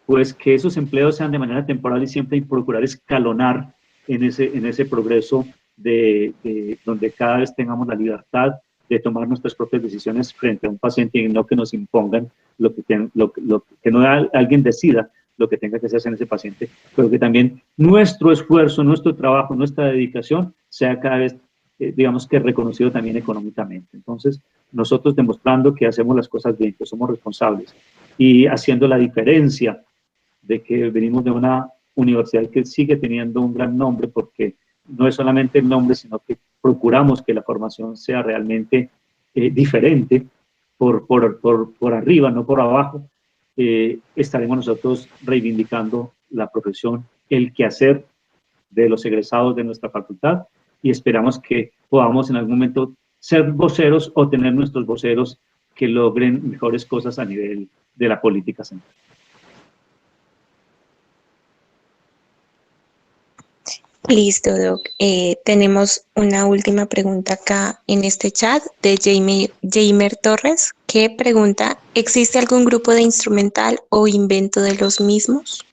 S2: pues que esos empleos sean de manera temporal y siempre procurar escalonar en ese progreso donde cada vez tengamos la libertad de tomar nuestras propias decisiones frente a un paciente, y no que nos impongan que no alguien decida lo que tenga que hacerse en ese paciente, pero que también nuestro esfuerzo, nuestro trabajo, nuestra dedicación sea cada vez, digamos, que reconocido también económicamente. Entonces, nosotros demostrando que hacemos las cosas bien, que somos responsables, y haciendo la diferencia de que venimos de una universidad que sigue teniendo un gran nombre, porque no es solamente el nombre, sino que procuramos que la formación sea realmente diferente por arriba, no por abajo. Estaremos nosotros reivindicando la profesión, el quehacer de los egresados de nuestra facultad, y esperamos que podamos en algún momento ser voceros o tener nuestros voceros que logren mejores cosas a nivel de la política central.
S3: Listo, Doc. Tenemos una última pregunta acá en este chat de Jamer Torres, que pregunta, ¿existe algún grupo de instrumental o invento de los mismos?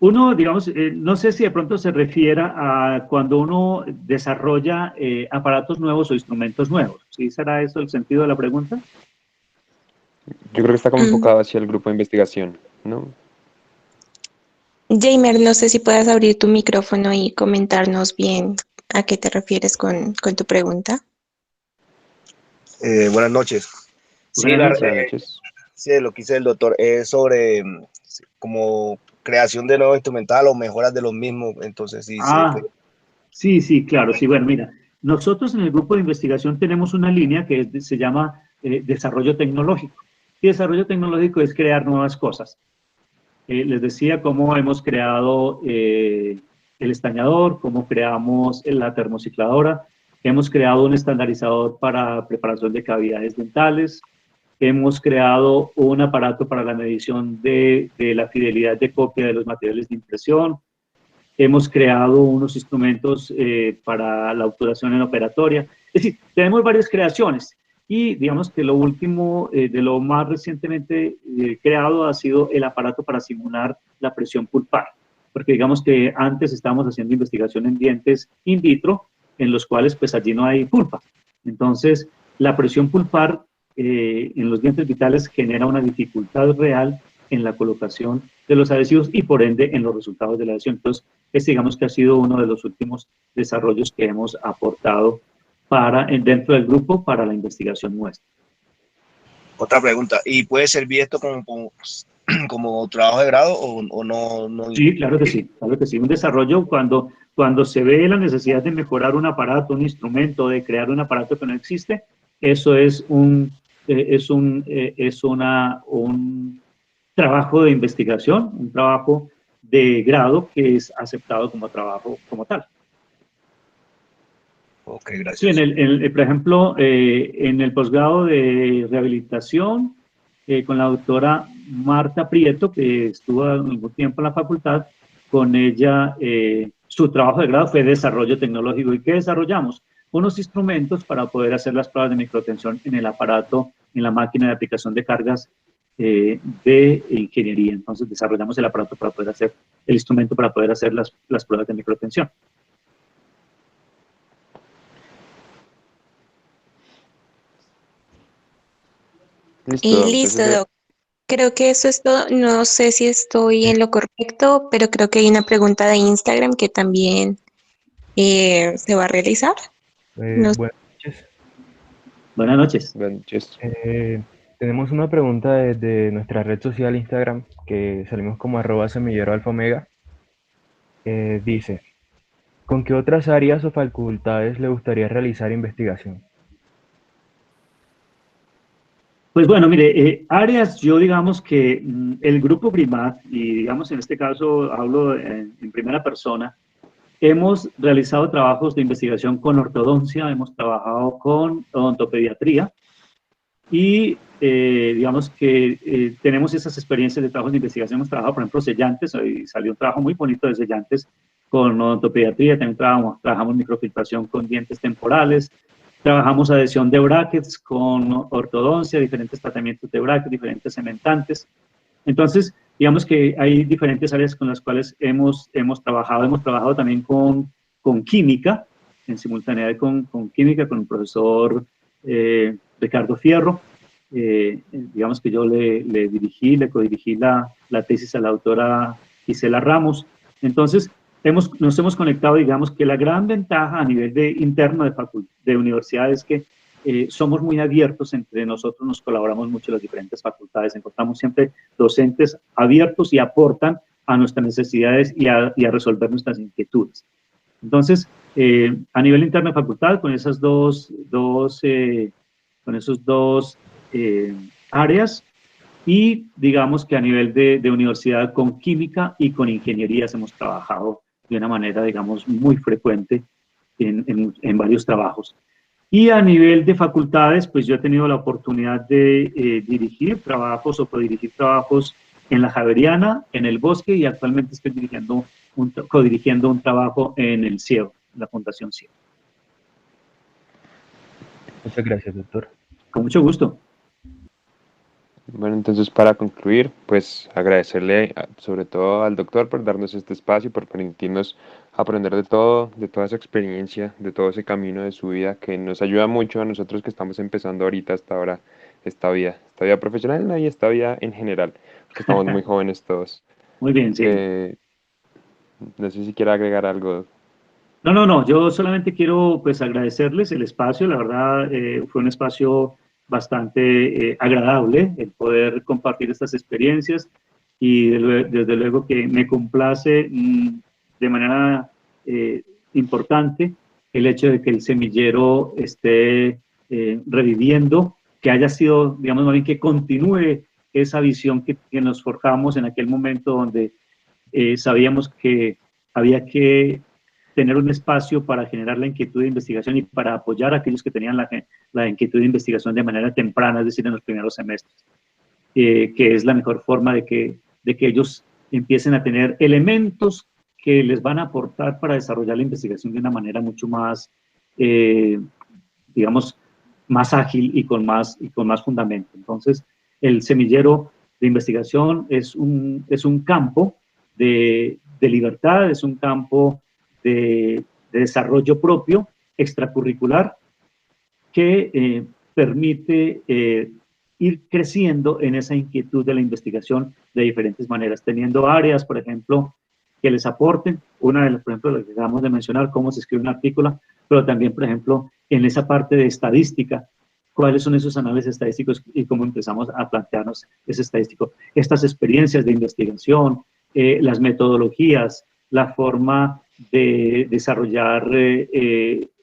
S2: Uno, digamos, no sé si de pronto se refiera a cuando uno desarrolla aparatos nuevos o instrumentos nuevos. ¿Sí será eso el sentido de la pregunta?
S1: Yo creo que está como enfocado hacia el grupo de investigación, ¿no?
S3: Jamer, no sé si puedes abrir tu micrófono y comentarnos bien a qué te refieres con tu pregunta.
S5: Buenas noches. Sí,
S2: Buenas
S1: Buenas noches.
S5: sí, lo que dice el doctor es sobre como creación de nuevo instrumental o mejoras de los mismos. Entonces, sí,
S2: Sí, claro. Sí, bueno, mira, nosotros en el grupo de investigación tenemos una línea que se llama desarrollo tecnológico. Y desarrollo tecnológico es crear nuevas cosas. Les decía cómo hemos creado el estañador, cómo creamos la termocicladora, hemos creado un estandarizador para preparación de cavidades dentales, hemos creado un aparato para la medición de la fidelidad de copia de los materiales de impresión, hemos creado unos instrumentos para la obturación en operatoria. Es decir, tenemos varias creaciones y digamos que lo último, de lo más recientemente creado ha sido el aparato para simular la presión pulpar, porque digamos que antes estábamos haciendo investigación en dientes in vitro, en los cuales pues allí no hay pulpa. Entonces, la presión pulpar en los dientes vitales genera una dificultad real en la colocación de los adhesivos y por ende en los resultados de la adhesión. Entonces, digamos que ha sido uno de los últimos desarrollos que hemos aportado dentro del grupo para la investigación nuestra.
S5: otra pregunta. ¿Y puede servir esto como trabajo de grado o no?
S2: Sí, claro que sí, claro que sí. Un desarrollo cuando se ve la necesidad de mejorar un aparato, un instrumento, de crear un aparato que no existe, eso es un trabajo de investigación, un trabajo de grado que es aceptado como trabajo como tal.
S5: Ok,
S2: Sí,
S5: gracias.
S2: por ejemplo, en el posgrado de rehabilitación, con la doctora Marta Prieto, que estuvo algún tiempo en la facultad, con ella su trabajo de grado fue desarrollo tecnológico. ¿Y qué desarrollamos? Unos instrumentos para poder hacer las pruebas de microtensión en el aparato, en la máquina de aplicación de cargas de ingeniería. Entonces desarrollamos el aparato para poder hacer, el instrumento para poder hacer las pruebas de microtensión.
S1: Listo,
S3: Listo,
S1: entonces
S3: Doc. Creo que eso es todo. No sé si estoy en lo correcto, pero creo que hay una pregunta de Instagram que también se va a realizar. No sé.
S6: Buenas noches.
S2: Buenas noches.
S1: buenas noches.
S6: Tenemos una pregunta desde nuestra red social Instagram, que salimos como @semilleroalfaomega. Dice, ¿con qué otras áreas o facultades le gustaría realizar investigación?
S2: Pues bueno, mire, áreas, yo digamos que el grupo GRIMAT, y digamos en este caso hablo en primera persona, hemos realizado trabajos de investigación con ortodoncia, hemos trabajado con odontopediatría y digamos que tenemos esas experiencias de trabajos de investigación. Hemos trabajado, por ejemplo, sellantes, hoy salió un trabajo muy bonito de sellantes con odontopediatría, también trabajamos microfiltración con dientes temporales, trabajamos adhesión de brackets con ortodoncia, diferentes tratamientos de brackets, diferentes cementantes. Entonces, digamos que hay diferentes áreas con las cuales hemos trabajado también con química, en simultaneidad con química, con el profesor Ricardo Fierro. Digamos que yo le codirigí la tesis a la autora Gisela Ramos. Entonces, nos hemos conectado, digamos que la gran ventaja a nivel interno de universidad es que somos muy abiertos entre nosotros, nos colaboramos mucho las diferentes facultades, encontramos siempre docentes abiertos y aportan a nuestras necesidades y a resolver nuestras inquietudes. Entonces, a nivel interno de facultad, con esas dos áreas, y digamos que a nivel de universidad con química y con ingenierías hemos trabajado de una manera, digamos, muy frecuente en varios trabajos. Y a nivel de facultades, pues yo he tenido la oportunidad de dirigir trabajos o codirigir trabajos en la Javeriana, en el Bosque, y actualmente estoy codirigiendo un trabajo en el CIEO, la Fundación CIEO.
S6: Muchas gracias, doctor.
S2: Con mucho gusto.
S1: Bueno, entonces para concluir, pues agradecerle sobre todo al doctor por darnos este espacio, por permitirnos aprender de todo, de toda esa experiencia, de todo ese camino de su vida que nos ayuda mucho a nosotros que estamos empezando ahorita hasta ahora esta vida profesional, ¿no? Y esta vida en general, que estamos muy jóvenes todos.
S2: Muy bien, sí.
S1: No sé si quiere agregar algo.
S2: No, yo solamente quiero pues agradecerles el espacio, la verdad fue un espacio bastante agradable el poder compartir estas experiencias y desde luego que me complace de manera importante el hecho de que el semillero esté reviviendo, que haya sido, digamos, más bien que continúe esa visión que nos forjamos en aquel momento donde sabíamos que había que tener un espacio para generar la inquietud de investigación y para apoyar a aquellos que tenían la inquietud de investigación de manera temprana, es decir, en los primeros semestres, que es la mejor forma de que ellos empiecen a tener elementos que les van a aportar para desarrollar la investigación de una manera mucho más, digamos, más ágil y con más fundamento. Entonces, el semillero de investigación es un campo de libertad, es un campo de desarrollo propio, extracurricular, que permite ir creciendo en esa inquietud de la investigación de diferentes maneras, teniendo áreas, por ejemplo, que les aporten. Una de las, por ejemplo, las que acabamos de mencionar, cómo se escribe un artículo, pero también, por ejemplo, en esa parte de estadística, cuáles son esos análisis estadísticos y cómo empezamos a plantearnos ese estadístico. Estas experiencias de investigación, las metodologías, la forma de desarrollar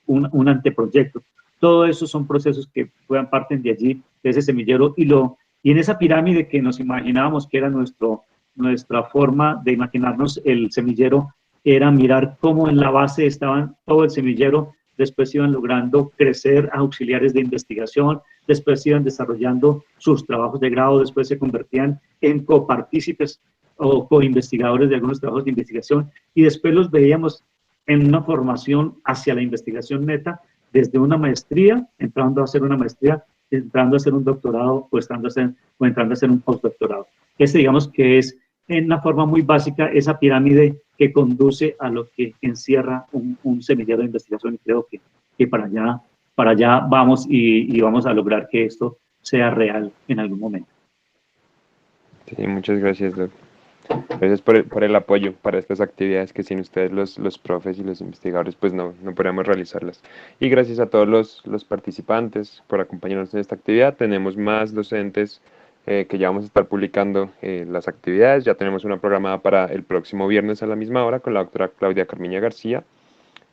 S2: un anteproyecto. Todo eso son procesos que parten de allí, de ese semillero, y en esa pirámide que nos imaginábamos que era nuestra forma de imaginarnos el semillero, era mirar cómo en la base estaban todo el semillero, después iban logrando crecer auxiliares de investigación, después iban desarrollando sus trabajos de grado, después se convertían en copartícipes o coinvestigadores de algunos trabajos de investigación, y después los veíamos en una formación hacia la investigación neta, desde una maestría, entrando a hacer una maestría, entrando a hacer un doctorado o entrando a hacer un postdoctorado. Digamos que es en una forma muy básica esa pirámide que conduce a lo que encierra un semillero de investigación, y creo que para allá vamos y vamos a lograr que esto sea real en algún momento.
S1: Sí, muchas gracias, Doc. Gracias por el apoyo para estas actividades que sin ustedes los profes y los investigadores pues no podríamos realizarlas. Y gracias a todos los participantes por acompañarnos en esta actividad. Tenemos más docentes que ya vamos a estar publicando las actividades. Ya tenemos una programada para el próximo viernes a la misma hora con la doctora Claudia Carmiña García.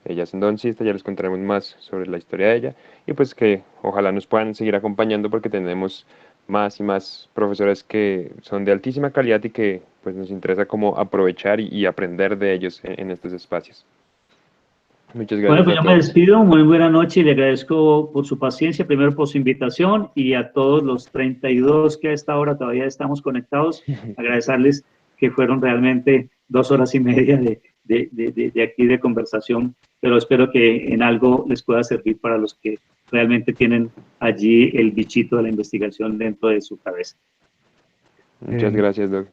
S1: Ella es endodoncista, ya les contaremos más sobre la historia de ella. Y pues que ojalá nos puedan seguir acompañando porque tenemos más y más profesores que son de altísima calidad y que pues nos interesa como aprovechar y aprender de ellos en estos espacios. Muchas gracias.
S2: Bueno, pues yo me despido, muy buena noche y le agradezco por su paciencia, primero por su invitación, y a todos los 32 que a esta hora todavía estamos conectados, agradecerles que fueron realmente 2 horas y media de aquí de conversación, pero espero que en algo les pueda servir para los que realmente tienen allí el bichito de la investigación dentro de su cabeza.
S1: Muchas gracias, Doc.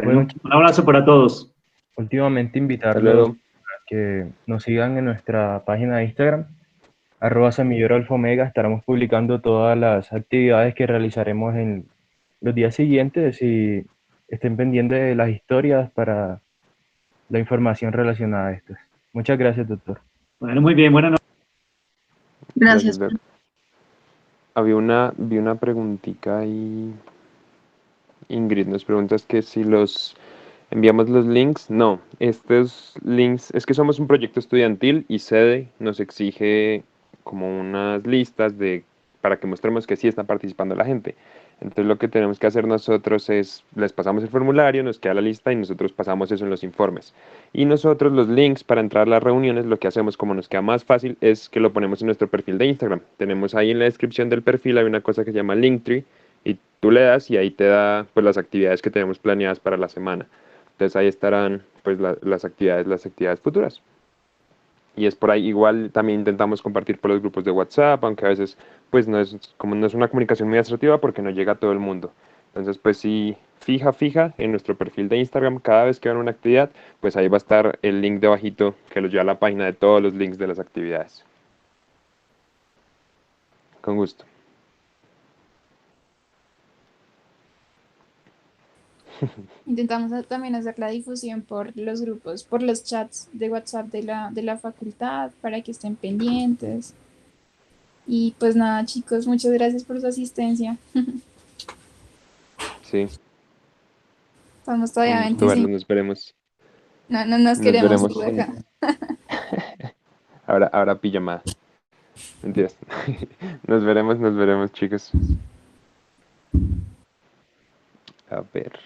S2: Bueno, un abrazo para todos.
S6: Últimamente invitarlos a que nos sigan en nuestra página de Instagram, @semillero_alfomega. Estaremos publicando todas las actividades que realizaremos en los días siguientes y estén pendientes de las historias para la información relacionada a estas. Muchas gracias, doctor.
S2: Bueno, muy bien, buenas noches.
S4: Gracias.
S1: Vi una preguntita ahí. Ingrid nos pregunta que si los enviamos los links. No, estos links, es que somos un proyecto estudiantil y sede nos exige como unas listas para que mostremos que sí está participando la gente. Entonces lo que tenemos que hacer nosotros es, les pasamos el formulario, nos queda la lista y nosotros pasamos eso en los informes. Y nosotros los links para entrar a las reuniones, lo que hacemos como nos queda más fácil es que lo ponemos en nuestro perfil de Instagram. Tenemos ahí en la descripción del perfil, hay una cosa que se llama Linktree y tú le das y ahí te da pues las actividades que tenemos planeadas para la semana. Entonces ahí estarán pues las actividades futuras. Y es por ahí, igual también intentamos compartir por los grupos de WhatsApp, aunque a veces pues no es, como no es una comunicación muy asertiva porque no llega a todo el mundo. Entonces pues sí, fija en nuestro perfil de Instagram, cada vez que hagan una actividad, pues ahí va a estar el link debajito que los lleva a la página de todos los links de las actividades. Con gusto.
S4: Intentamos también hacer la difusión por los grupos, por los chats de WhatsApp de la facultad para que estén pendientes. Y pues nada, chicos, muchas gracias por su asistencia.
S1: Sí,
S4: Estamos todavía
S1: un gusto verlos,
S4: 25.
S1: nos veremos.
S4: No, no nos
S1: Nos
S4: queremos
S1: veremos.
S4: ir de acá.
S1: Ahora pijamada. Mentiras. Nos veremos, chicos. A ver.